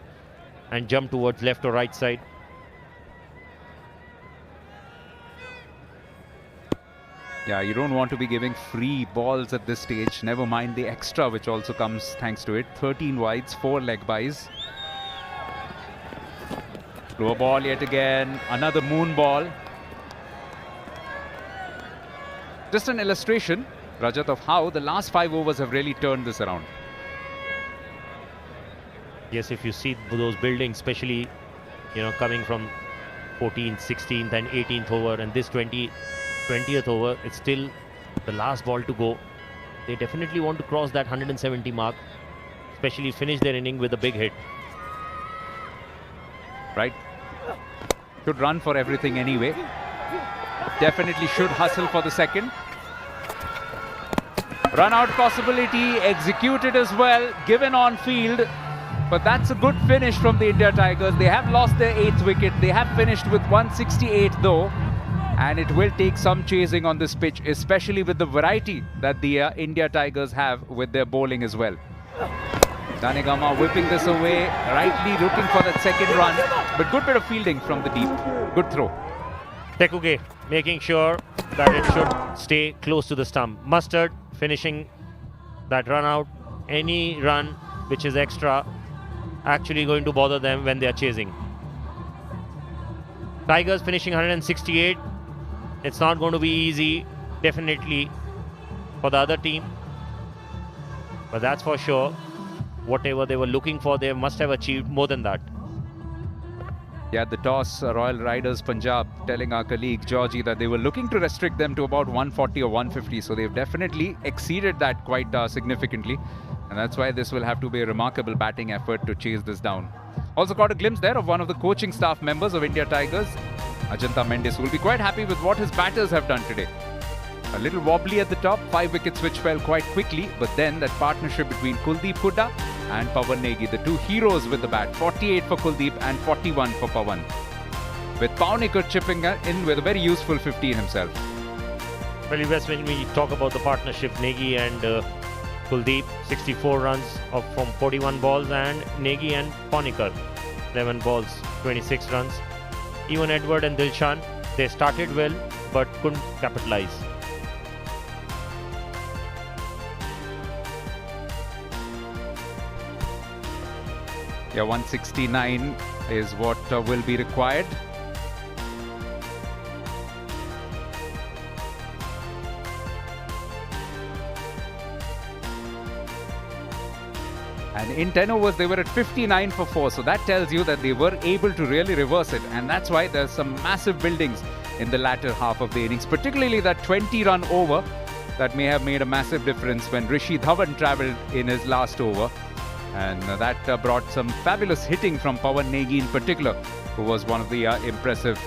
I: and jump towards left or right side.
E: Yeah, you don't want to be giving free balls at this stage. Never mind the extra which also comes thanks to it. 13 wides, 4 leg byes. Low ball yet again. Another moon ball. Just an illustration, Rajat, of how the last 5 overs have really turned this around.
I: Yes, if you see those buildings, especially, coming from 14th, 16th and 18th over, and this 20th over, it's still the last ball to go. They definitely want to cross that 170 mark, especially finish their inning with a big hit.
E: Right? Should run for everything anyway. Definitely should hustle for the second. Run out possibility executed as well, given on field. But that's a good finish from the India Tigers. They have lost their 8th wicket. They have finished with 168 though. And it will take some chasing on this pitch, especially with the variety that the India Tigers have with their bowling as well. Danegama whipping this away, rightly looking for that second run. But good bit of fielding from the deep. Good throw.
I: Tekuge making sure that it should stay close to the stump. Mustard finishing that run out. Any run which is extra actually going to bother them when they are chasing. Tigers finishing 168. It's not going to be easy, definitely, for the other team. But that's for sure. Whatever they were looking for, they must have achieved more than that.
E: Yeah, the toss, Royal Riders Punjab telling our colleague Georgie that they were looking to restrict them to about 140 or 150. So they've definitely exceeded that quite significantly. And that's why this will have to be a remarkable batting effort to chase this down. Also caught a glimpse there of one of the coaching staff members of India Tigers, Ajanta Mendes, who will be quite happy with what his batters have done today. A little wobbly at the top, 5 wickets which fell quite quickly, but then that partnership between Kuldeep Hooda and Pawan Negi, the two heroes with the bat, 48 for Kuldeep and 41 for Pawan. With Pawnikar chipping in with a very useful 15 himself.
I: Well, yes, when we talk about the partnership, Negi and Kuldeep, 64 runs from 41 balls, and Negi and Pawnikar, 11 balls, 26 runs. Even Edward and Dilshan, they started well but couldn't capitalize.
E: Yeah, 169 is what will be required. And in 10 overs, they were at 59 for 4. So that tells you that they were able to really reverse it. And that's why there's some massive buildings in the latter half of the innings, particularly that 20-run over that may have made a massive difference when Rishi Dhawan travelled in his last over. And that brought some fabulous hitting from Pawan Negi in particular, who was one of the impressive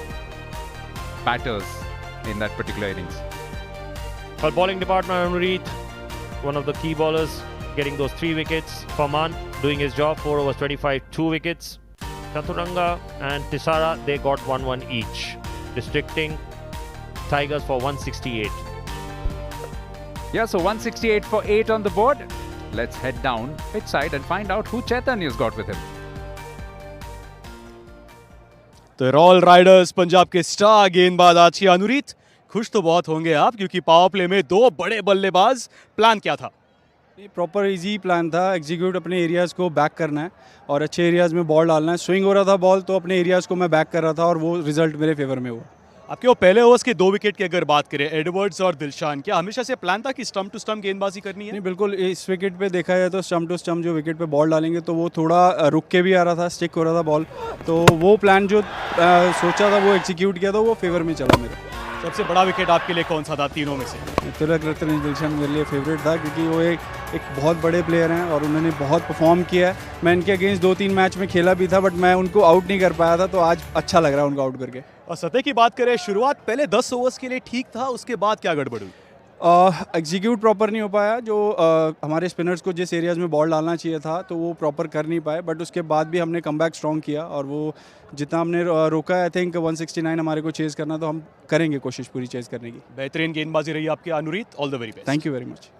E: batters in that particular innings.
I: For bowling department, Anureet, one of the key bowlers, getting those 3 wickets. Faman doing his job, 4 overs, 25, 2 wickets. Chaturanga and Tisara, they got 1-1 each, restricting Tigers for 168.
E: Yeah, so 168 for 8 on the board. Let's head down pitch side and find out who Chaitanya's got with him.
J: तो royal Riders Punjab के star गेंदबाज आज के अनुरीत, खुश तो बहुत होंगे आप क्योंकि पावर प्ले में 2 बड़े बल्लेबाज। प्लान क्या था?
K: प्रॉपर इजी प्लान था, एग्जीक्यूट अपने एरियाज़ को बैक करना है और अच्छे एरियाज़ में बॉल डालना है। स्विंग हो रहा था बॉल तो अपने एरियाज़ को मैं बैक कर रहा था और वो रिजल्ट मेरे फेवर में हुआ।
J: आपके वो पहले ओवर्स के 2 विकेट की अगर बात करें, एडवर्ड्स और दिलशान, क्या हमेशा से प्लान था कि स्टंप टू स्टंप गेंदबाजी करनी है?
K: नहीं, बिल्कुल। इस विकेट पे देखा जाए तो स्टंप टू स्टंप जो विकेट पे बॉल डालेंगे तो वो थोड़ा रुक के भी आ रहा था, स्टिक हो रहा था बॉल, तो वो प्लान जो सोचा था वो एग्जीक्यूट किया था, वो फेवर में चला मेरा।
J: सबसे बड़ा विकेट आपके लिए कौन सा था तीनों में से?
K: तिलक रत्न दिलशान मेरे लिए फेवरेट था क्योंकि वो एक बहुत बड़े प्लेयर हैं और उन्होंने बहुत परफॉर्म किया है। मैं इनके अगेंस्ट 2-3 मैच में खेला भी था बट मैं उनको आउट नहीं कर पाया था, तो आज अच्छा लग रहा है उनको आउट करके।
J: और सतह की बात करें, शुरुआत पहले 10 ओवर्स के लिए ठीक था, उसके बाद क्या गड़बड़ हुई?
K: एग्जीक्यूट प्रॉपर नहीं हो पाया, जो हमारे स्पिनर्स को जिस एरियाज़ में बॉल डालना चाहिए था तो वो प्रॉपर कर नहीं पाए, बट उसके बाद भी हमने कमबैक स्ट्रॉन्ग किया और वो जितना हमने रोका है, आई थिंक 169 हमारे को चेज़ करना, तो हम करेंगे कोशिश पूरी चेज़ करने की।
J: बेहतरीन गेंदबाजी रही आपकी Anureet, all the very best.
K: Thank you very much.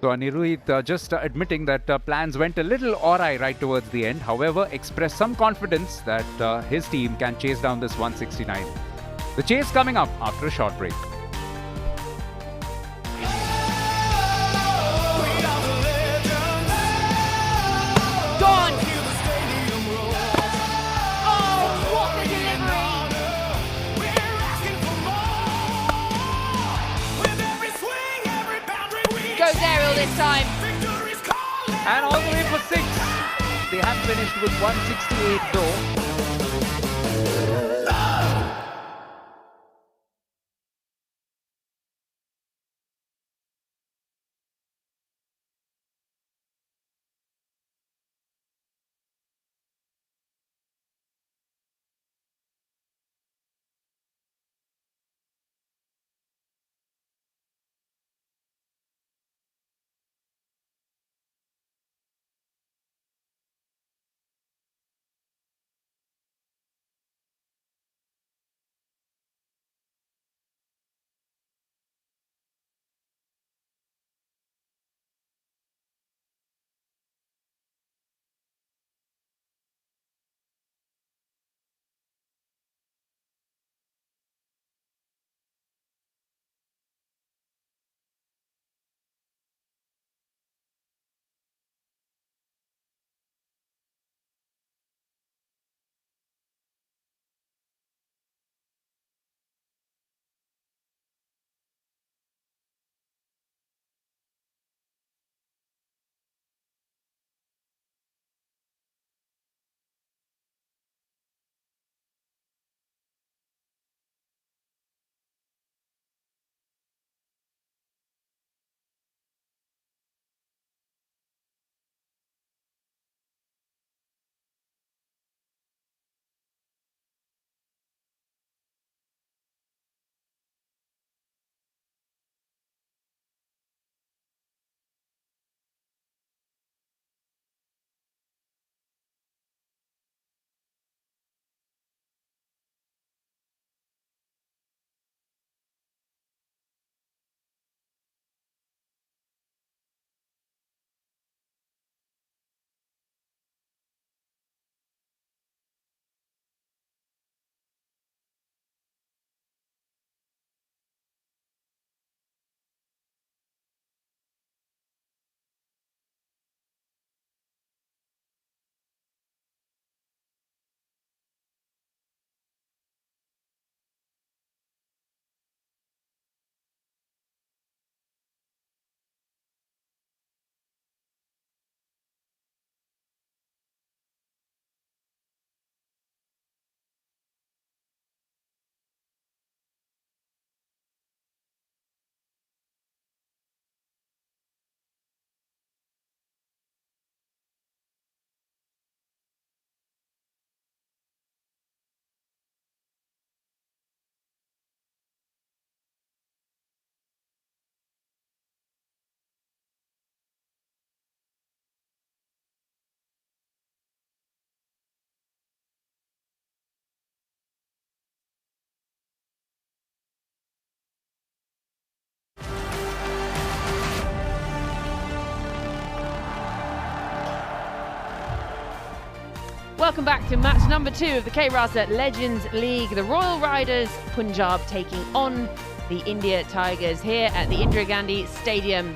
E: So Anirudh just admitting that plans went a little awry right towards the end. However, expressed some confidence that his team can chase down this 169. The chase coming up after a short break.
A: Gone! Oh, what a delivery! Goes aerial this time.
E: And all the way for 6. They have finished with 168 though.
A: Welcome back to match number 2 of the K-Rasa Legends League. The Royal Riders Punjab taking on the India Tigers here at the Indira Gandhi Stadium.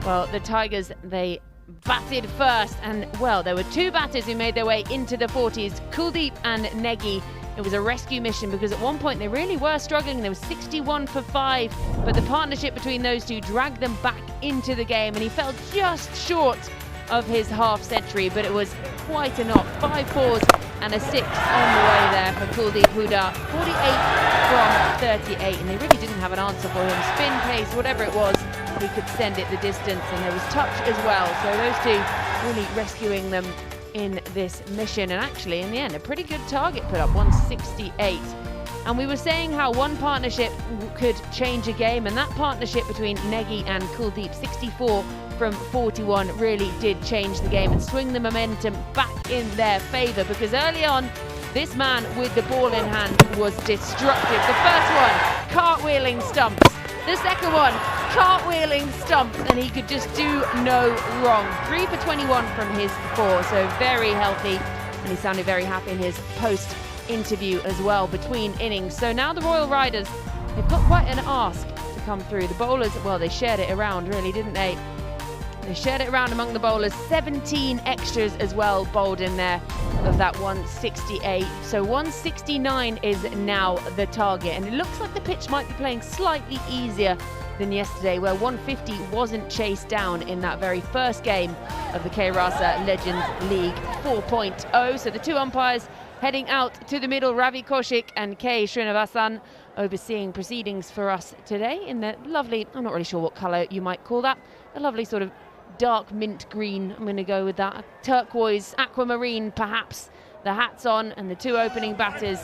A: Well, the Tigers, they batted first, and well, there were 2 batters who made their way into the 40s, Kuldeep and Negi. It was a rescue mission because at one point they really were struggling. There was 61 for 5, but the partnership between those two dragged them back into the game, and he fell just short of his half century, but it was quite a knock. 5 fours and a 6 on the way there for Kuldeep Hooda. 48 from 38, and they really didn't have an answer for him. Spin, pace, whatever it was, he could send it the distance, and there was touch as well. So those two really rescuing them in this mission, and actually in the end a pretty good target put up, 168. And we were saying how one partnership could change a game, and that partnership between Negi and Kuldeep, 64 from 41, really did change the game and swing the momentum back in their favour, because early on, this man with the ball in hand was destructive. The first one, cartwheeling stumps. The second one, cartwheeling stumps, and he could just do no wrong. 3 for 21 from his 4, so very healthy, and he sounded very happy in his post-interview as well between innings. So now the Royal Riders, they've got quite an ask to come through. The bowlers, well, they shared it around really, didn't they? They shared it around among the bowlers. 17 extras as well bowled in there of that 168. So 169 is now the target. And it looks like the pitch might be playing slightly easier than yesterday, where 150 wasn't chased down in that very first game of the K-Rasa Legends League 4.0. So the two umpires heading out to the middle, Ravi Kaushik and K. Srinivasan, overseeing proceedings for us today in the lovely, I'm not really sure what colour you might call that, a lovely sort of dark mint green, I'm going to go with that, turquoise, aquamarine perhaps, the hats on, and the two opening batters.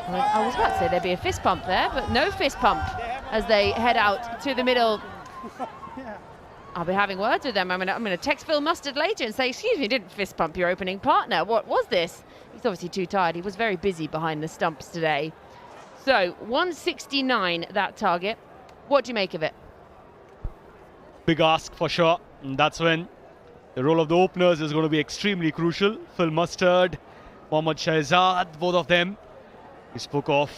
A: Well, I was about to say there'd be a fist pump there, but no fist pump as they head out to the middle. I'll be having words with them. I'm going to text Phil Mustard later and say, excuse me, didn't fist pump your opening partner. What was this? He's obviously too tired. He was very busy behind the stumps today. So 169, that target. What do you make of it?
J: Big ask for sure. And that's when the role of the openers is going to be extremely crucial. Phil Mustard, Mohammad Shahzad, both of them. We spoke of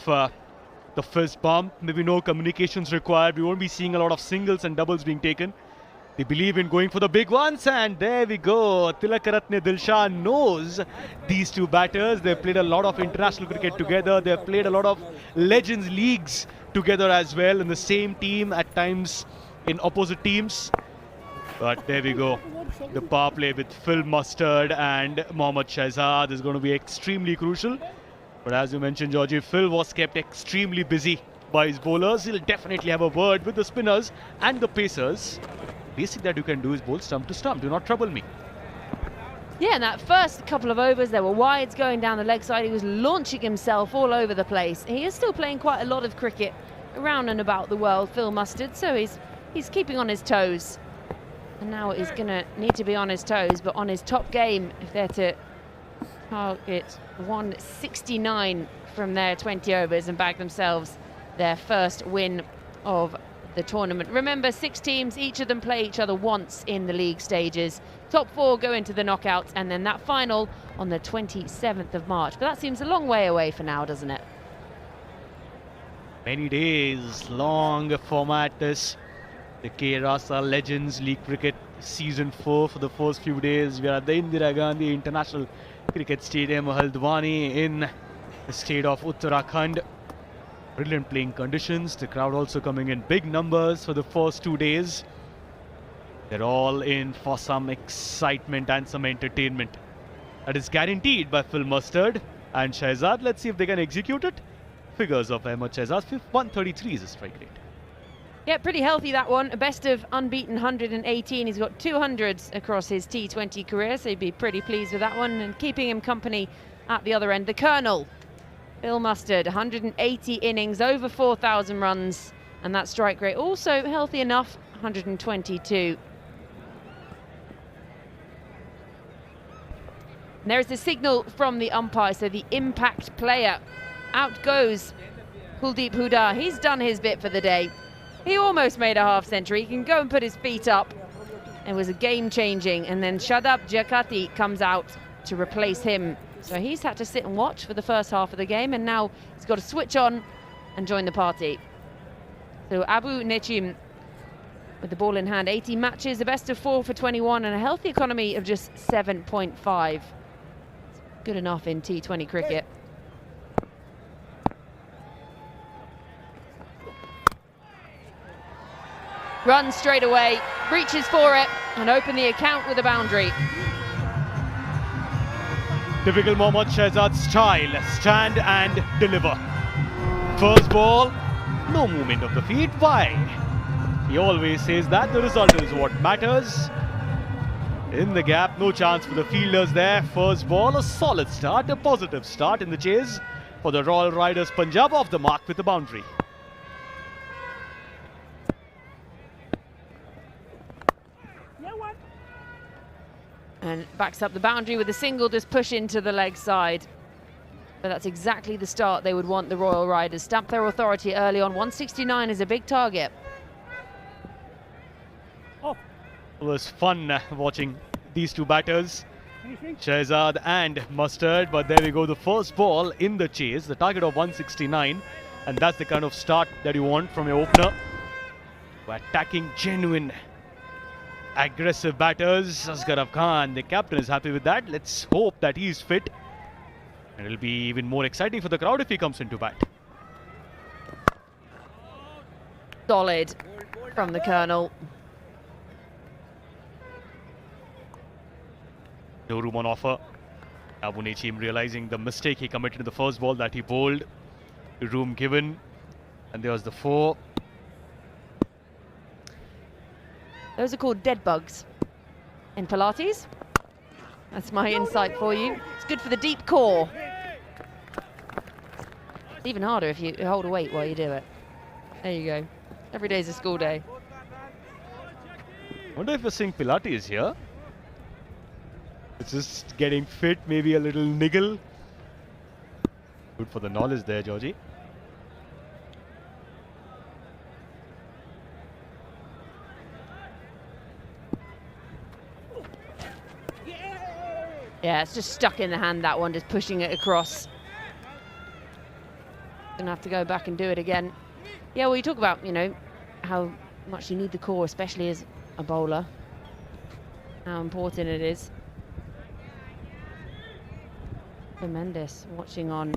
J: the fist bump. Maybe no communications required. We won't be seeing a lot of singles and doubles being taken. They believe in going for the big ones, and there we go. Tilakaratne Dilshan knows these two batters. They've played a lot of international cricket together. They've played a lot of Legends Leagues together as well, in the same team, at times in opposite teams. But there we go. The power play with Phil Mustard and Mohammad Shahzad is going to be extremely crucial. But as you mentioned, Georgie, Phil was kept extremely busy by his bowlers. He'll definitely have a word with the spinners and the pacers. Basic that you can do is bowl stump to stump. Do not trouble me.
A: Yeah, in that first couple of overs, there were wides going down the leg side. He was launching himself all over the place. He is still playing quite a lot of cricket around and about the world, Phil Mustard, so he's keeping on his toes. And now he's going to need to be on his toes, but on his top game, if they're to target 169 from their 20 overs and bag themselves their first win of the tournament. Remember, 6 teams, each of them play each other once in the league stages. Top 4 go into the knockouts, and then that final on the 27th of March. But that seems a long way away for now, doesn't it?
J: Many days, long format this. The K-Rasa Legends League Cricket Season 4 for the first few days. We are at the Indira Gandhi International Cricket Stadium, Haldwani, in the state of Uttarakhand. Brilliant playing conditions. The crowd also coming in big numbers for the first 2 days. They're all in for some excitement and some entertainment. That is guaranteed by Phil Mustard and Shahzad. Let's see if they can execute it. Figures of Ahmed Shahzad, 133 is his strike rate.
A: Yeah, pretty healthy that one. A best of unbeaten 118. He's got 200s across his T20 career, so he'd be pretty pleased with that one. And keeping him company at the other end, the Colonel, Phil Mustard, 180 innings, over 4,000 runs, and that strike rate also healthy enough, 122. And there is the signal from the umpire, so the impact player. Out goes Kuldeep Hooda. He's done his bit for the day. He almost made a half century. He can go and put his feet up. It was a game-changing, and then Shadab Jakati comes out to replace him. So he's had to sit and watch for the first half of the game, and now he's got to switch on and join the party. So Abu Nechim with the ball in hand, 18 matches, a best of 4 for 21, and a healthy economy of just 7.5. Good enough in T20 cricket. Runs straight away, reaches for it, and open the account with a boundary.
J: Typical Mohammad Shahzad style, stand and deliver. First ball, no movement of the feet. Why? He always says that the result is what matters. In the gap, no chance for the fielders there. First ball, a solid start, a positive start in the chase for the Royal Riders Punjab off the mark with the boundary.
A: And backs up the boundary with a single, just push into the leg side. But that's exactly the start they would want the Royal Riders. Stamp their authority early on. 169 is a big target.
J: It was fun watching these two batters, Shehzad and Mustard. But there we go, the first ball in the chase, the target of 169. And that's the kind of start that you want from your opener. We're attacking genuine, aggressive batters. Asghar Khan, the captain, is happy with that. Let's hope that he's fit. And it'll be even more exciting for the crowd if he comes into bat.
A: Solid from the Colonel.
J: No room on offer. Abu Nachim realizing the mistake he committed in the first ball that he bowled. Room given. And there was the 4.
A: Those are called dead bugs in Pilates. That's my insight for you. It's good for the deep core. It's even harder if you hold a weight while you do it. There you go. Every day's a school day.
J: Wonder if we're seeing Pilates here. It's just getting fit, maybe a little niggle. Good for the knowledge there, Georgie.
A: Yeah, it's just stuck in the hand, that one, just pushing it across. Gonna have to go back and do it again. Yeah, well, you talk about, you know, how much you need the core, especially as a bowler. How important it is. Tremendous watching on.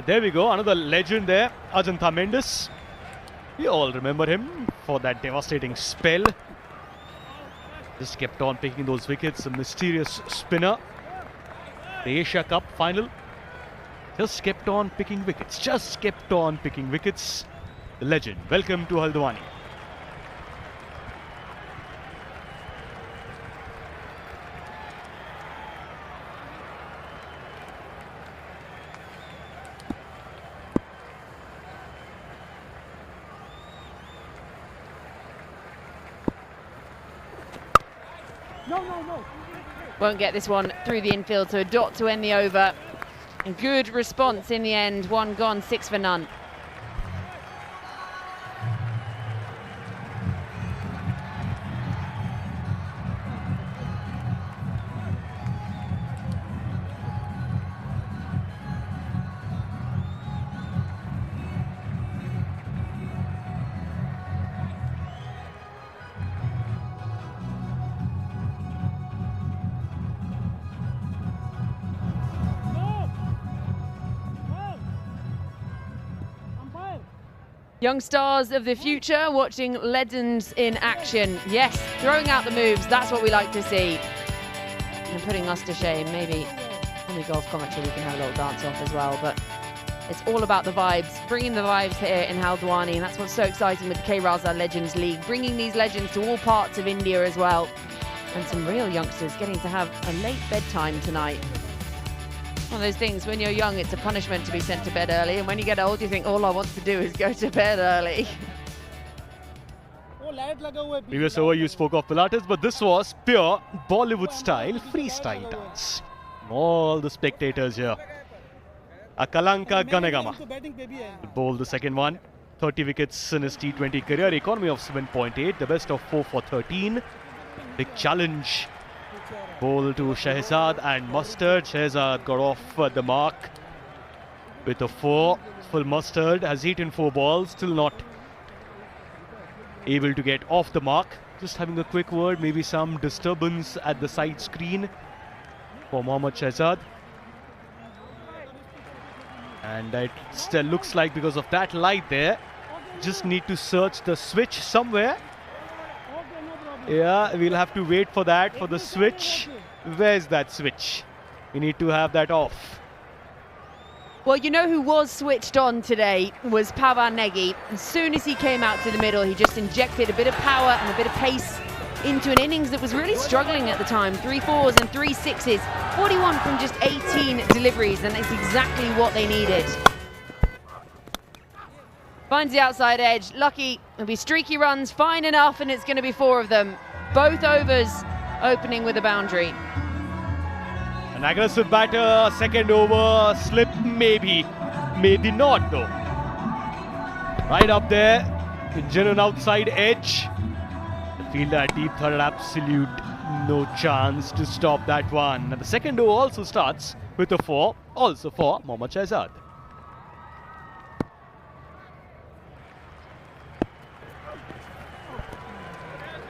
J: There we go, another legend there, Ajantha Mendes. We all remember him for that devastating spell. Just kept on picking those wickets, a mysterious spinner. The Asia Cup final. Just kept on picking wickets, just kept on picking wickets. The legend, welcome to Haldwani.
A: Won't get this one through the infield, so a dot to end the over. A good response in the end. 1 gone, 6 for none. Young stars of the future watching legends in action. Yes, throwing out the moves, that's what we like to see. And putting us to shame. Maybe on the golf commentary we can have a little dance off as well, but it's all about the vibes, bringing the vibes here in Haldwani, and that's what's so exciting with the K Raza Legends League, bringing these legends to all parts of India as well. And some real youngsters getting to have a late bedtime tonight. One of those things, when you're young, it's a punishment to be sent to bed early, and when you get old, you think all I want to do is go to bed early.
J: Previous over, you spoke of Pilates, but this was pure Bollywood-style freestyle dance. All the spectators here. Akalanka Ganagama bowled the second one. 30 wickets in his T20 career, economy of 7.8, the best of 4 for 13. Big challenge. Bowl to Shehzad and Mustard. Shehzad got off the mark with a 4. Full Mustard has eaten 4 balls, still not able to get off the mark. Just having a quick word, maybe some disturbance at the side screen for Mohammad Shehzad. And it still looks like because of that light there, just need to search the switch somewhere. Yeah, we'll have to wait for that, for the switch. Where's that switch? We need to have that off.
A: Well, you know who was switched on today was Pavan Negi. As soon as he came out to the middle, he just injected a bit of power and a bit of pace into an innings that was really struggling at the time. 3 4s and 3 6s, 41 from just 18 deliveries, and it's exactly what they needed. Finds the outside edge, lucky, it'll be streaky runs, fine enough, and it's going to be 4 of them. Both overs opening with a boundary.
J: An aggressive batter, second over, slip maybe, maybe not though. Right up there, genuine outside edge. The fielder at deep third had absolute no chance to stop that one. And the second over also starts with a 4, also for Mohammad Shahzad.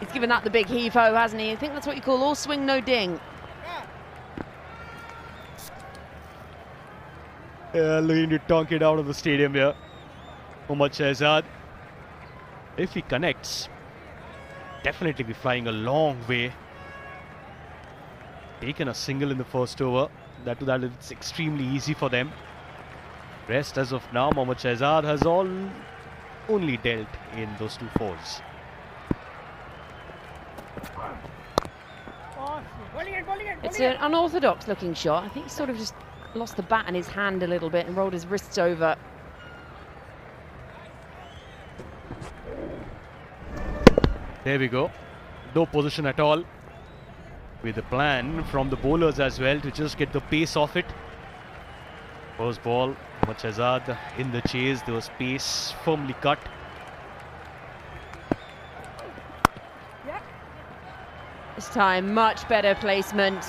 A: He's given that the big heave-ho, hasn't he? I think that's what you call all swing, no ding.
J: Looking to tonk it out of the stadium here. Mohammad Shahzad, if he connects, definitely be flying a long way. Taken a single in the first over. That it's extremely easy for them. Rest as of now, Mohammad Shahzad has only dealt in those 2 4s.
A: It's an unorthodox looking shot. I think he sort of just lost the bat in his hand a little bit and rolled his wrists over.
J: There we go. No position at all. With a plan from the bowlers as well to just get the pace off it. First ball, Mohammad Shahzad in the chase. There was pace firmly cut.
A: This time, much better placement.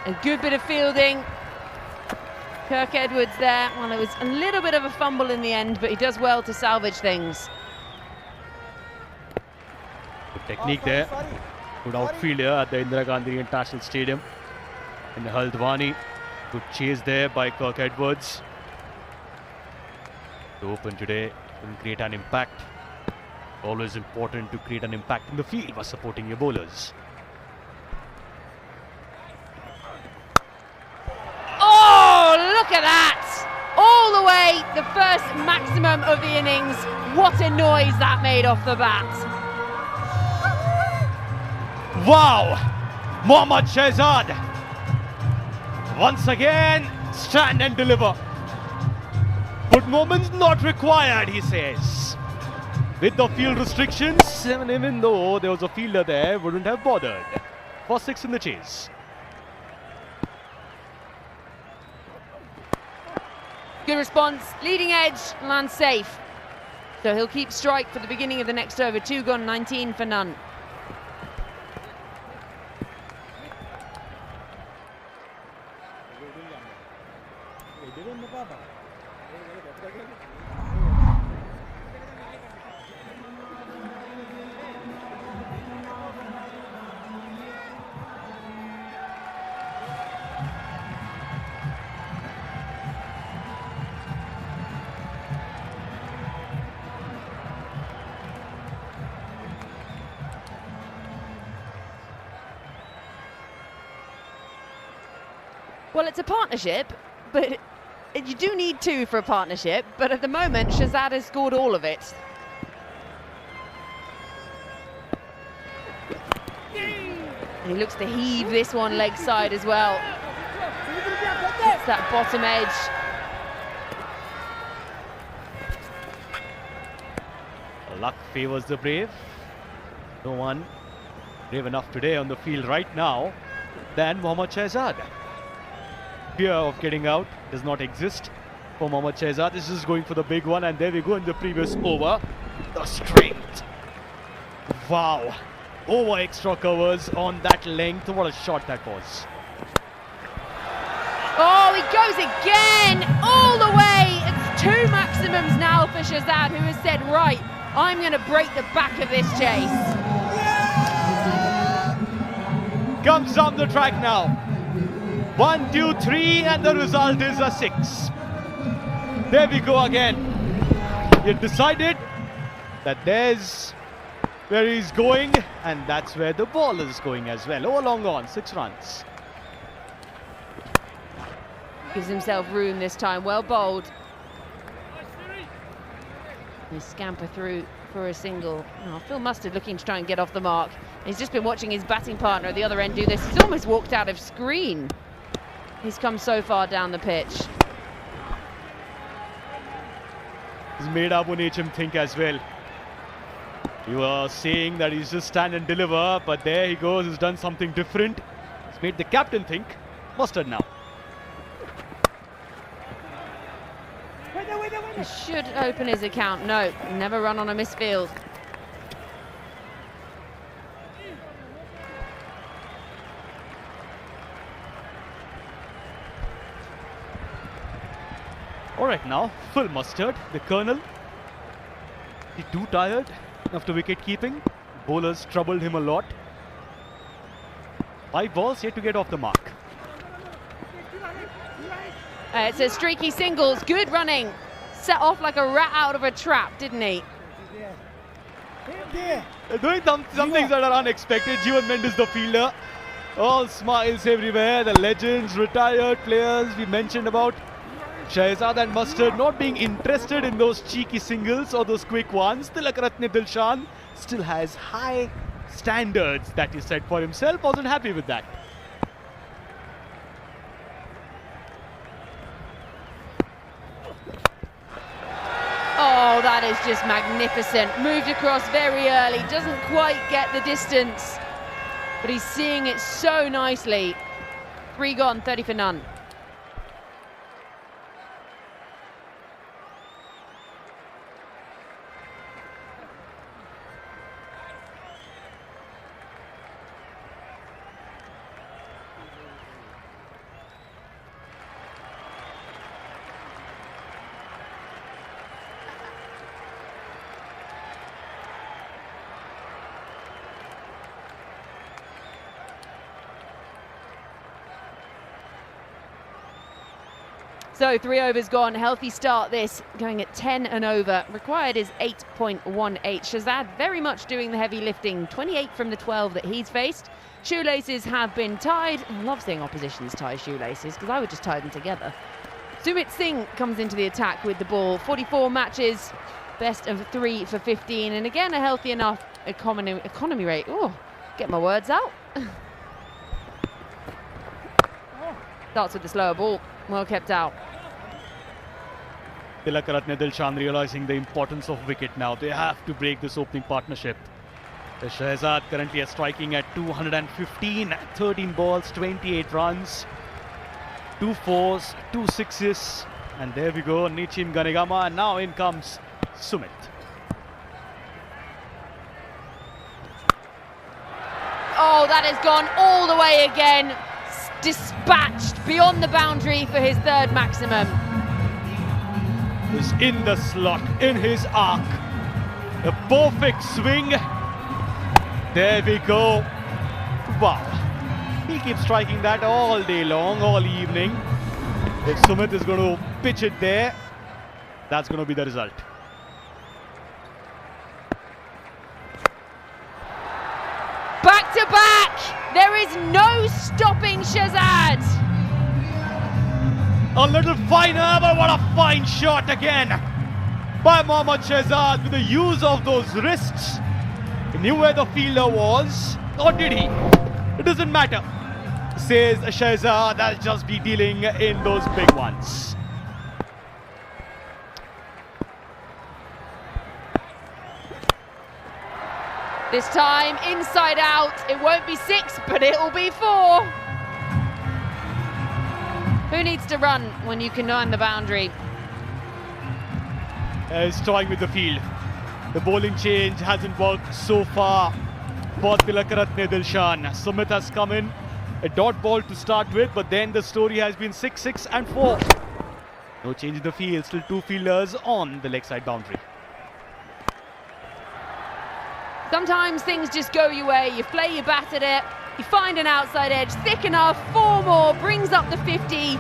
A: A good bit of fielding. Kirk Edwards there. Well, it was a little bit of a fumble in the end, but he does well to salvage things.
J: Good technique there. Good outfielder at the Indira Gandhi International Stadium in Haldwani. Good chase there by Kirk Edwards. To open today will create an impact. Always important to create an impact in the field by supporting your bowlers.
A: Oh, look at that! All the way, the first maximum of the innings. What a noise that made off the bat.
J: Wow! Mohammad Shahzad once again stand and deliver. Good moments not required, he says. With the field restrictions, and even though there was a fielder there, wouldn't have bothered. For 6 in the chase.
A: Good response, leading edge, lands safe. So he'll keep strike for the beginning of the next over. 2 gone, 19 for none. Well, it's a partnership, but you do need 2 for a partnership. But at the moment, Shahzad has scored all of it. And he looks to heave this one leg side as well. It's that bottom edge.
J: Luck favours the brave. No one brave enough today on the field right now than Mohammad Shahzad. Fear of getting out does not exist for Mohammad Shahzad. This is going for the big one, and there we go in the previous over. The strength. Wow. Over extra covers on that length. What a shot that was.
A: Oh, he goes again, all the way. It's 2 maximums now for Shahzad, who has said, right, I'm going to break the back of this chase.
J: Comes down the track now. 1, 2, 3, and the result is a 6. There we go again. He decided that there's where he's going, and that's where the ball is going as well. Oh, long on, 6 runs.
A: Gives himself room this time, well bowled. They scamper through for a single. Oh, Phil Mustard looking to try and get off the mark. He's just been watching his batting partner at the other end do this. He's almost walked out of screen. He's come so far down the pitch.
J: He's made Abu Nachim think as well. You are saying that he's just stand and deliver, but there he goes, he's done something different. He's made the captain think. Mustard now.
A: He should open his account. No, never run on a misfield.
J: Alright now, Phil Mustard, the colonel. He's too tired after wicket keeping. Bowlers troubled him a lot. 5 balls yet to get off the mark.
A: It's a streaky singles, good running. Set off like a rat out of a trap, didn't he?
J: Doing some things that are unexpected. Jeevan Mendes, the fielder. All smiles everywhere. The legends, retired players we mentioned about. Shahzad and Mustard not being interested in those cheeky singles or those quick ones. Tilakaratne Dilshan still has high standards that he set for himself. Wasn't happy with that.
A: Oh, that is just magnificent. Moved across very early, doesn't quite get the distance, but he's seeing it so nicely. 3 gone, 30 for none. So 3 overs gone, healthy start this, going at 10 and over. Required is 8.18. Shahzad very much doing the heavy lifting, 28 from the 12 that he's faced. Shoelaces have been tied. I love seeing oppositions tie shoelaces because I would just tie them together. Sumit Singh comes into the attack with the ball. 44 matches, best of 3 for 15. And again, a healthy enough economy rate. Oh, get my words out. Starts with the slower ball, well kept out.
J: Tilakaratne Dilshan realizing the importance of wicket now. They have to break this opening partnership. The Shahzad currently is striking at 215, 13 balls, 28 runs, 2 4s, 2 6s, and there we go, Nichim Ganegama, and now in comes Sumit.
A: Oh, that has gone all the way again. Dispatched beyond the boundary for his 3rd maximum.
J: Is in the slot, in his arc. A perfect swing. There we go. Wow. He keeps striking that all day long, all evening. If Sumit is going to pitch it there, that's going to be the result.
A: Back to back! There is no stopping Shahzad.
J: A little finer, but what a fine shot again by Mohammad Shahzad with the use of those wrists. He knew where the fielder was, or did he? It doesn't matter, says Shahzad. I'll just be dealing in those big ones.
A: This time inside out. It won't be 6, but it'll be 4. Who needs to run when you can line the boundary?
J: He's toying with the field. The bowling change hasn't worked so far for Tilakaratne Dilshan. Sumit has come in, a dot ball to start with, but then the story has been 6, 6 and 4. No change in the field, still 2 fielders on the leg side boundary.
A: Sometimes things just go your way. You play your bat at it, you find an outside edge, thick enough, 4 more, brings up the 50.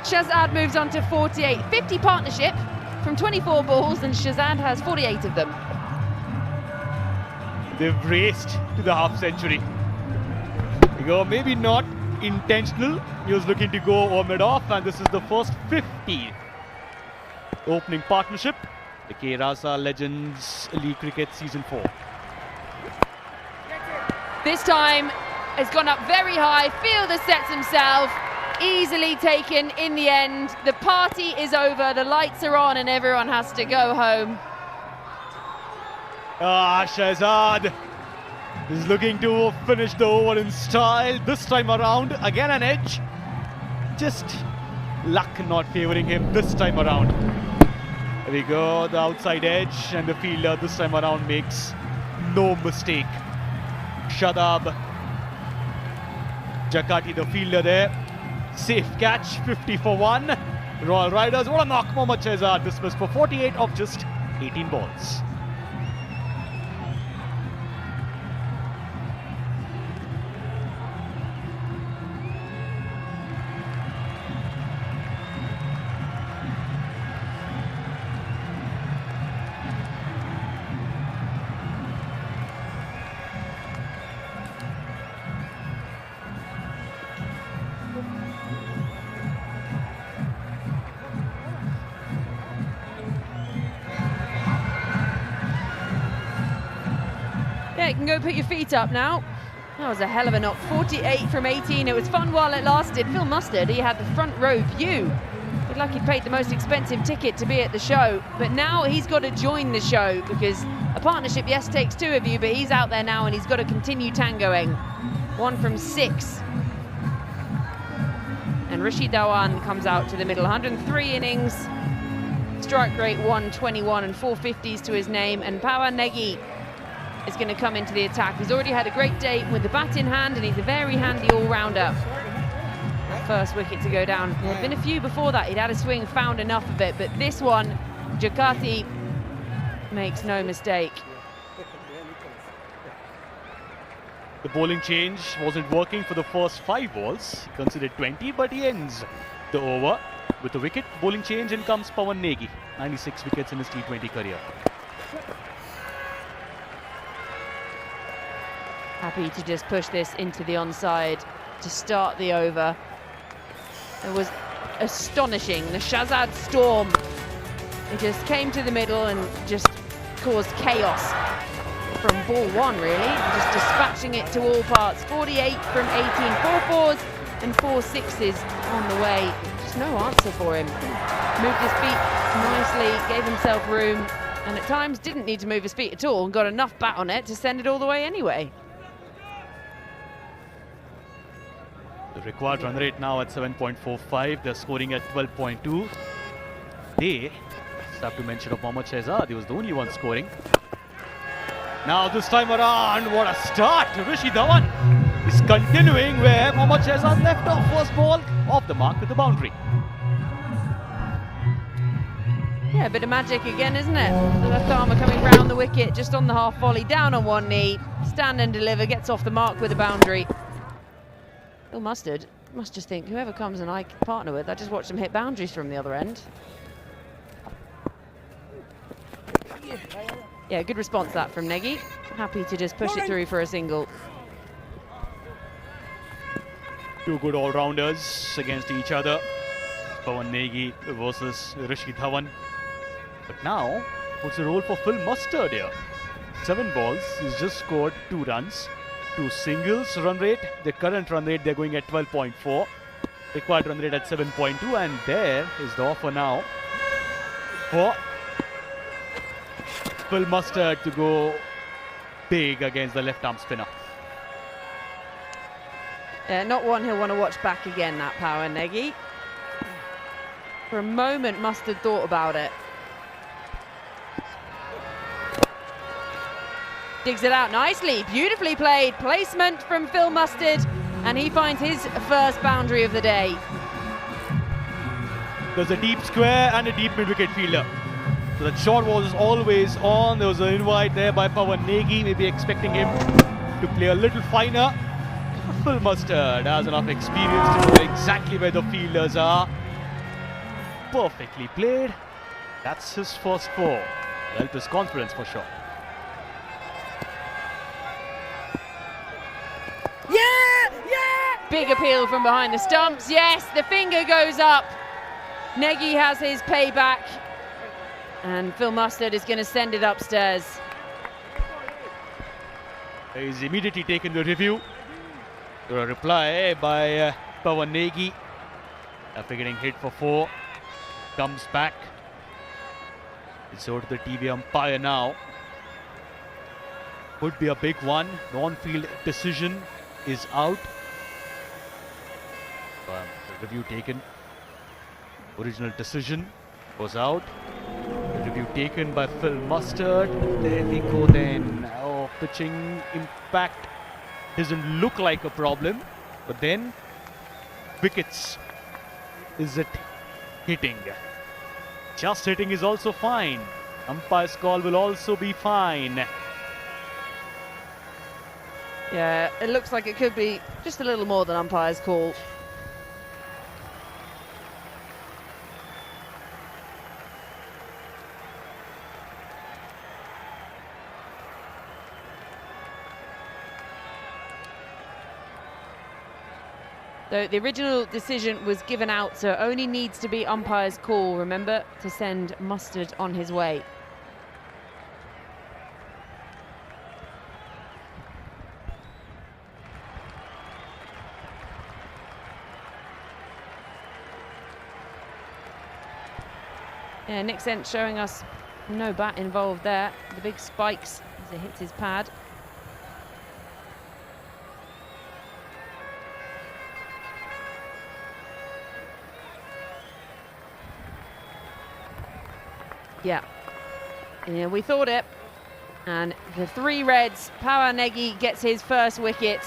A: Shahzad moves on to 48. 50 partnership from 24 balls, and Shahzad has 48 of them.
J: They've raced to the half century. They go, maybe not intentional. He was looking to go over mid-off, and this is the first 50 opening partnership The K. Rasa Legends League Cricket Season 4.
A: This time has gone up very high. Fielder sets himself. Easily taken in the end. The party is over. The lights are on and everyone has to go home.
J: Shehzad is looking to finish the over in style. This time around, again an edge. Just luck not favouring him this time around. There we go, the outside edge, and the fielder this time around makes no mistake. Shadab Jakati, the fielder there. Safe catch, 50 for 1. Royal Riders, what a knock. Mohammad Shehzad dismissed for 48 of just 18 balls.
A: Yeah, you can go put your feet up now. That was a hell of a knock. 48 from 18. It was fun while it lasted. Phil Mustard, he had the front row view. Looked like he paid the most expensive ticket to be at the show. But now he's got to join the show because a partnership, yes, takes 2 of you, but he's out there now and he's got to continue tangoing. 1 from 6. And Rishi Dhawan comes out to the middle. 103 innings. Strike rate 121 and 4 50s to his name. And Pawan Negi is going to come into the attack. He's already had a great day with the bat in hand and he's a very handy all-rounder. First wicket to go down. There had been a few before that. He'd had a swing, found enough of it, but this one, Jakati makes no mistake.
J: The bowling change wasn't working for the first 5 balls. He considered 20, but he ends the over with a wicket. Bowling change, in comes Pawan Negi. 96 wickets in his T20 career.
A: Happy to just push this into the onside to start the over. It was astonishing. The Shehzad storm. It just came to the middle and just caused chaos from ball 1, really. Just dispatching it to all parts. 48 from 18. 4 fours and 4 sixes on the way. Just no answer for him. Moved his feet nicely, gave himself room, and at times didn't need to move his feet at all and got enough bat on it to send it all the way anyway.
J: The required run rate now at 7.45. They're scoring at 12.2. They just have to mention of Mohammad Shehzad. He was the only one scoring. Now this time around, what a start! Rishi Dhawan is continuing where Mohammad Shehzad left off. First ball off the mark with the boundary.
A: Yeah, a bit of magic again, isn't it? The left armour coming round the wicket, just on the half volley, down on one knee, stand and deliver, gets off the mark with a boundary. Phil Mustard must just think, whoever comes and I partner with, I just watch them hit boundaries from the other end. Yeah, good response that from Negi. Happy to just push it through for a single.
J: 2 good all-rounders against each other. Pawan Negi versus Rishi Dhawan. But now, what's the role for Phil Mustard here? 7 balls, he's just scored 2 runs. 2 singles. Run rate, the current run rate, they're going at 12.4. Required run rate at 7.2, and there is the offer now for Phil Mustard to go big against the left-arm spinner.
A: Not one he'll want to watch back again, that Pawan Negi. For a moment, Mustard thought about it. Digs it out nicely, beautifully played. Placement from Phil Mustard, and he finds his first boundary of the day.
J: There's a deep square and a deep mid-wicket fielder. So that shot was always on. There was an invite there by Pawan Negi, maybe expecting him to play a little finer. Phil Mustard has enough experience to know exactly where the fielders are. Perfectly played. That's his first 4. Helped his confidence for sure.
A: Big appeal from behind the stumps. Yes, the finger goes up. Negi has his payback. And Phil Mustard is going to send it upstairs.
J: He's immediately taken the review. A reply by Pawan Negi after getting hit for 4. Comes back. It's over to the TV umpire now. Could be a big one. Non-field decision is out. The review taken. Original decision was out. The review taken by Phil Mustard. There we go then. Oh, pitching impact doesn't look like a problem. But then, wickets. Is it hitting? Just hitting is also fine. Umpire's call will also be fine.
A: Yeah, it looks like it could be just a little more than umpire's call. So the original decision was given out, so only needs to be umpire's call, remember, to send Mustard on his way. Yeah, Nick Sent showing us no bat involved there. The big spikes as it hits his pad. Yeah, we thought it. And the 3 reds, Pawan Negi gets his first wicket.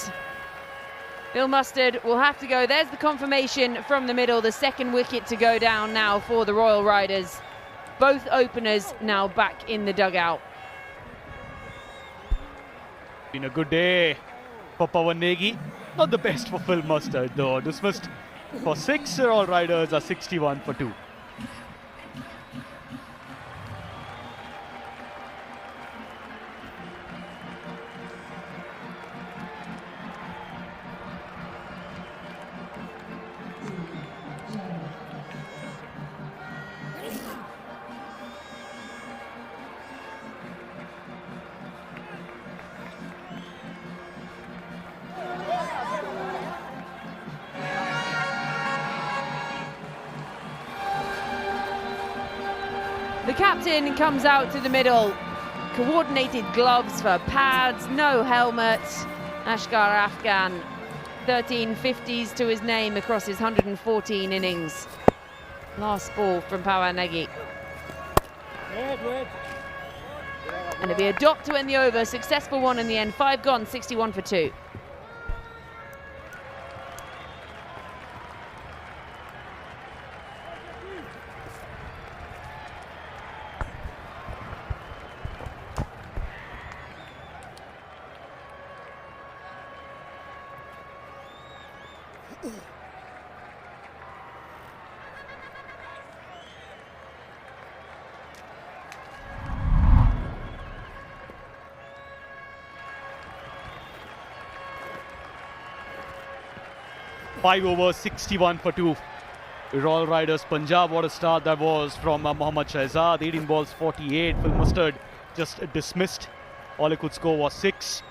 A: Phil Mustard will have to go. There's the confirmation from the middle. The second wicket to go down now for the Royal Riders. Both openers now back in the dugout.
J: Been a good day for Pawan Negi. Not the best for Phil Mustard though. Dismissed for 6. Royal Riders are 61 for 2.
A: The captain comes out to the middle. Coordinated gloves for pads, no helmet. Ashgar Afghan, 13 50s to his name across his 114 innings. Last ball from Pawan Negi. And it'll be a dot to end the over. Successful one in the end. 5 gone, 61 for 2.
J: Five overs, 61 for 2. Royal Riders Punjab, what a start that was from Mohammad Shahzad. 18 balls, 48. Phil Mustard just dismissed. All he could score was 6.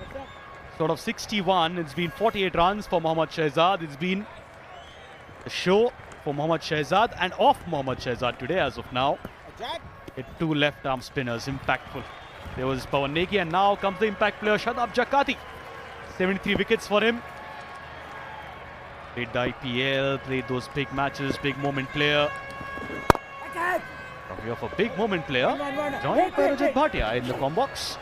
J: Sort of 61. It's been 48 runs for Mohammad Shahzad. It's been a show for Mohammad Shahzad and off Mohammad Shahzad today as of now. Hit 2 left arm spinners, impactful. There was Pawan Negi and now comes the impact player Shadab Jakati. 73 wickets for him. Played the IPL, played those big matches, big moment player. Talking of a big moment player, joined by Rajat Bhatia in the combox.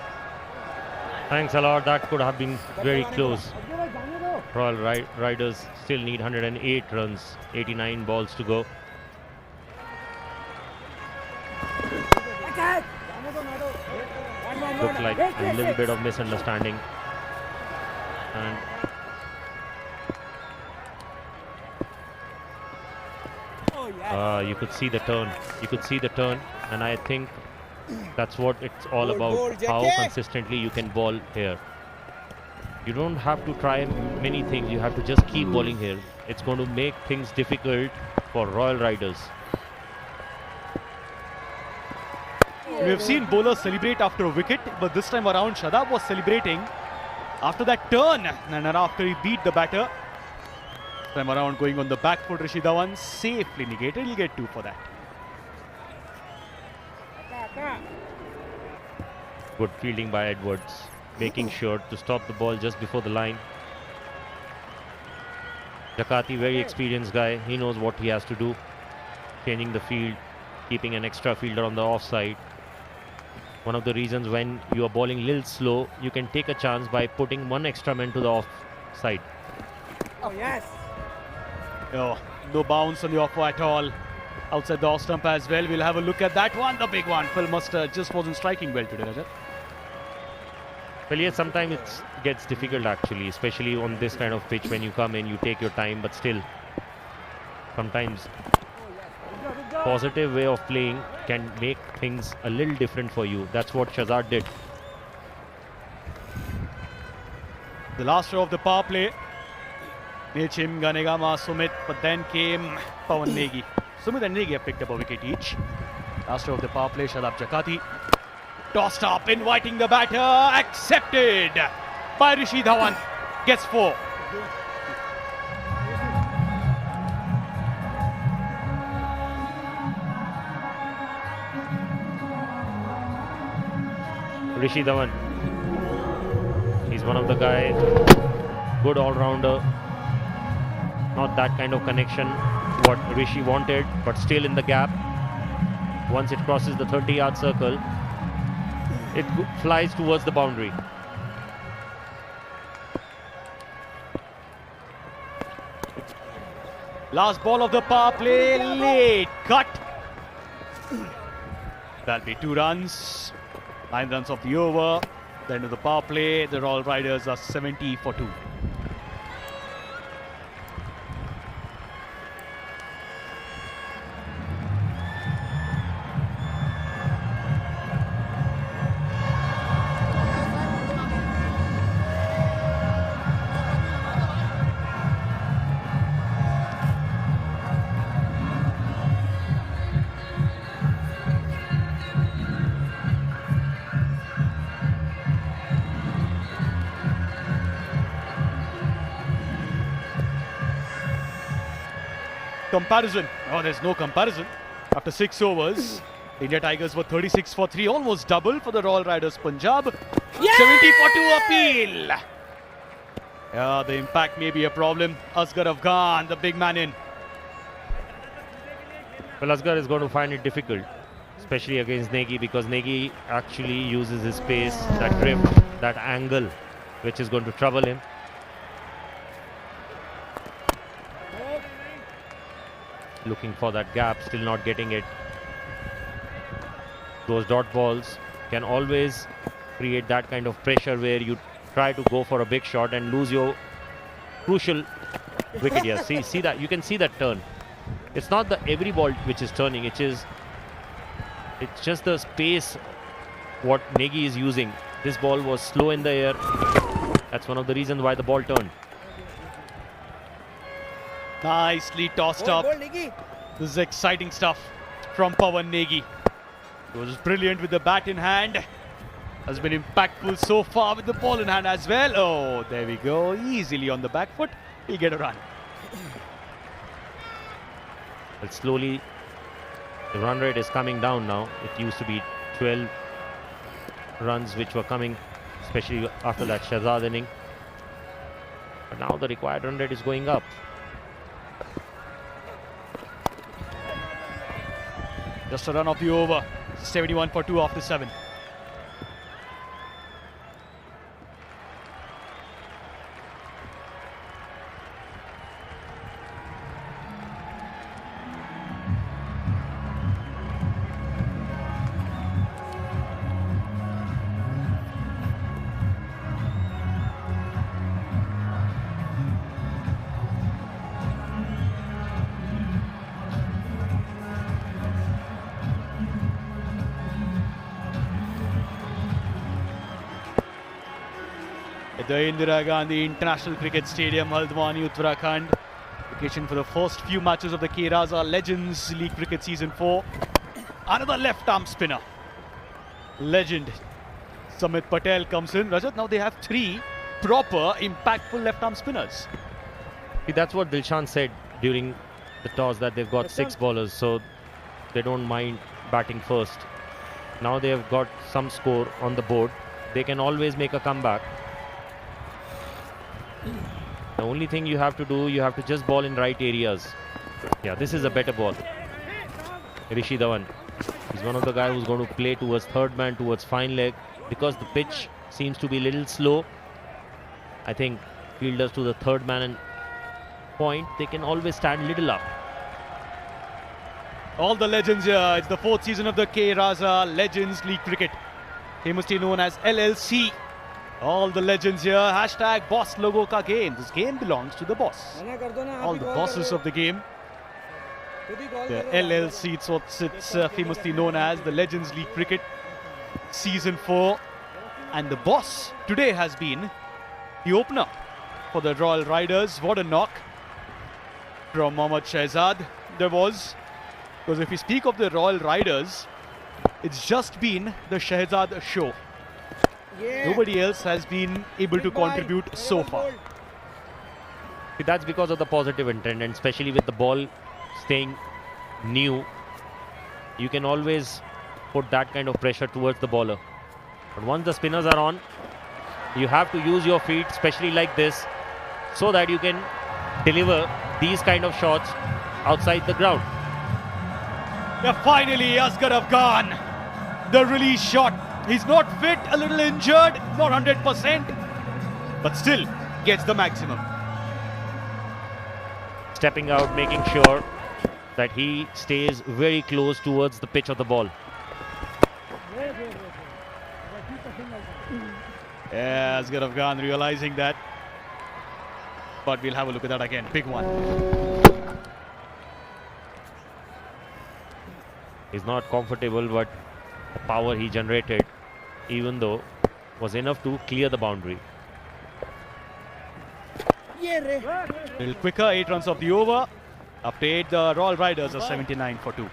I: Thanks a lot. That could have been very close. Royal Riders still need 108 runs, 89 balls to go. Looked like a little bit of misunderstanding. And you could see the turn. You could see the turn, and I think that's what it's all about. How consistently you can bowl here. You don't have to try many things. You have to just keep bowling here. It's going to make things difficult for Royal Riders.
J: We have seen bowlers celebrate after a wicket, but this time around Shadab was celebrating after that turn and after he beat the batter. This time around going on the back foot, Rishi Dhawan safely negated. He'll get 2 for that.
I: Good fielding by Edwards, making sure to stop the ball just before the line. Jakati, very experienced guy. He knows what he has to do. Changing the field, keeping an extra fielder on the offside. One of the reasons when you are bowling a little slow, you can take a chance by putting one extra man to the offside.
H: Oh, yes.
J: Oh, no bounce on the offer at all. Outside the off stump as well. We'll have a look at that one, the big one. Phil Mustard just wasn't striking well today, Rajat.
I: Well, yes, sometimes it gets difficult actually, especially on this kind of pitch. When you come in, you take your time, but still, sometimes positive way of playing can make things a little different for you. That's what Shahzad did.
J: The last row of the power play. Nechim, Ganegama, Sumit, but then came Pawan Negi. Sumit and Negi have picked up a wicket each. Last row of the power play, Shadab Jakati. Tossed up, inviting the batter, accepted by Rishi Dhawan. Gets 4.
I: Rishi Dhawan, he's one of the guys, good all-rounder. Not that kind of connection what Rishi wanted, but still in the gap. Once it crosses the 30-yard circle, it flies towards the boundary.
J: Last ball of the power play, late cut. That'll be 2 runs. 9 runs of the over. The end of the power play, the Royal Riders are 70 for 2. Comparison. Oh, there's no comparison. After 6 overs, India Tigers were 36 for 3, almost double for the Royal Riders Punjab. 70 for 2 appeal. Yeah, the impact may be a problem. Asghar Afghan, the big man in.
I: Well, Asghar is going to find it difficult, especially against Negi, because Negi actually uses his pace, that drift, that angle, which is going to trouble him. Looking for that gap, still not getting it. Those dot balls can always create that kind of pressure where you try to go for a big shot and lose your crucial wicket. Yes, see that, you can see that turn. It's not the every ball which is turning, it's just the space what Negi is using. This ball was slow in the air. That's one of the reasons why the ball turned.
J: Nicely tossed up. This is exciting stuff from Pawan Negi. He was brilliant with the bat in hand. Has been impactful so far with the ball in hand as well. Oh, there we go. Easily on the back foot. He'll get a run.
I: But slowly, the run rate is coming down now. It used to be 12 runs which were coming, especially after that Shahzad inning. But now the required run rate is going up.
J: Just a run off the over. 71 for 2 after 7. The Indira Gandhi International Cricket Stadium, Haldwani, Uttarakhand. Location for the first few matches of the K Raza Legends League Cricket Season 4. Another left arm spinner. legend Samit Patel comes in. Rajat, now they have 3 proper, impactful left-arm spinners.
I: See, that's what Dilshan said during the toss, that they've got 6 bowlers, so they don't mind batting first. Now they have got some score on the board. They can always make a comeback. The only thing you have to do, you have to just ball in right areas. Yeah, this is a better ball. Rishi Dhawan. He's one of the guys who's going to play towards third man, towards fine leg. Because the pitch seems to be a little slow, I think fielders to the third man and point, they can always stand little up.
J: All the legends here. It's the 4th season of the K. Raza Legends League Cricket, famously known as LLC. All the legends here. Hashtag boss logo ka game. This game belongs to the boss. All the bosses of the game. The LLC, it's famously known as the Legends League Cricket Season 4. And the boss today has been the opener for the Royal Riders. What a knock from Mohammad Shahzad there was. Because if we speak of the Royal Riders, it's just been the Shahzad show. Nobody else has been able to contribute so far.
I: See, that's because of the positive intent, and especially with the ball staying new, you can always put that kind of pressure towards the bowler. But once the spinners are on, you have to use your feet, especially like this, so that you can deliver these kind of shots outside the ground.
J: Yeah, finally, Asghar Afghan, the release shot. He's not fit, a little injured, not 100%, but still gets the maximum.
I: Stepping out, making sure that he stays very close towards the pitch of the ball.
J: Yeah, Asghar Afghan realizing that. But we'll have a look at that again. Big one.
I: He's not comfortable, but the power he generated, even though, was enough to clear the boundary.
J: A little quicker, 8 runs of the over. Up to 8, the Royal Riders are 79 for 2.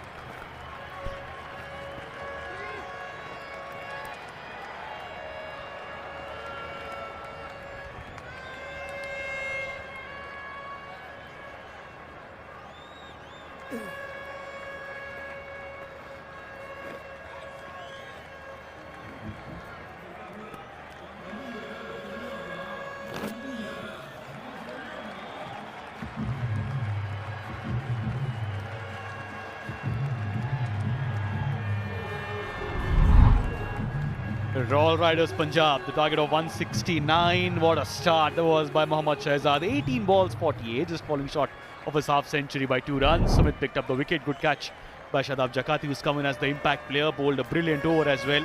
J: Royal Riders Punjab, the target of 169. What a start that was by Mohammad Shahzad. 18 balls, 48, just falling short of his half century by 2 runs. Samit picked up the wicket. Good catch by Shadab Jakati, who's come in as the impact player. Bowled a brilliant over as well.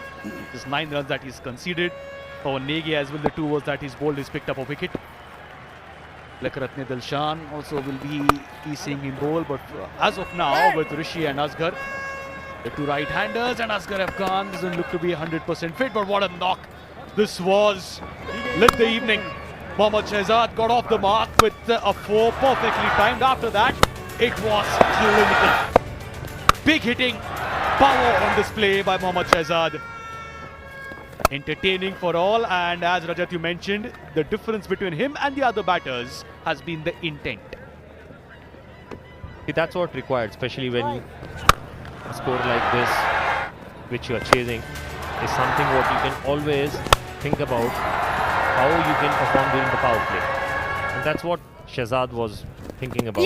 J: Just 9 runs that he's conceded. For Negi as well, the 2 overs that he's bowled, he's picked up a wicket. Lakaratne Dilshan also will be seeing him bowl, but as of now, with Rishi and Asghar, the 2 right-handers, and Asghar Afghan doesn't look to be 100% fit, but what a knock this was. Lit the evening. Mohammad Shahzad got off the mark with a 4, perfectly timed. After that, it was clinical. Big hitting, power on display by Mohammad Shahzad. Entertaining for all, and as Rajat you mentioned, the difference between him and the other batters has been the intent.
I: See, that's what required, especially when a score like this, which you are chasing, is something what you can always think about how you can perform during the power play. And that's what Shahzad was thinking about.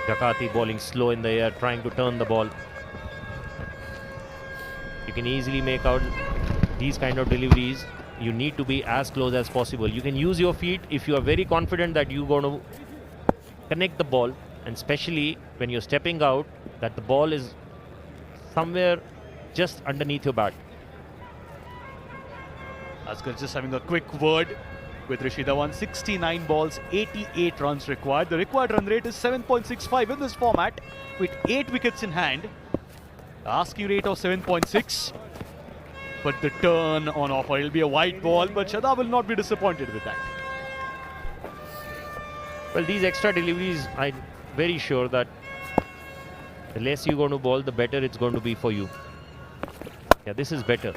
I: Jakati bowling slow in the air, trying to turn the ball. You can easily make out these kind of deliveries. You need to be as close as possible. You can use your feet if you are very confident that you're going to connect the ball, and especially when you're stepping out, that the ball is somewhere just underneath your bat.
J: Asghar just having a quick word with Rishi Dhawan. 69 balls, 88 runs required. The required run rate is 7.65 in this format with 8 wickets in hand. Asking rate of 7.6. But the turn on offer, it'll be a wide ball, but Shahzad will not be disappointed with that.
I: Well, these extra deliveries, I'm very sure that the less you're going to bowl, the better it's going to be for you. Yeah, this is better.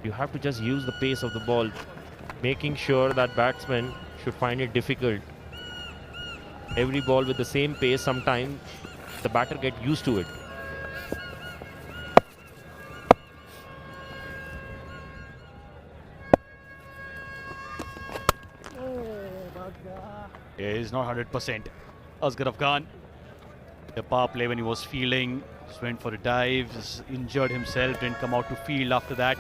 I: You have to just use the pace of the ball, making sure that batsmen should find it difficult. Every ball with the same pace, sometimes the batter get used to it.
J: Yeah, he's not 100%. Asghar Afghan, the power play when he was fielding, just went for a dive, just injured himself, didn't come out to field after that.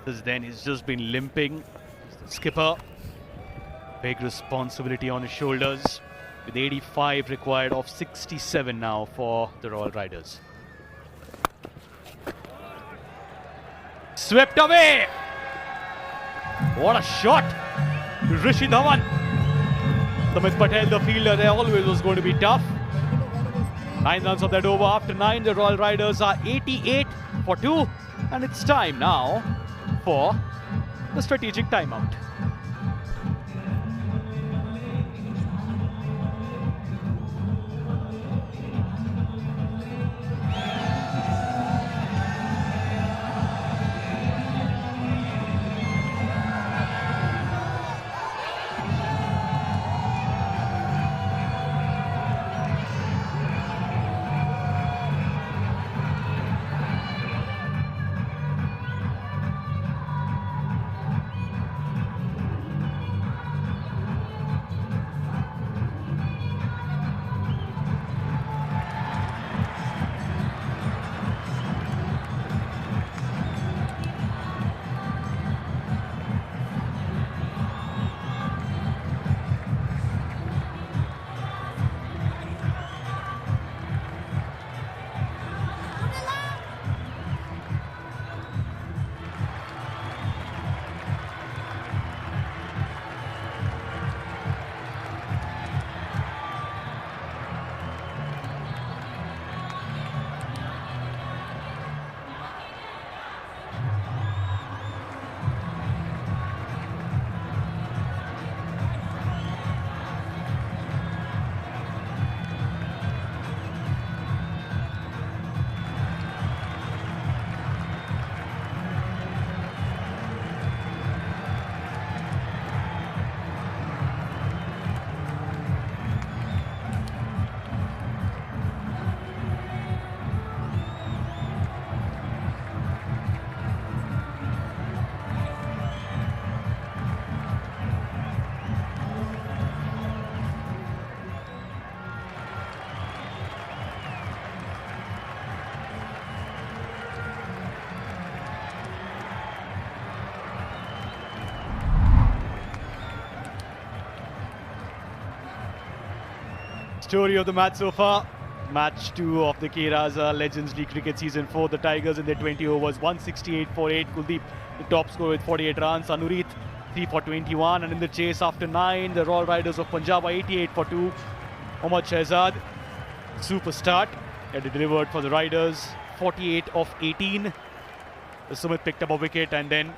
J: Since then, he's just been limping. He's the skipper. Big responsibility on his shoulders. With 85 required of 67 now for the Royal Riders. Swept away! What a shot! Rishi Dhawan. Samit Patel, the fielder, there always was going to be tough. 9 runs of that over. After 9, the Royal Riders are 88 for 2. And it's time now for the strategic timeout. Story of the match so far. Match 2 of the K-Raza Legends League Cricket Season 4. The Tigers in their 20 overs, 168 for 8. Kuldeep, the top scorer with 48 runs. Anureet, 3 for 21. And in the chase after 9, the Royal Riders of Punjab are 88 for 2. Mohammad Shahzad, super start. Had delivered for the Riders, 48 of 18. Sumit picked up a wicket and then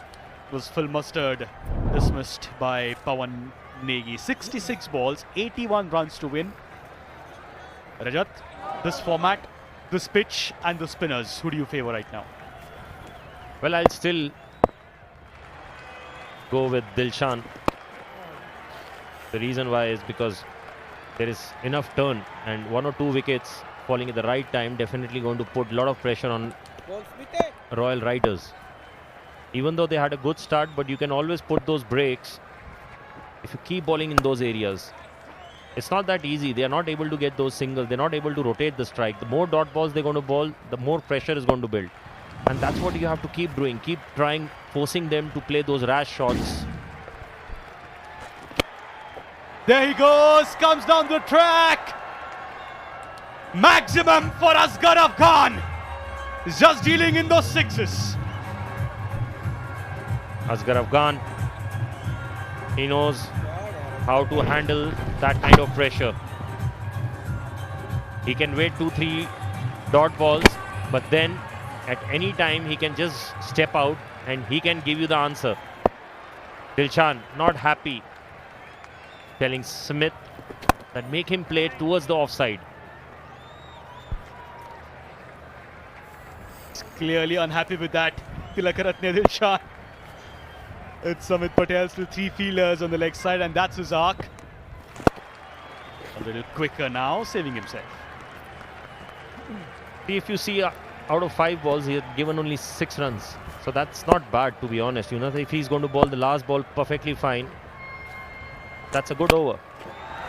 J: was Phil Mustard dismissed by Pawan Negi. 66 balls, 81 runs to win. Rajat, this format, this pitch and the spinners, who do you favour right now?
I: Well, I'll still go with Dilshan. The reason why is because there is enough turn and 1 or 2 wickets falling at the right time definitely going to put a lot of pressure on Royal Riders. Even though they had a good start, but you can always put those breaks if you keep bowling in those areas. It's not that easy. They are not able to get those singles. They're not able to rotate the strike. The more dot balls they're going to bowl, the more pressure is going to build. And that's what you have to keep doing. Keep trying, forcing them to play those rash shots.
J: There he goes, comes down the track. Maximum for Asghar Afghan. Just dealing in those sixes.
I: Asghar Afghan, he knows how to handle that kind of pressure. He can wait 2-3 dot balls, but then at any time he can just step out and he can give you the answer. Dilshan not happy, telling Smith that make him play towards the offside.
J: clearly unhappy with that. Tilakaratne Dilshan. It's Samit Patel, still 3 fielders on the leg side, and that's his arc. A little quicker now, saving himself.
I: If you see out of 5 balls, he had given only 6 runs. So that's not bad, to be honest. You know, if he's going to bowl the last ball perfectly fine, that's a good over.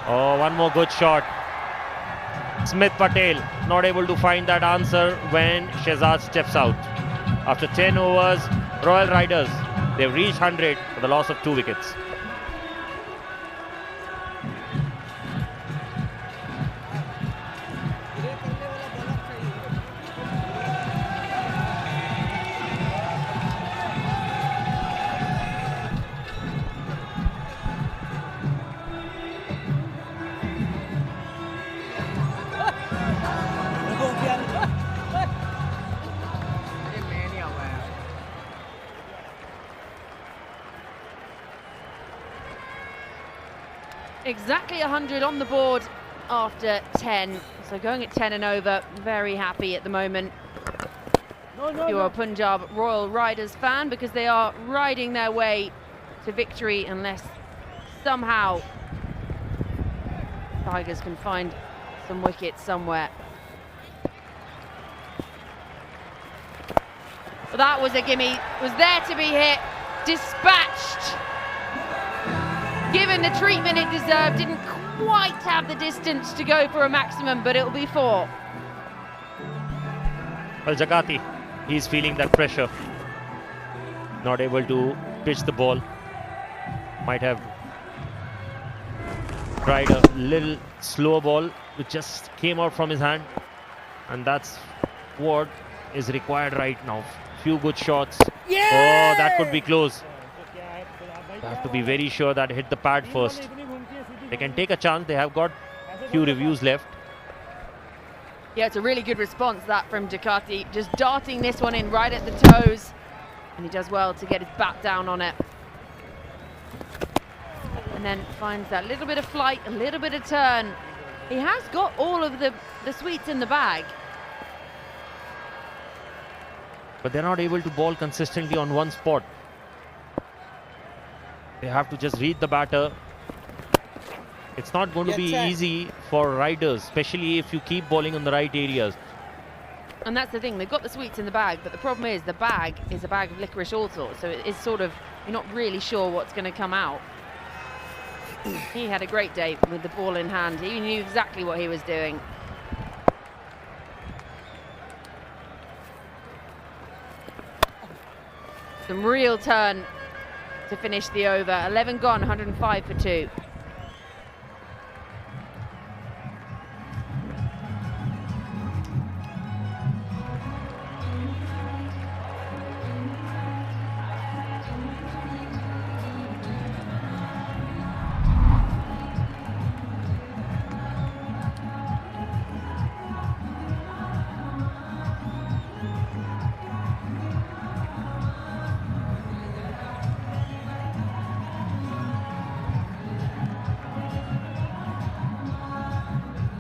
I: Oh, one more good shot. Samit Patel not able to find that answer when Shehzad steps out. After 10 overs, Royal Riders, they've reached 100 for the loss of 2 wickets.
A: Exactly 100 on the board after 10. So going at 10 and over, very happy at the moment. If you're a Punjab Royal Riders fan, because they are riding their way to victory unless somehow Tigers can find some wickets somewhere. That was a gimme, was there to be hit, dispatched. Given the treatment it deserved, didn't quite have the distance to go for a maximum, but it'll be 4.
I: Well, Jagati, he's feeling that pressure. Not able to pitch the ball. Might have tried a little slow ball, which just came out from his hand. And that's what is required right now. Few good shots. Yeah! Oh, that could be close. They have to be very sure that hit the pad first. They can take a chance. They have got few reviews left.
A: Yeah, it's a really good response, that from Ducati. Just darting this one in right at the toes. And he does well to get his bat down on it. And then finds that little bit of flight, a little bit of turn. He has got all of the sweets in the bag.
I: But they're not able to bowl consistently on one spot. They have to just read the batter. It's not going to be easy for riders, especially if you keep bowling on the right areas.
A: And that's the thing, they've got the sweets in the bag, but the problem is the bag is a bag of licorice all sorts, so it's sort of, you're not really sure what's going to come out. He had a great day with the ball in hand. He knew exactly what he was doing. Some real turn to finish the over. 11 gone, 105 for 2.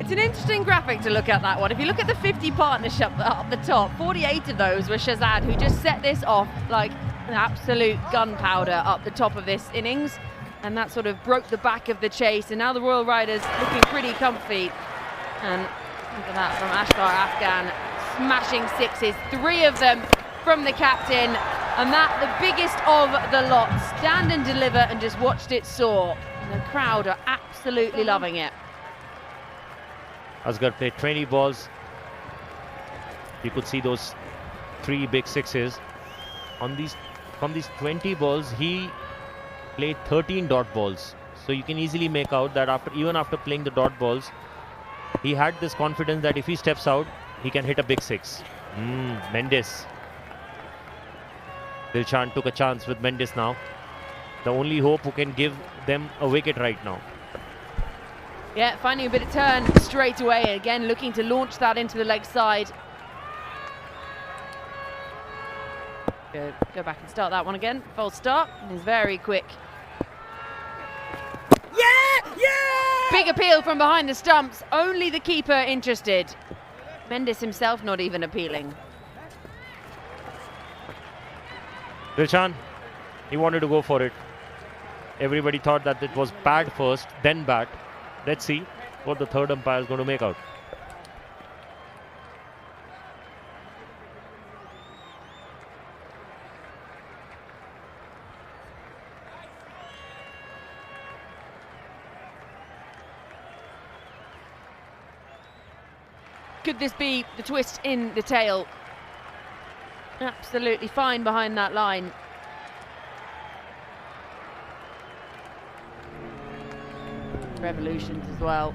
A: It's an interesting graphic to look at, that one. If you look at the 50 partnership up the top, 48 of those were Shehzad, who just set this off like an absolute gunpowder up the top of this innings. And that sort of broke the back of the chase. And now the Royal Riders looking pretty comfy. And look at that from Ashkar Afghan, smashing 6s, 3 of them from the captain. And that, the biggest of the lot. Stand and deliver and just watched it soar. And the crowd are absolutely loving it.
I: Asghar played 20 balls. You could see those 3 big 6s. From these 20 balls, he played 13 dot balls. So you can easily make out that even after playing the dot balls, he had this confidence that if he steps out, he can hit a big 6. Mendes. Dilshan took a chance with Mendes now. The only hope who can give them a wicket right now.
A: Yeah, finding a bit of turn straight away. Again, looking to launch that into the leg side. Go back and start that one again. False start. He's very quick. Yeah! Yeah! Big appeal from behind the stumps. Only the keeper interested. Mendes himself not even appealing.
I: Dilshan, he wanted to go for it. Everybody thought that it was pad first, then bat. Let's see what the third umpire is going to make out.
A: Could this be the twist in the tail? Absolutely fine behind that line. Revolutions as well.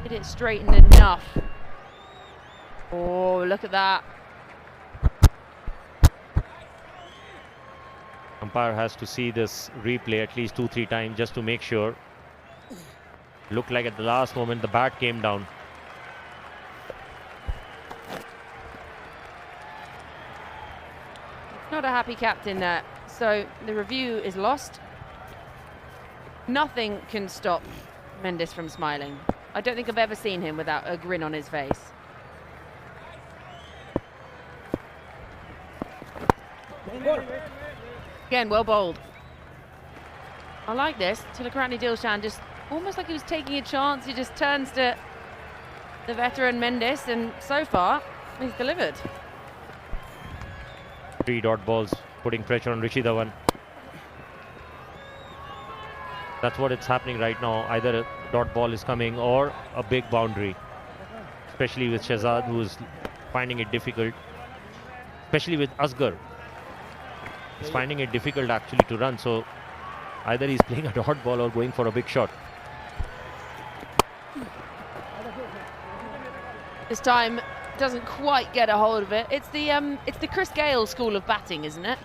A: Did it straighten enough? Oh, look at that.
I: Umpire has to see this replay at least 2-3 times just to make sure. Looked like at the last moment the bat came down.
A: Not a happy captain there. So the review is lost. Nothing can stop Mendes from smiling. I don't think I've ever seen him without a grin on his face. Again, well bowled. I like this. Tilakarani Dilshan just almost like he was taking a chance. He just turns to the veteran Mendes, and so far he's delivered.
I: 3 dot balls putting pressure on Rishi Dhawan. That's what it's happening right now. Either a dot ball is coming or a big boundary. Especially with Shahzad, who is finding it difficult. Especially with Asghar. He's finding it difficult actually to run. So either he's playing a dot ball or going for a big shot.
A: This time doesn't quite get a hold of it. It's the Chris Gayle school of batting, isn't it?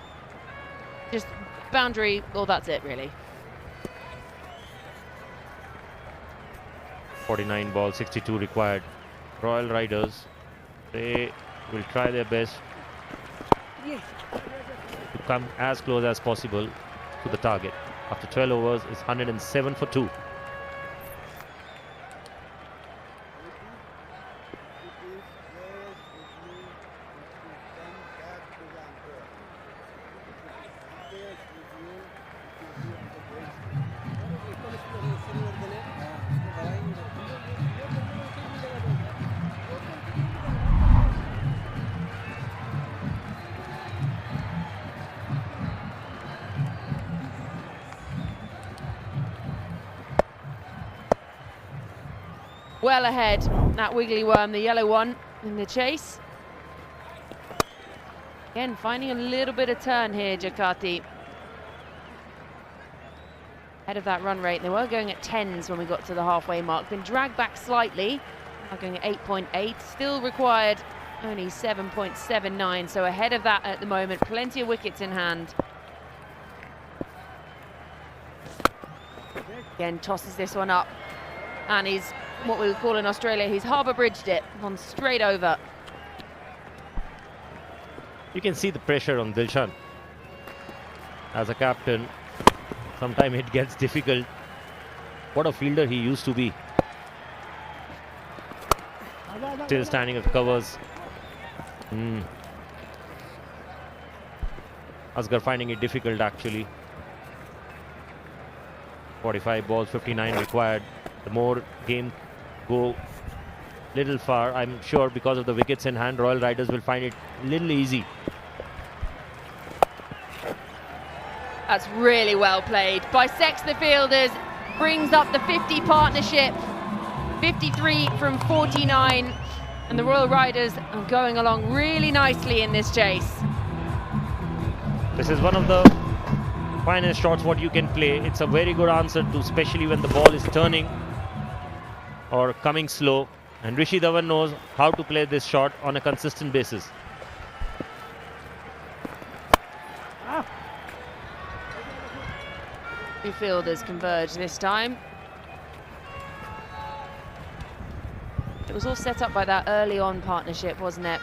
A: Just boundary, well, that's it really.
I: 49 balls, 62 required. Royal Riders, they will try their best to come as close as possible to the target. After 12 overs, it's 107 for 2.
A: Well ahead, that wiggly worm, the yellow one, in the chase. Again, finding a little bit of turn here, Jakati. Ahead of that run rate. They were going at 10s when we got to the halfway mark. Been dragged back slightly. Now going at 8.8. Still required only 7.79. So ahead of that at the moment. Plenty of wickets in hand. Again, tosses this one up. And he's, what we would call in Australia, he's harbour bridged it. Gone straight over.
I: You can see the pressure on Dilshan. As a captain, sometimes it gets difficult. What a fielder he used to be. Still standing at covers. Asghar finding it difficult actually. 45 balls, 59 required. The more game go little far, I'm sure because of the wickets in hand, Royal Riders will find it a little easy.
A: That's really well played. Bisects the fielders, brings up the 50 partnership. 53 from 49. And the Royal Riders are going along really nicely in this chase.
I: This is one of the finest shots what you can play. It's a very good answer to, especially when the ball is turning or coming slow. And Rishi Dhawan knows how to play this shot on a consistent basis.
A: Two fielders converge this time. It was all set up by that early on partnership, wasn't it?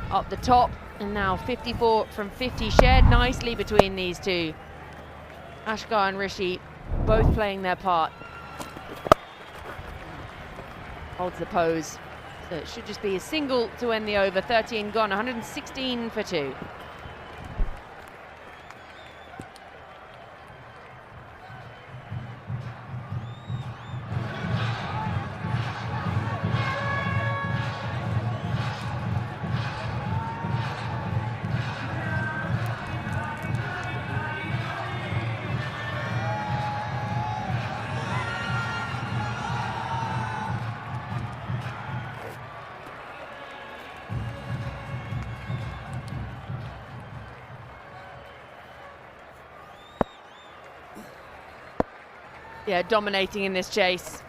A: Up the top, and now 54 from 50, shared nicely between these two. Ashgar and Rishi both playing their part. Holds the pose. So it should just be a single to end the over. 13 gone, 116 for 2. Yeah, dominating in this chase.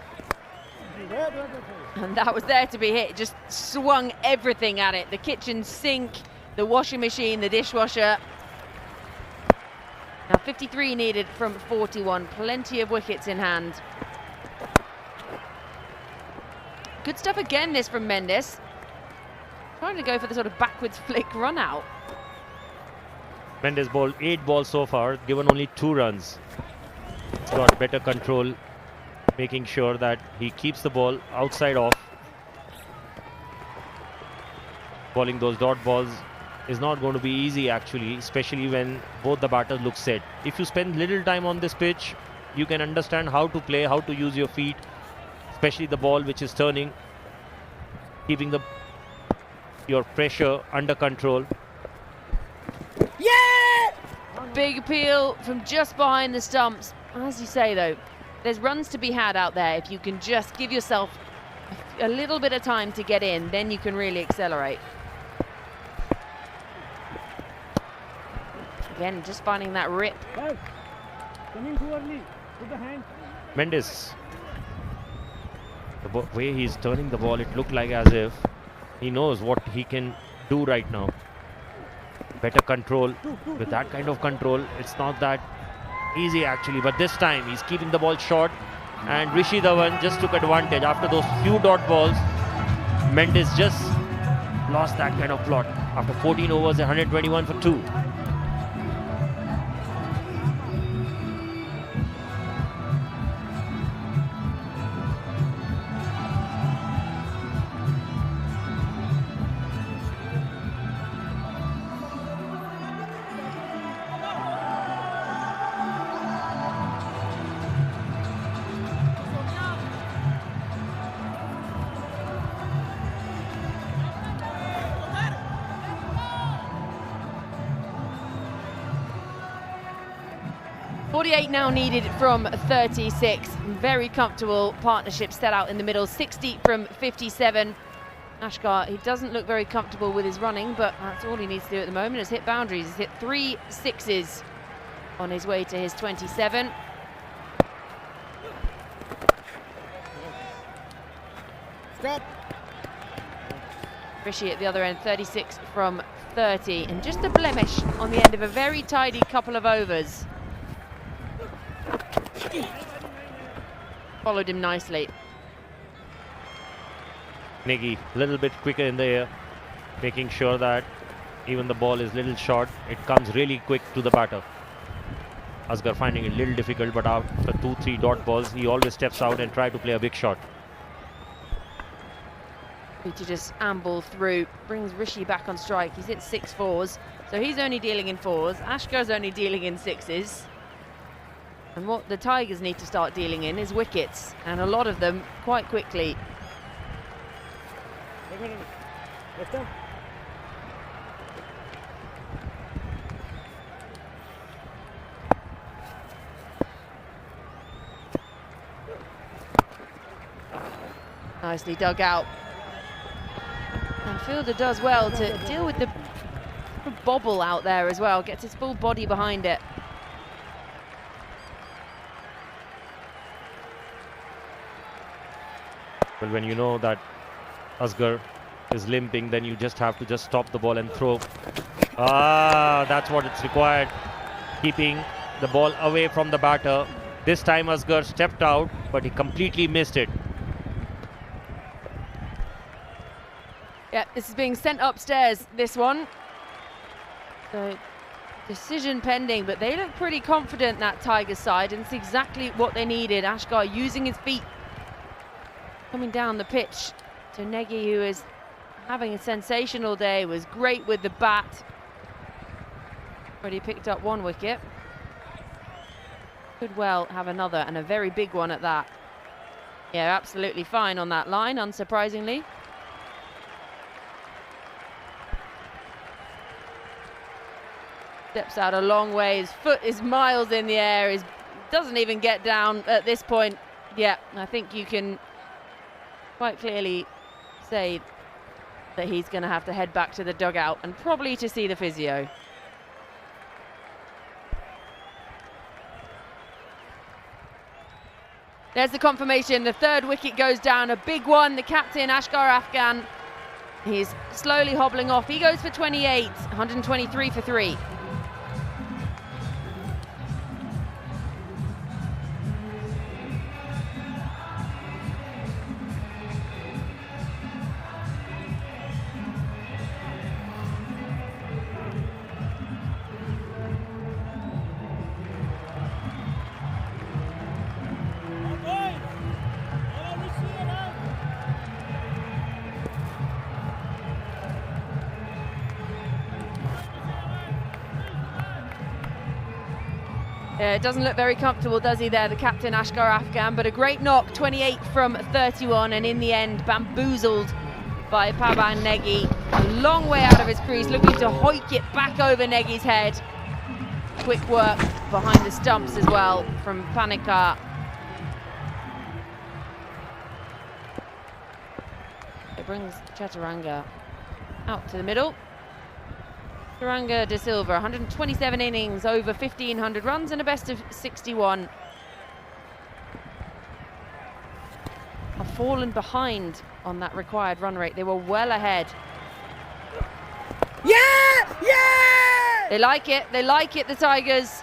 A: And that was there to be hit. Just swung everything at it. The kitchen sink, the washing machine, the dishwasher. Now 53 needed from 41. Plenty of wickets in hand. Good stuff again, this from Mendes. Trying to go for the sort of backwards flick run out.
I: Mendes bowled 8 balls so far, given only 2 runs. He's got better control, making sure that he keeps the ball outside off. Bowling those dot balls is not going to be easy actually, especially when both the batters look set. If you spend little time on this pitch, you can understand how to play, how to use your feet, especially the ball which is turning, keeping your pressure under control.
A: Big appeal from just behind the stumps. As you say though, there's runs to be had out there. If you can just give yourself a little bit of time to get in, then you can really accelerate. Again, just finding that rip.
I: Mendes, the way he's turning the ball, it looked like as if he knows what he can do right now. Better control. With that kind of control, it's not that easy actually, but this time he's keeping the ball short, and Rishi Dhawan just took advantage. After those few dot balls, Mendes just lost that kind of plot. After 14 overs, 121 for 2.
A: Now needed from 36. Very comfortable partnership set out in the middle. 60 from 57. Ashgar, he doesn't look very comfortable with his running, but that's all he needs to do at the moment is hit boundaries. He's hit 3 sixes on his way to his 27.
H: Stop.
A: Rishi at the other end, 36 from 30. And just a blemish on the end of a very tidy couple of overs. Followed him nicely.
I: Nagy a little bit quicker in the air, making sure that even the ball is little short, it comes really quick to the batter. Asghar finding it a little difficult, but after 2-3 dot balls, he always steps out and try to play a big shot.
A: To just amble through, brings Rishi back on strike. He's hit 6 fours, so he's only dealing in 4s. Ashgar's only dealing in 6s. And what the Tigers need to start dealing in is wickets, and a lot of them quite quickly. Nicely dug out. And fielder does well to deal with the bobble out there as well, gets his full body behind it.
I: Well, when you know that Asghar is limping, then you just have to just stop the ball and throw. That's what it's required. Keeping the ball away from the batter. This time Asghar stepped out, but he completely missed it.
A: Yeah, this is being sent upstairs, this one. So, decision pending, but they look pretty confident, that Tigers side, and it's exactly what they needed. Ashgar using his feet, coming down the pitch to Nagy, who is having a sensational day, was great with the bat. Already picked up 1 wicket. Could well have another, and a very big one at that. Yeah, absolutely fine on that line, unsurprisingly. Steps out a long way, his foot is miles in the air, he doesn't even get down at this point. Yeah, I think you can quite clearly say that he's going to have to head back to the dugout and probably to see the physio. There's the confirmation. The third wicket goes down, a big one. The captain, Ashgar Afghan, he's slowly hobbling off. He goes for 28, 123 for 3. Yeah, it doesn't look very comfortable, does he there, the captain Ashgar Afghan, but a great knock, 28 from 31, and in the end bamboozled by Pavan Negi. A long way out of his crease, looking to hoik it back over Negi's head. Quick work behind the stumps as well from Panikar. It brings Chaturanga out to the middle. Chaturanga de Silva, 127 innings, over 1,500 runs and a best of 61. Have fallen behind on that required run rate. They were well ahead.
L: Yeah! Yeah!
A: They like it, the Tigers.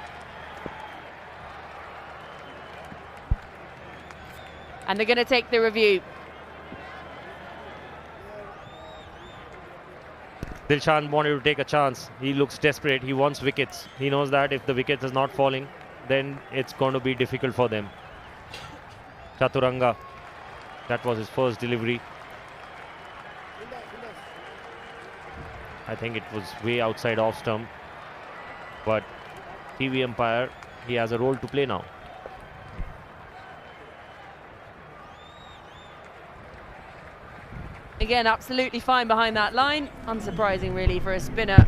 A: And they're going to take the review.
I: Dilshan wanted to take a chance. He looks desperate. He wants wickets. He knows that if the wicket is not falling, then it's going to be difficult for them. Chaturanga, that was his first delivery. I think it was way outside off stump. But TV umpire, he has a role to play now.
A: Again, absolutely fine behind that line. Unsurprising, really, for a spinner.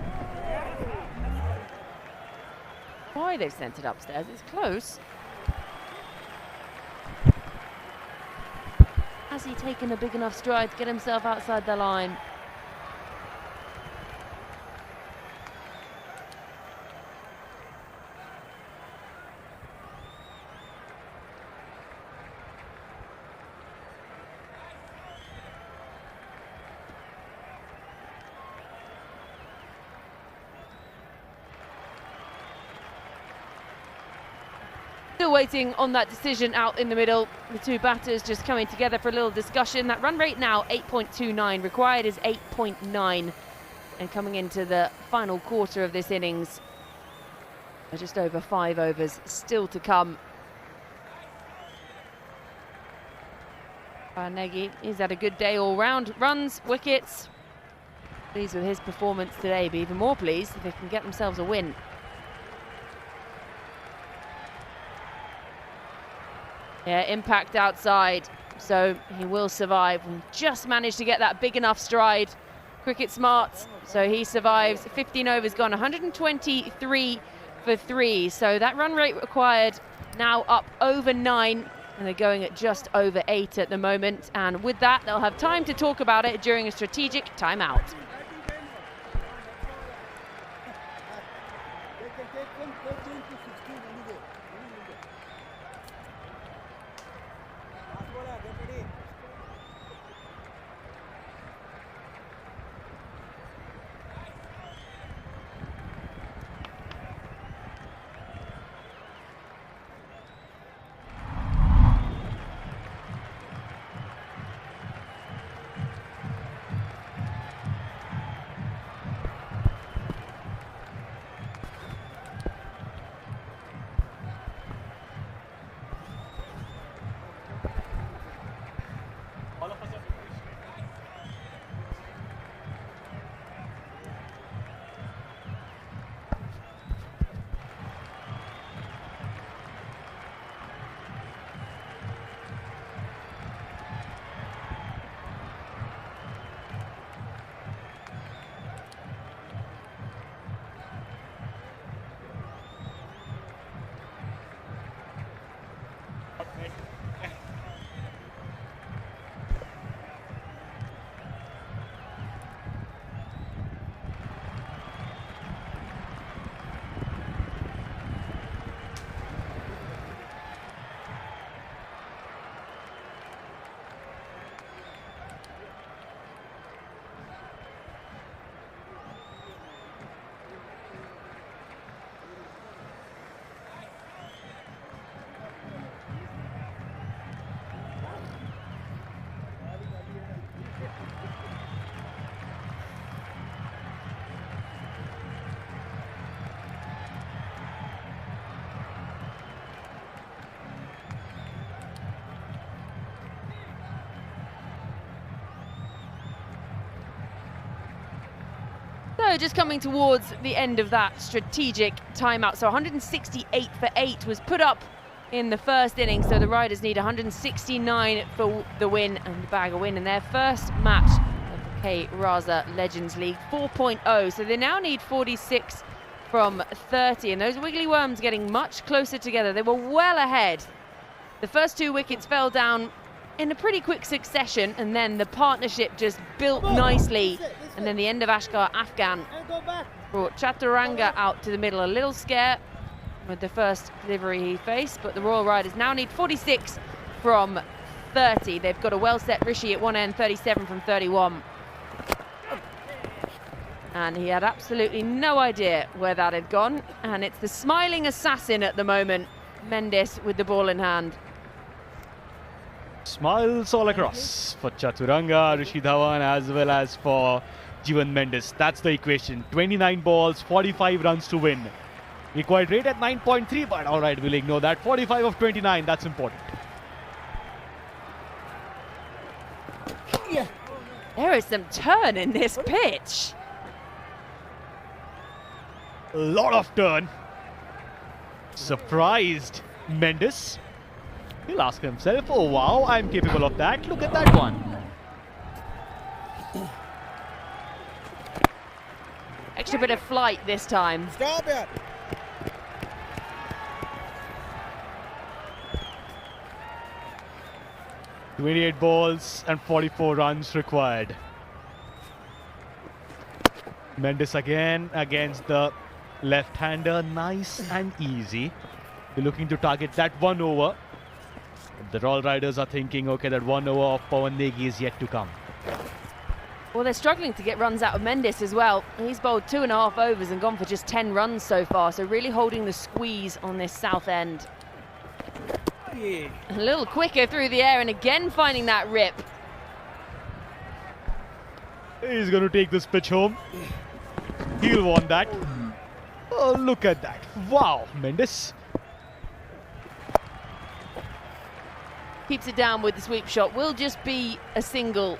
A: Why they've sent it upstairs? It's close. Has he taken a big enough stride to get himself outside the line? Still waiting on that decision out in the middle. The two batters just coming together for a little discussion. That run rate now 8.29, required is 8.9. And coming into the final quarter of this innings, just over 5 overs still to come. Negi, he's had a good day all round. Runs, wickets. Pleased with his performance today, but even more pleased if they can get themselves a win. Yeah, impact outside, so he will survive. And just managed to get that big enough stride. Cricket smart, so he survives. 15 overs gone, 123 for 3. So that run rate required now up over 9, and they're going at just over 8 at the moment. And with that, they'll have time to talk about it during a strategic timeout. So just coming towards the end of that strategic timeout. So 168 for 8 was put up in the first inning. So the Riders need 169 for the win and bag a win in their first match of the K Raza Legends League 4.0. So they now need 46 from 30. And those Wiggly Worms getting much closer together. They were well ahead. The first 2 wickets fell down in a pretty quick succession, and then the partnership just built nicely. And then the end of Ashkar Afghan brought Chaturanga out to the middle. A little scare with the first delivery he faced, but the Royal Riders now need 46 from 30. They've got a well-set Rishi at one end, 37 from 31. And he had absolutely no idea where that had gone. And it's the smiling assassin at the moment, Mendes, with the ball in hand.
J: Smiles all across for Chaturanga, Rishi Dhawan, as well as for Jeevan Mendes. That's the equation. 29 balls, 45 runs to win. Required rate at 9.3, but all right, we'll ignore that. 45 of 29, that's important.
A: There is some turn in this pitch.
J: A lot of turn. Surprised Mendes. He'll ask himself, oh wow, I'm capable of that. Look at that one.
A: Extra bit of flight this time.
L: Stop it.
J: .28 balls and 44 runs required. Mendes again against the left-hander. Nice and easy. We're looking to target that 1 over. The Royal Riders are thinking, okay, that 1 over of Pawan Negi is yet to come.
A: Well, they're struggling to get runs out of Mendes as well. He's bowled 2.5 overs and gone for just 10 runs so far, so really holding the squeeze on this south end. A little quicker through the air and again finding that rip.
J: He's going to take this pitch home. He'll want that. Oh, look at that. Wow, Mendes.
A: Keeps it down with the sweep shot. Will just be a single.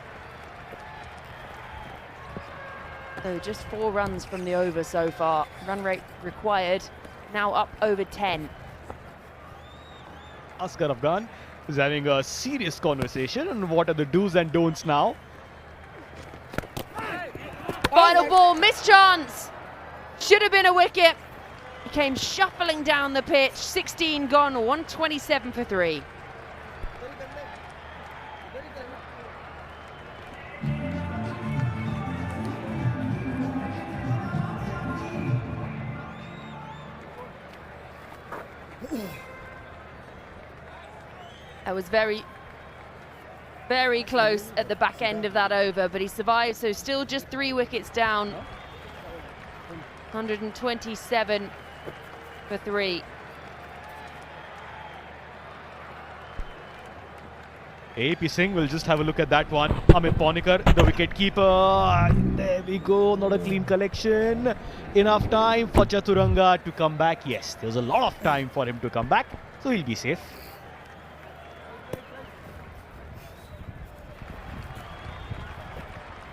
A: So just 4 runs from the over so far. Run rate required. Now up over 10.
J: Ashkar Afghan is having a serious conversation on what are the do's and don'ts now.
A: Final ball, mischance. Should have been a wicket. He came shuffling down the pitch. 16 gone, 127 for 3. That was very, very close at the back end of that over, but he survived, so still just 3 wickets down. 127 for 3.
J: AP Singh will just have a look at that one. Amit Panikar, the wicket keeper. There we go, not a clean collection. Enough time for Chaturanga to come back. Yes, there's a lot of time for him to come back, so he'll be safe.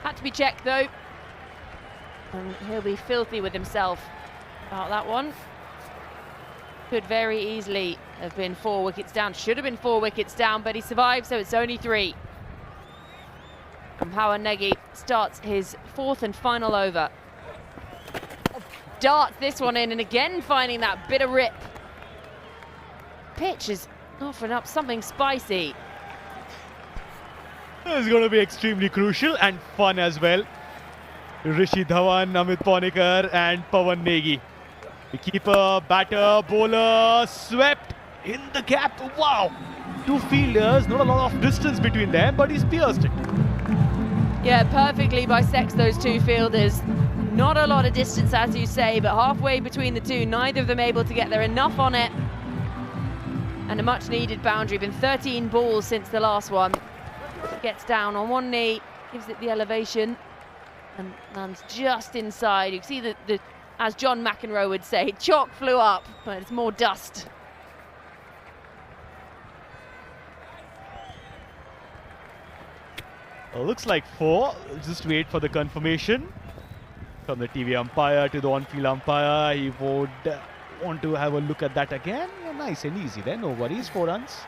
A: Had to be checked though. And he'll be filthy with himself about that one. Could very easily have been 4 wickets down. Should have been 4 wickets down, but he survived, so it's only 3. And Pawan Negi starts his 4th and final over. Darts this one in, and again finding that bit of rip. Pitch is offering up something spicy.
J: It's going to be extremely crucial and fun as well. Rishi Dhawan, Amit Panikar and Pawan Negi. The keeper, batter, bowler, swept in the gap. Wow! 2 fielders, not a lot of distance between them, but he's pierced it.
A: Yeah, perfectly bisects those 2 fielders. Not a lot of distance, as you say, but halfway between the 2, neither of them able to get there. Enough on it. And a much needed boundary. Been 13 balls since the last one. Gets down on one knee, gives it the elevation, and lands just inside. You can see that, as John McEnroe would say, chalk flew up, but it's more dust.
J: Looks like 4. Just wait for the confirmation. From the TV umpire to the on-field umpire, he would want to have a look at that again. Yeah, nice and easy there, no worries, 4 runs.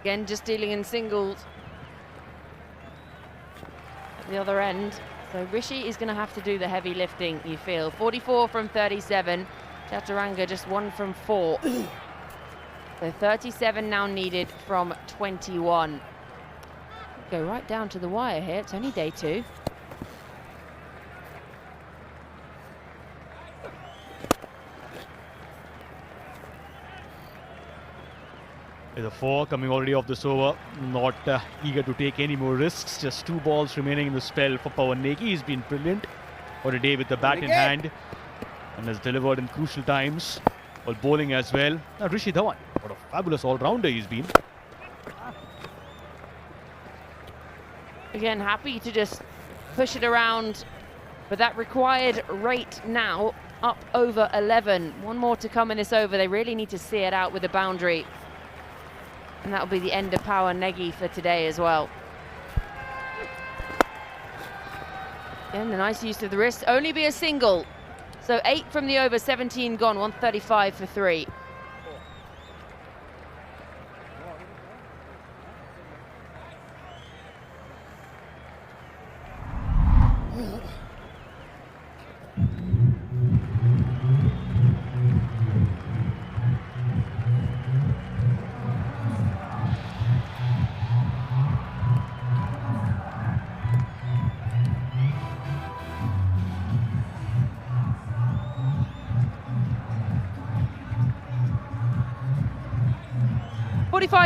A: Again, just dealing in singles at the other end. So Rishi is going to have to do the heavy lifting, you feel. 44 from 37. Chaturanga just 1 from 4. So 37 now needed from 21. Go right down to the wire here. It's only day 2.
J: With a 4 coming already off this over, not eager to take any more risks. Just 2 balls remaining in the spell for Pawan Negi. He's been brilliant for a day with the bat in hand and has delivered in crucial times while bowling as well. Now Rishi Dhawan, what a fabulous all-rounder he's been.
A: Again, happy to just push it around, but that required rate now up over 11. 1 more to come in this over. They really need to see it out with a boundary. And that'll be the end of Pawan Negi for today as well. Again, the nice use of the wrist. Only be a single. So 8 from the over, 17 gone, 135 for 3.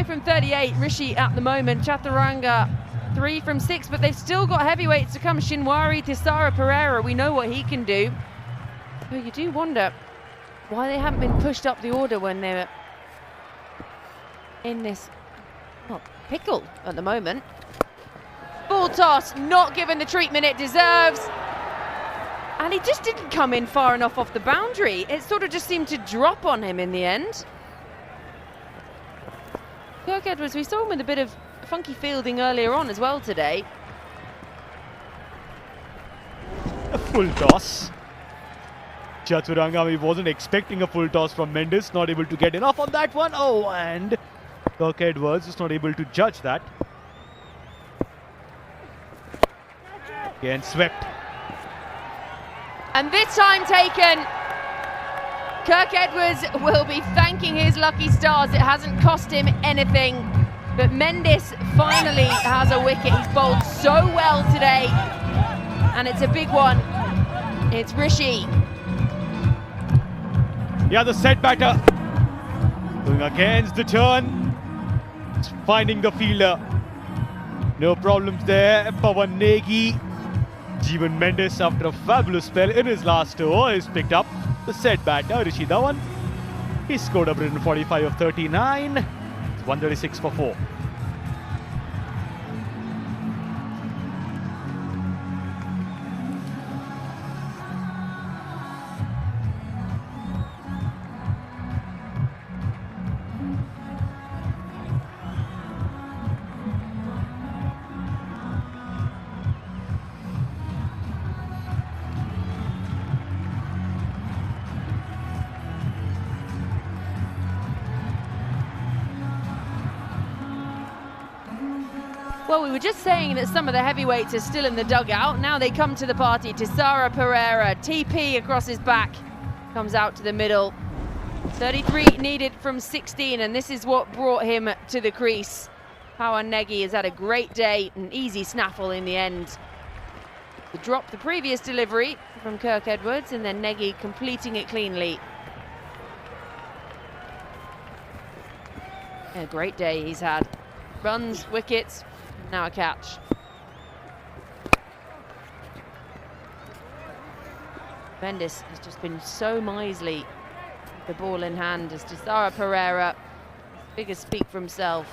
A: From 38, Rishi at the moment. Chaturanga 3 from 6, but they've still got heavyweights to come. Shinwari, Tisara Pereira, we know what he can do. So you do wonder why they haven't been pushed up the order when they're in this pickle at the moment. Ball toss, not given the treatment it deserves. And he just didn't come in far enough off the boundary. It sort of just seemed to drop on him in the end. Kirk Edwards, we saw him with a bit of funky fielding earlier on as well today.
J: A full toss. Chaturanga, he wasn't expecting a full toss from Mendes, not able to get enough on that one. Oh, and Kirk Edwards is not able to judge that. Again swept.
A: And this time taken. Kirk Edwards will be thanking his lucky stars. It hasn't cost him anything. But Mendes finally has a wicket. He's bowled so well today. And it's a big one. It's Rishi.
J: Yeah, the set batter. Going against the turn. Finding the fielder. No problems there. Pawan Negi. Jeevan Mendes, after a fabulous spell in his last over, is picked up the set batter, Rishi Dhawan. He scored 145 of 39. It's 136 for 4.
A: Well, we were just saying that some of the heavyweights are still in the dugout. Now they come to the party. Tisara Pereira, TP across his back, comes out to the middle. 33 needed from 16, and this is what brought him to the crease. Pawan Negi has had a great day, an easy snaffle in the end. The drop the previous delivery from Kirk Edwards, and then Negi completing it cleanly. A great day he's had. Runs, wickets, now a catch. Mendes has just been so miserly with the ball in hand as Tisara Pereira, figures speak for himself.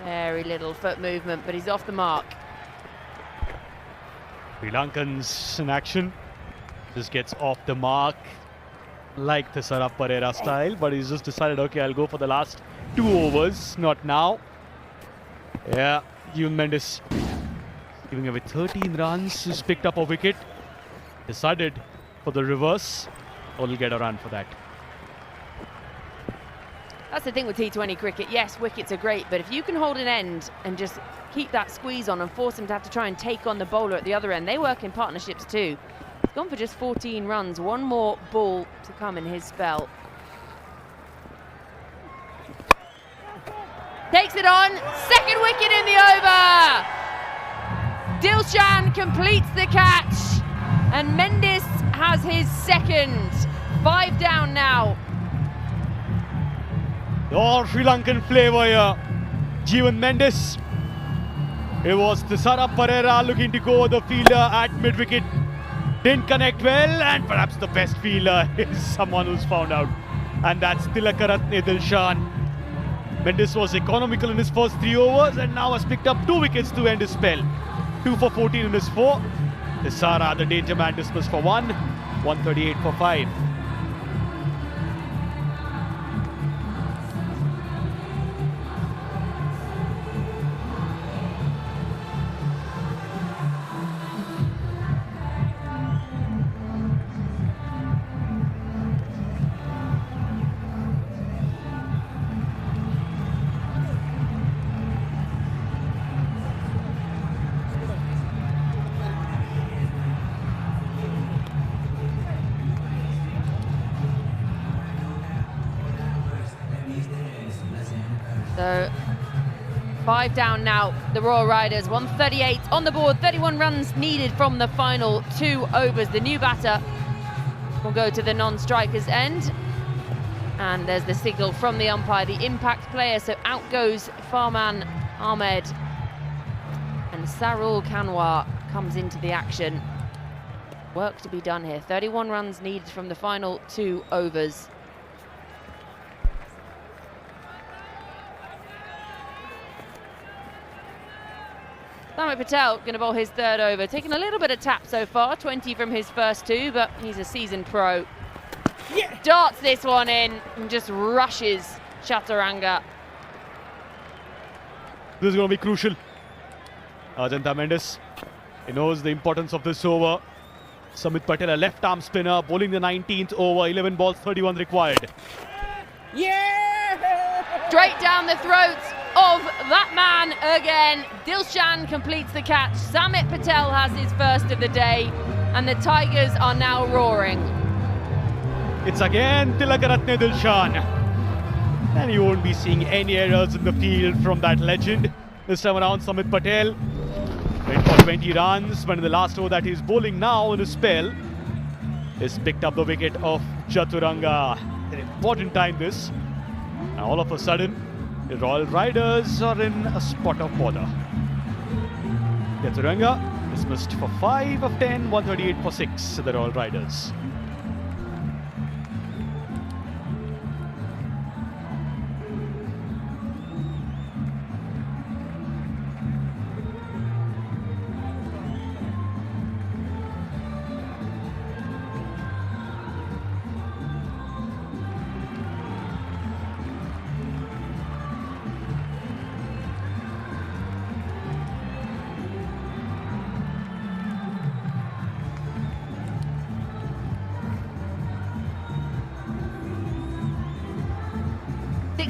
A: Very little foot movement, but he's off the mark.
J: Sri Lankans in action. Just gets off the mark like the Sarab Pereira style, but he's just decided, okay, I'll go for the last 2 overs, not now. Yeah, Jivon Mendes giving away 13 runs. He's picked up a wicket. Decided for the reverse. Or will get a run for that.
A: That's the thing with T20 cricket. Yes, wickets are great, but if you can hold an end and just keep that squeeze on and force them to have to try and take on the bowler at the other end, they work in partnerships too. He's gone for just 14 runs, one more ball to come in his spell. Takes it on, second wicket in the over. Dilshan completes the catch, and Mendes has his second. 5 down now.
J: All Sri Lankan flavour here. Jivon Mendes. It was the Sarab Pereira looking to go the fielder at mid-wicket. Didn't connect well, and perhaps the best fielder is someone who's found out. And that's Tilakaratne Dilshan. Mendes was economical in his first 3 overs and now has picked up 2 wickets to end his spell. 2 for 14 in his 4. Tisara, the danger man, dismissed for 1. 138 for 5.
A: So 5 down now, the Royal Riders. 138 on the board, 31 runs needed from the final 2 overs. The new batter will go to the non-strikers end. And there's the signal from the umpire, the impact player. So out goes Farman Ahmed. And Sarul Kanwar comes into the action. Work to be done here. 31 runs needed from the final 2 overs. Samit Patel going to bowl his 3rd over. Taking a little bit of tap so far, 20 from his first 2, but he's a seasoned pro. Yeah. Darts this one in and just rushes Chaturanga.
J: This is going to be crucial. Ajanta Mendes, he knows the importance of this over. Samit Patel, a left-arm spinner, bowling the 19th over, 11 balls, 31 required.
A: Yeah! Straight down the throat of that man again. Dilshan completes the catch. Samit Patel has his first of the day, and the Tigers are now roaring.
J: It's again Tilakaratne Dilshan. And you won't be seeing any errors in the field from that legend. This time around, Samit Patel went for 20 runs, but in the last over that he's bowling now in his spell, he's picked up the wicket of Chaturanga. An important time this. Now all of a sudden, the Royal Riders are in a spot of bother. Chaturanga dismissed for 5 of 10, 138 for 6, the Royal Riders.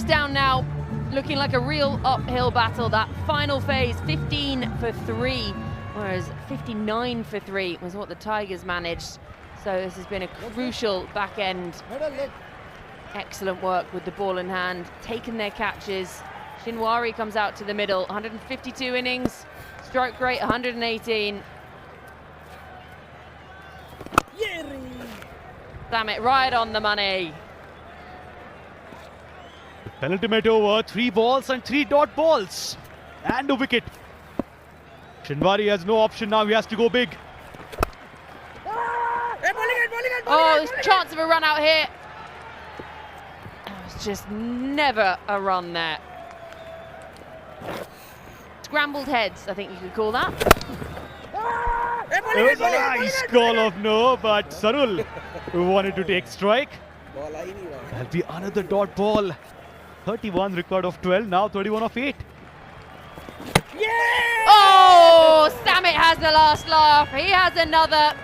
A: Down now, looking like a real uphill battle. That final phase, 15 for 3, whereas 59 for 3 was what the Tigers managed. So this has been a crucial back end. Excellent work with the ball in hand, taken their catches. Shinwari comes out to the middle, 152 innings, stroke rate 118. Damn it, right on the money.
J: Penultimate over, 3 balls and 3 dot balls. And a wicket. Shinwari has no option now, he has to go big.
A: Oh, there's a chance of a run out here. It's just never a run there. Scrambled heads, I think you could call that.
J: It was a nice call of no, but Sarul wanted to take strike. That'll be another dot ball. 31 record of 12, now 31 of 8.
A: Oh, Samit has the last laugh. He has another.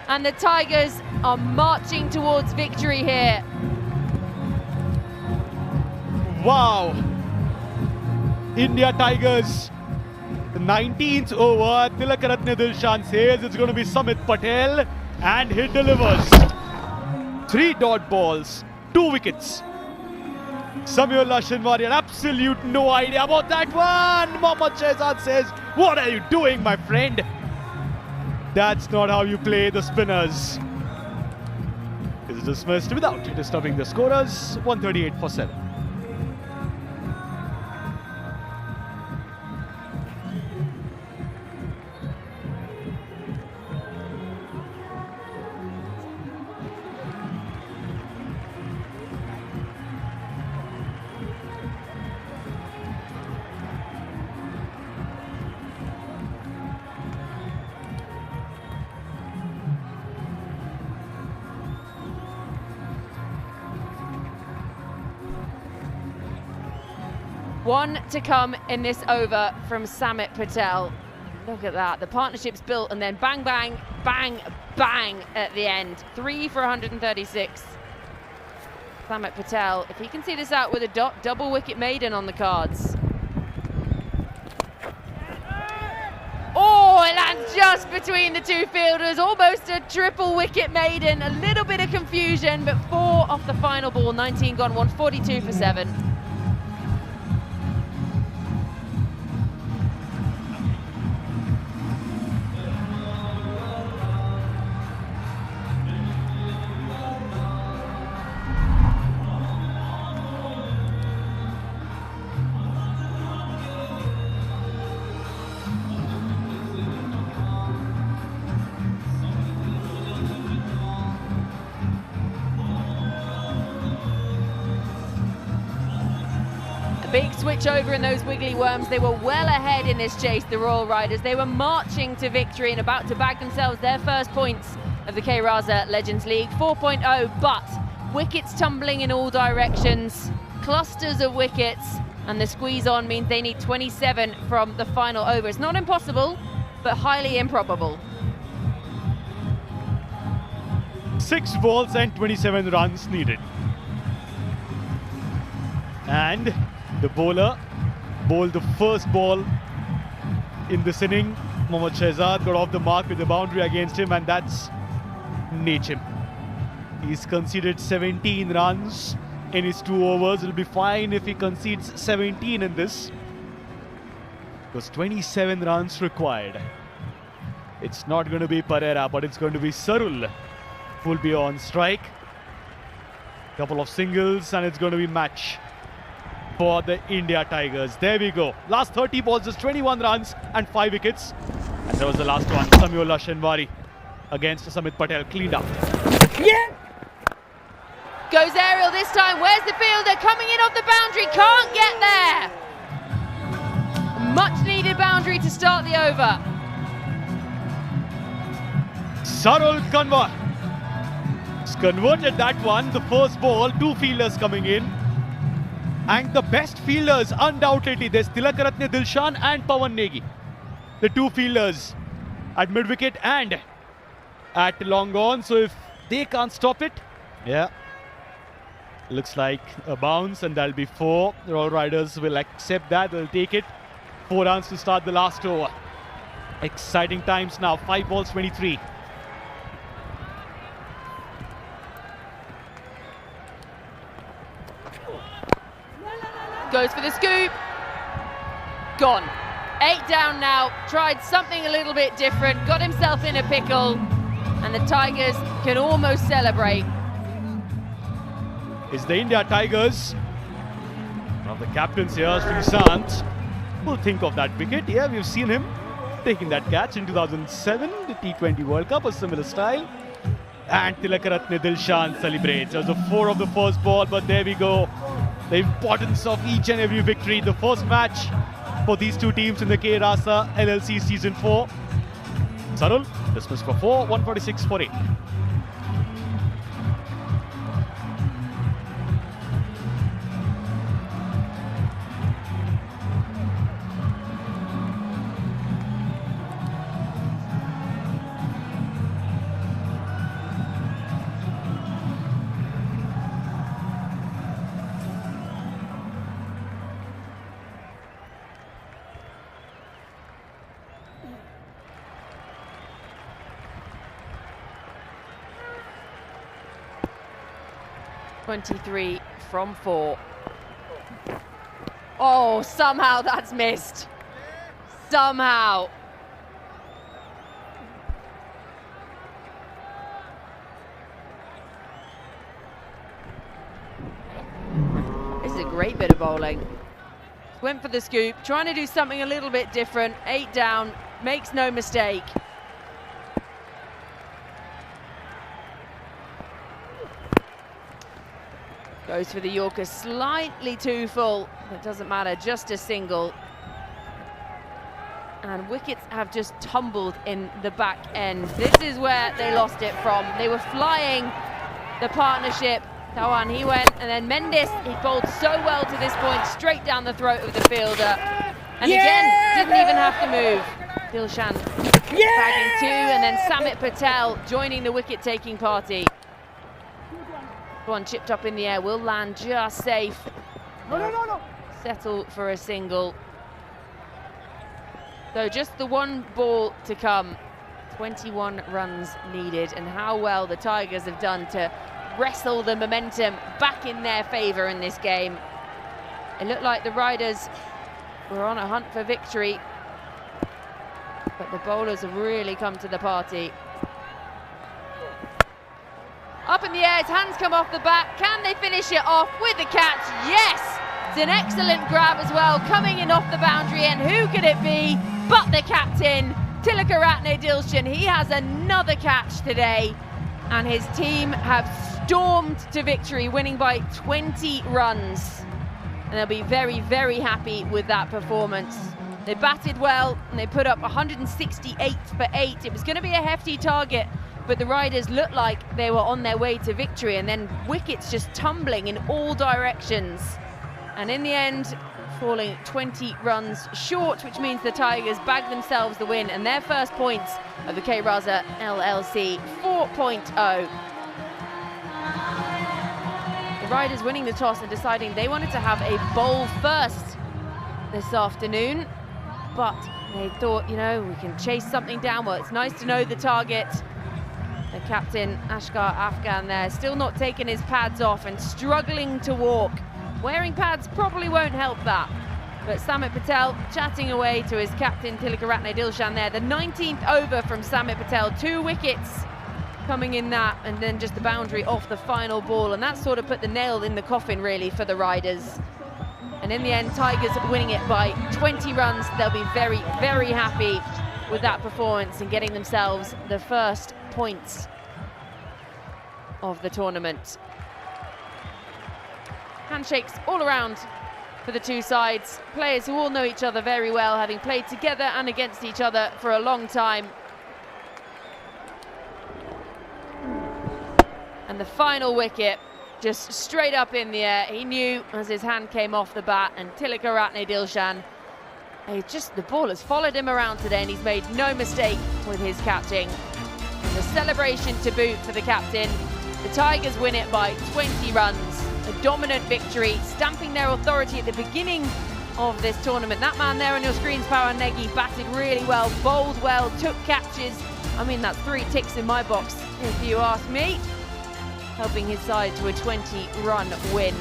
A: And the Tigers are marching towards victory here.
J: Wow. India Tigers. The 19th over. Tilakaratne Dilshan says it's going to be Samit Patel. And he delivers. 3 dot balls, 2 wickets. Sameullah Shinwari, an absolute no idea about that one. Mohammad Shehzad says, what are you doing, my friend? That's not how you play the spinners. It is dismissed without disturbing the scorers. 138 for 7.
A: One to come in this over from Samit Patel. Look at that. The partnership's built and then bang, bang, bang, bang at the end. 3 for 136. Samit Patel, if he can see this out with a double wicket maiden on the cards. Oh, it lands just between the 2 fielders. Almost a triple wicket maiden. A little bit of confusion, but 4 off the final ball. 19 gone, 142 for 7. Big switch over in those wiggly worms. They were well ahead in this chase, the Royal Riders. They were marching to victory and about to bag themselves their first points of the K Raza Legends League. 4.0, but wickets tumbling in all directions, clusters of wickets, and the squeeze on means they need 27 from the final over. It's not impossible, but highly improbable.
J: 6 balls and 27 runs needed. And the bowler bowled the first ball in this inning. Mohammad Shehzad got off the mark with the boundary against him, and that's nature. He's conceded 17 runs in his 2 overs. It'll be fine if he concedes 17 in this. Because 27 runs required. It's not going to be Pereira, but it's going to be Sarul who will be on strike. Couple of singles, and it's going to be match for the India Tigers. There we go. Last 30 balls, just 21 runs and 5 wickets. And that was the last one. Sameullah Shinwari against Samit Patel, cleaned up.
L: Yeah!
A: Goes aerial this time. Where's the fielder? Coming in off the boundary. Can't get there. Much needed boundary to start the over.
J: Sarul Kanwar has converted that one. The first ball, 2 fielders coming in. And the best fielders, undoubtedly, there's Tilakaratne Dilshan and Pawan Negi. The 2 fielders at mid-wicket and at long on. So if they can't stop it, yeah, looks like a bounce, and that'll be 4. The Royal Riders will accept that. They'll take it. 4 runs to start the last over. Exciting times now. 5 balls, 23.
A: Goes for the scoop. Gone. 8 down now. Tried something a little bit different. Got himself in a pickle. And the Tigers can almost celebrate.
J: Is the India Tigers. One of the captains here, Srishant, will think of that wicket. Yeah, we've seen him taking that catch in 2007, the T20 World Cup, a similar style. And Tilakaratne Dilshan celebrates. There's a 4 of the first ball, but there we go. The importance of each and every victory. The first match for these 2 teams in the K Raza LLC Season 4. Sarul, dismissed for 4, 146 for 8.
A: .23 from 4. Oh, somehow that's missed. Somehow. This is a great bit of bowling. Went for the scoop, trying to do something a little bit different. 8 down, makes no mistake. Goes for the Yorker, slightly too full. It doesn't matter, just a single. And wickets have just tumbled in the back end. This is where they lost it from. They were flying the partnership. Dhawan, he went, and then Mendes, he bowled so well to this point, straight down the throat of the fielder. And again, didn't even have to move. Dilshan bagging 2, and then Samit Patel joining the wicket-taking party. One chipped up in the air, will land just safe.
L: No.
A: Settle for a single. So just the one ball to come. 21 runs needed, and how well the Tigers have done to wrestle the momentum back in their favour in this game. It looked like the Riders were on a hunt for victory, but the bowlers have really come to the party. Up in the air, his hands come off the bat. Can they finish it off with the catch? Yes! It's an excellent grab as well, coming in off the boundary, and who could it be but the captain, Tilakaratne Dilshan. He has another catch today, and his team have stormed to victory, winning by 20 runs. And they'll be very, very happy with that performance. They batted well, and they put up 168 for 8. It was going to be a hefty target, but the Riders looked like they were on their way to victory, and then wickets just tumbling in all directions. And in the end, falling 20 runs short, which means the Tigers bagged themselves the win and their first points of the K Raza LLC 4.0. The Riders winning the toss and deciding they wanted to have a bowl first this afternoon, but they thought, you know, we can chase something down. Well, it's nice to know the target. The captain, Ashkar Afghan, there, still not taking his pads off and struggling to walk. Wearing pads probably won't help that. But Samit Patel chatting away to his captain, Tilakaratne Dilshan there. The 19th over from Samit Patel, 2 wickets coming in that, and then just the boundary off the final ball. And that sort of put the nail in the coffin, really, for the Riders. And in the end, Tigers winning it by 20 runs. They'll be very, very happy with that performance and getting themselves the first points of the tournament. Handshakes all around for the two sides. Players who all know each other very well, having played together and against each other for a long time. And the final wicket, just straight up in the air. He knew as his hand came off the bat, and Tilakaratne Dilshan, the ball has followed him around today, and he's made no mistake with his catching. And the celebration to boot for the captain. The Tigers win it by 20 runs. A dominant victory, stamping their authority at the beginning of this tournament. That man there on your screens, Power Negi, batted really well, bowled well, took catches. I mean, that's 3 ticks in my box, if you ask me. Helping his side to a 20-run win.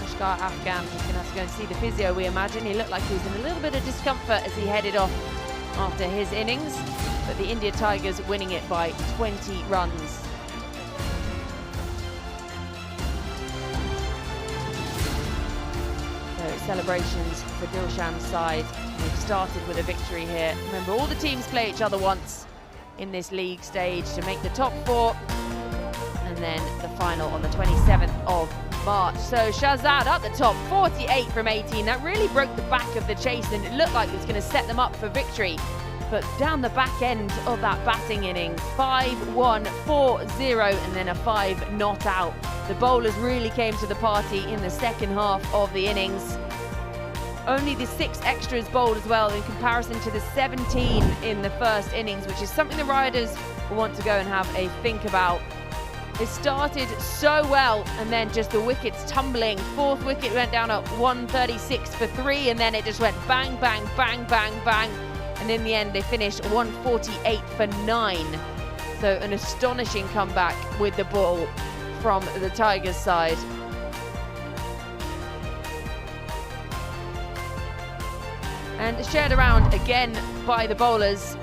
A: Ashkar Afghan is going to have to go and see the physio, we imagine. He looked like he was in a little bit of discomfort as he headed off after his innings. But the India Tigers winning it by 20 runs. Celebrations for Dilshan's side. We've started with a victory here. Remember, all the teams play each other once in this league stage to make the top 4, and then the final on the 27th of March. So Shahzad up the top, 48 from 18. That really broke the back of the chase, and it looked like it was going to set them up for victory. but down the back end of that batting innings, 5-1, 4-0, and then a 5 not out. The bowlers really came to the party in the second half of the innings. Only the 6 extras bowled as well in comparison to the 17 in the first innings, which is something the Riders will want to go and have a think about. It started so well, and then just the wickets tumbling. 4th wicket went down at 136 for 3, and then it just went bang, bang, bang, bang, bang. And in the end, they finished 148 for 9. So an astonishing comeback with the ball from the Tigers side. And shared around again by the bowlers.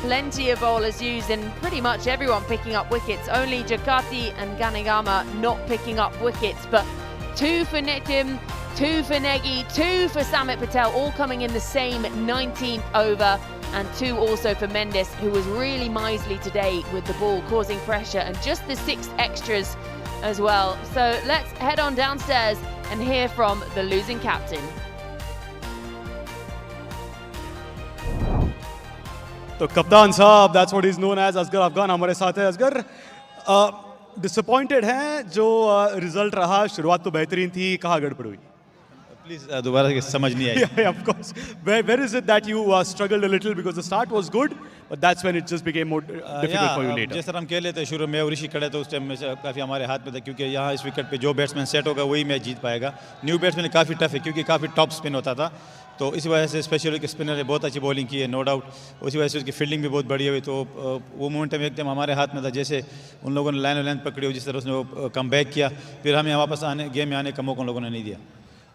A: Plenty of bowlers used and pretty much everyone picking up wickets. Only Jakati and Ganegama not picking up wickets, but 2 for Nitim, 2 for Negi, 2 for Samit Patel, all coming in the same 19th over, and 2 also for Mendes, who was really miserly today with the ball, causing pressure, and just the 6 extras as well. So let's head on downstairs and hear from the losing captain.
M: तो कप्तान साहब, that's what he's known as, Asghar Afghan हमारे साथ है. Asghar disappointed हैं जो result रहा. शुरुआत तो बेहतरीन थी, कहाँ गड़बड़ हुई?
N: प्लीज दोबारा समझ नहीं आई.
M: Yeah, of course. Where is it that you struggled a little, because the start was good, but that's when it just became more difficult for you later?
N: जैसे हम खेल लेते शुरू में और ऋषि खड़े तो उस टाइम में काफ़ी हमारे हाथ में था, क्योंकि यहाँ इस विकेट पे जो बैट्समैन सेट होगा वही मैच जीत पाएगा. न्यू बैट्समैन काफ़ी टफ है, क्योंकि काफ़ी टॉप स्पिन होता था, तो इसी वजह से स्पेशली के स्पिनर ने बहुत अच्छी बॉलिंग की है, नो डाउट. उसी वजह से उसकी फील्डिंग भी बहुत बढ़िया हुई, तो वो मोमेंटम एकदम हमारे हाथ में था. जैसे उन लोगों ने लाइन पकड़ी हो, जिस तरह उसने वो कम बैक किया, फिर हमें वापस आने गेम में आने का मौका उन लोगों ने नहीं दिया.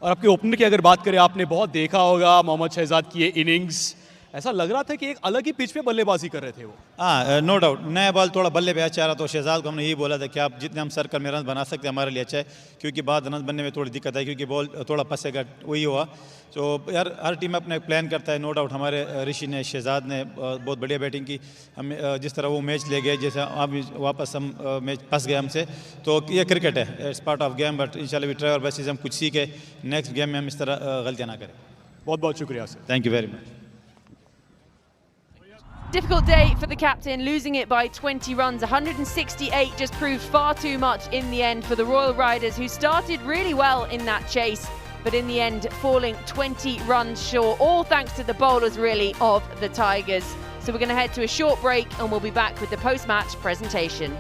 M: और आपके ओपनर की अगर बात करें, आपने बहुत देखा होगा मोहम्मद शहजाद की ये इनिंग्स, ऐसा लग रहा था कि एक अलग ही पिच पे बल्लेबाजी कर रहे थे वो.
N: हाँ, नो डाउट. नया बॉल थोड़ा बल्ले पे अच्छा रहा, तो शहजाद को हमने यही बोला था कि आप जितने हम सर्कल में रन बना सकते हैं हमारे लिए अच्छा है, क्योंकि बाद रन बनने में थोड़ी दिक्कत है, क्योंकि बॉल थोड़ा फंसेगा. वही हुआ. तो यार हर टीम अपने प्लान करता है, नो डाउट. हमारे ऋषि ने, शहजाद ने बहुत बढ़िया बैटिंग की. हम जिस तरह वो मैच ले गए, जैसे अभी वापस हम मैच फंस गए हमसे, तो ये क्रिकेट है, it's part of game. But इंशाल्लाह वी ट्राई आवर बेस्ट, हम कुछ सीखे, नेक्स्ट गेम में हम इस तरह गलतियाँ ना करें.
M: बहुत बहुत शुक्रिया sir.
N: Thank you very much.
A: Difficult day for the captain, losing it by 20 runs. 168 just proved far too much in the end for the Royal Riders, who started really well in that chase, but in the end falling 20 runs short, all thanks to the bowlers really of the Tigers. So we're going to head to a short break and we'll be back with the post-match presentation.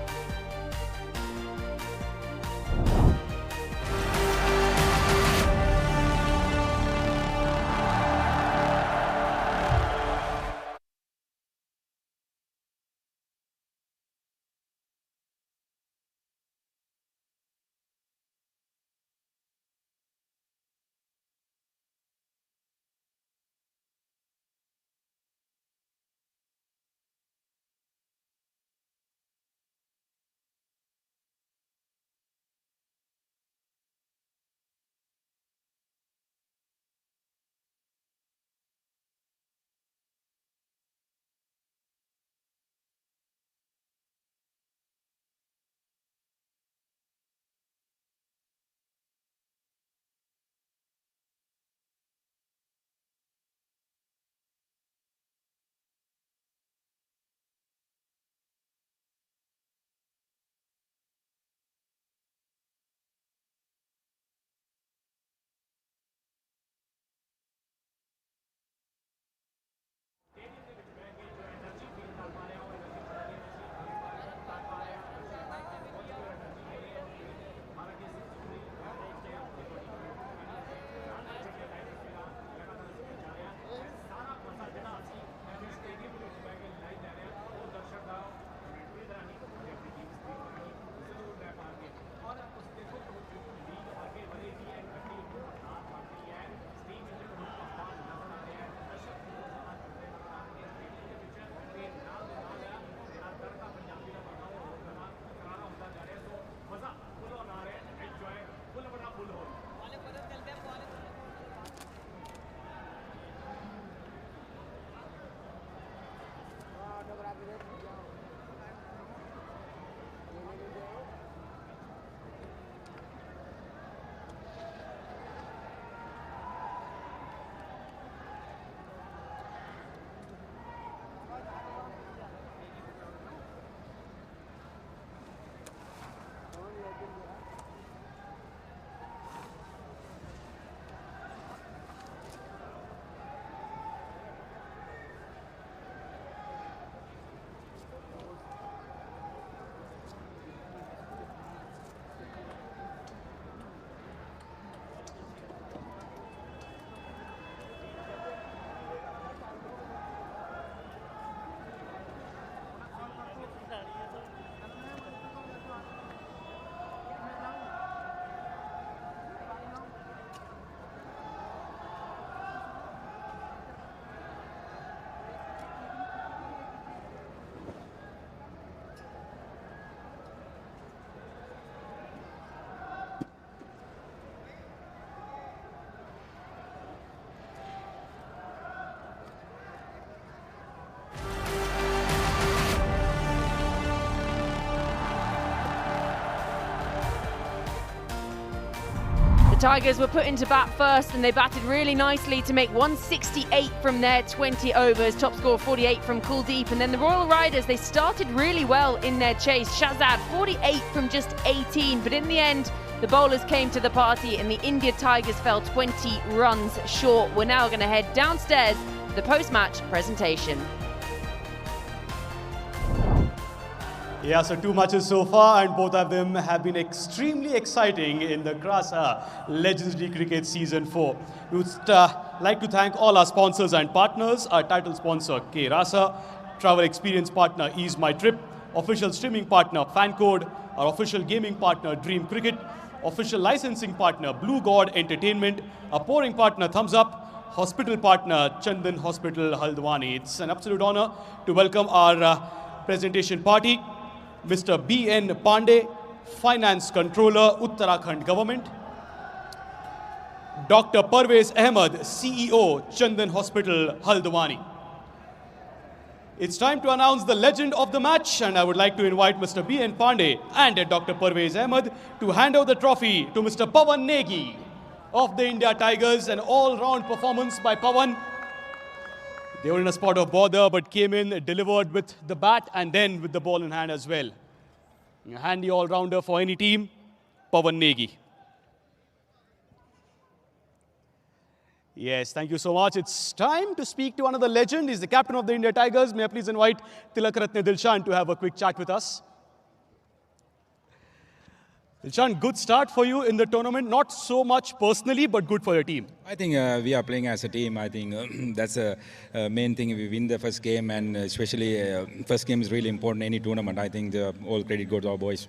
A: Tigers were put into bat first and they batted really nicely to make 168 from their 20 overs. Top score 48 from Kuldeep. And then the Royal Riders, they started really well in their chase. Shahzad 48 from just 18. But in the end, the bowlers came to the party and the India Tigers fell 20 runs short. We're now going to head downstairs for the post-match presentation.
M: Yeah, so 2 matches so far, and both of them have been extremely exciting in the Krasa Legendary Cricket Season 4. We would like to thank all our sponsors and partners, our title sponsor K Rasa, travel experience partner Ease My Trip, official streaming partner FanCode, our official gaming partner Dream Cricket, official licensing partner Blue God Entertainment, our pouring partner Thumbs Up, hospital partner Chandan Hospital Haldwani. It's an absolute honor to welcome our presentation party. Mr. B.N. Pandey, Finance Controller, Uttarakhand Government. Dr. Parvez Ahmed, CEO, Chandan Hospital, Haldwani. It's time to announce the legend of the match, and I would like to invite Mr. B.N. Pandey and Dr. Parvez Ahmed to hand over the trophy to Mr. Pawan Negi of the India Tigers. An all-round performance by Pawan. They were in a spot of bother, but came in, delivered with the bat and then with the ball in hand as well. A handy all-rounder for any team, Pawan Negi. Yes, thank you so much. It's time to speak to another legend. He's the captain of the India Tigers. May I please invite Tilakratne Dilshan to have a quick chat with us. Dilshan, good start for you in the tournament. Not so much personally, but good for your team.
B: I think we are playing as a team. I think that's a main thing. We win the first game, and especially first game is really important in any tournament. I think all credit goes to our boys.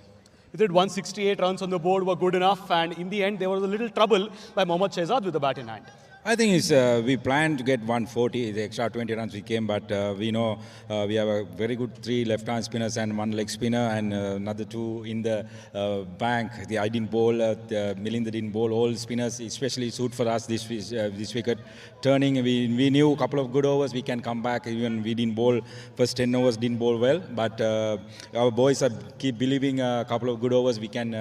M: You did 168 runs on the board, were good enough, and in the end there was a little trouble by Mohammad Shehzad with the bat in hand.
B: I think it's, we planned to get 140, the extra 20 runs we came, but we know we have a very good 3 left-hand spinners and 1 leg spinner and another 2 in the bank. I didn't bowl, Milinder didn't bowl, all spinners especially suit for us this wicket. Turning, we knew a couple of good overs, we can come back, even we didn't bowl, first 10 overs didn't bowl well, but our boys keep believing a couple of good overs we can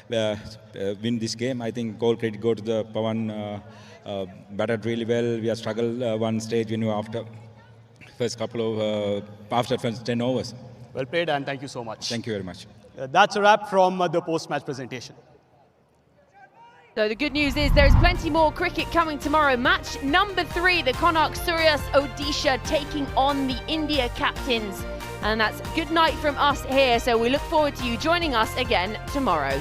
B: win this game. I think all credit go to the Pawan. Batted really well. We have struggled one stage when you after first couple of after first 10 overs.
M: Well played, and thank you so much.
B: Thank you very much.
M: That's a wrap from the post-match presentation.
A: So the good news is there's plenty more cricket coming tomorrow. Match number 3, the Connacht Surias Odisha taking on the India captains. And that's good night from us here. So we look forward to you joining us again tomorrow.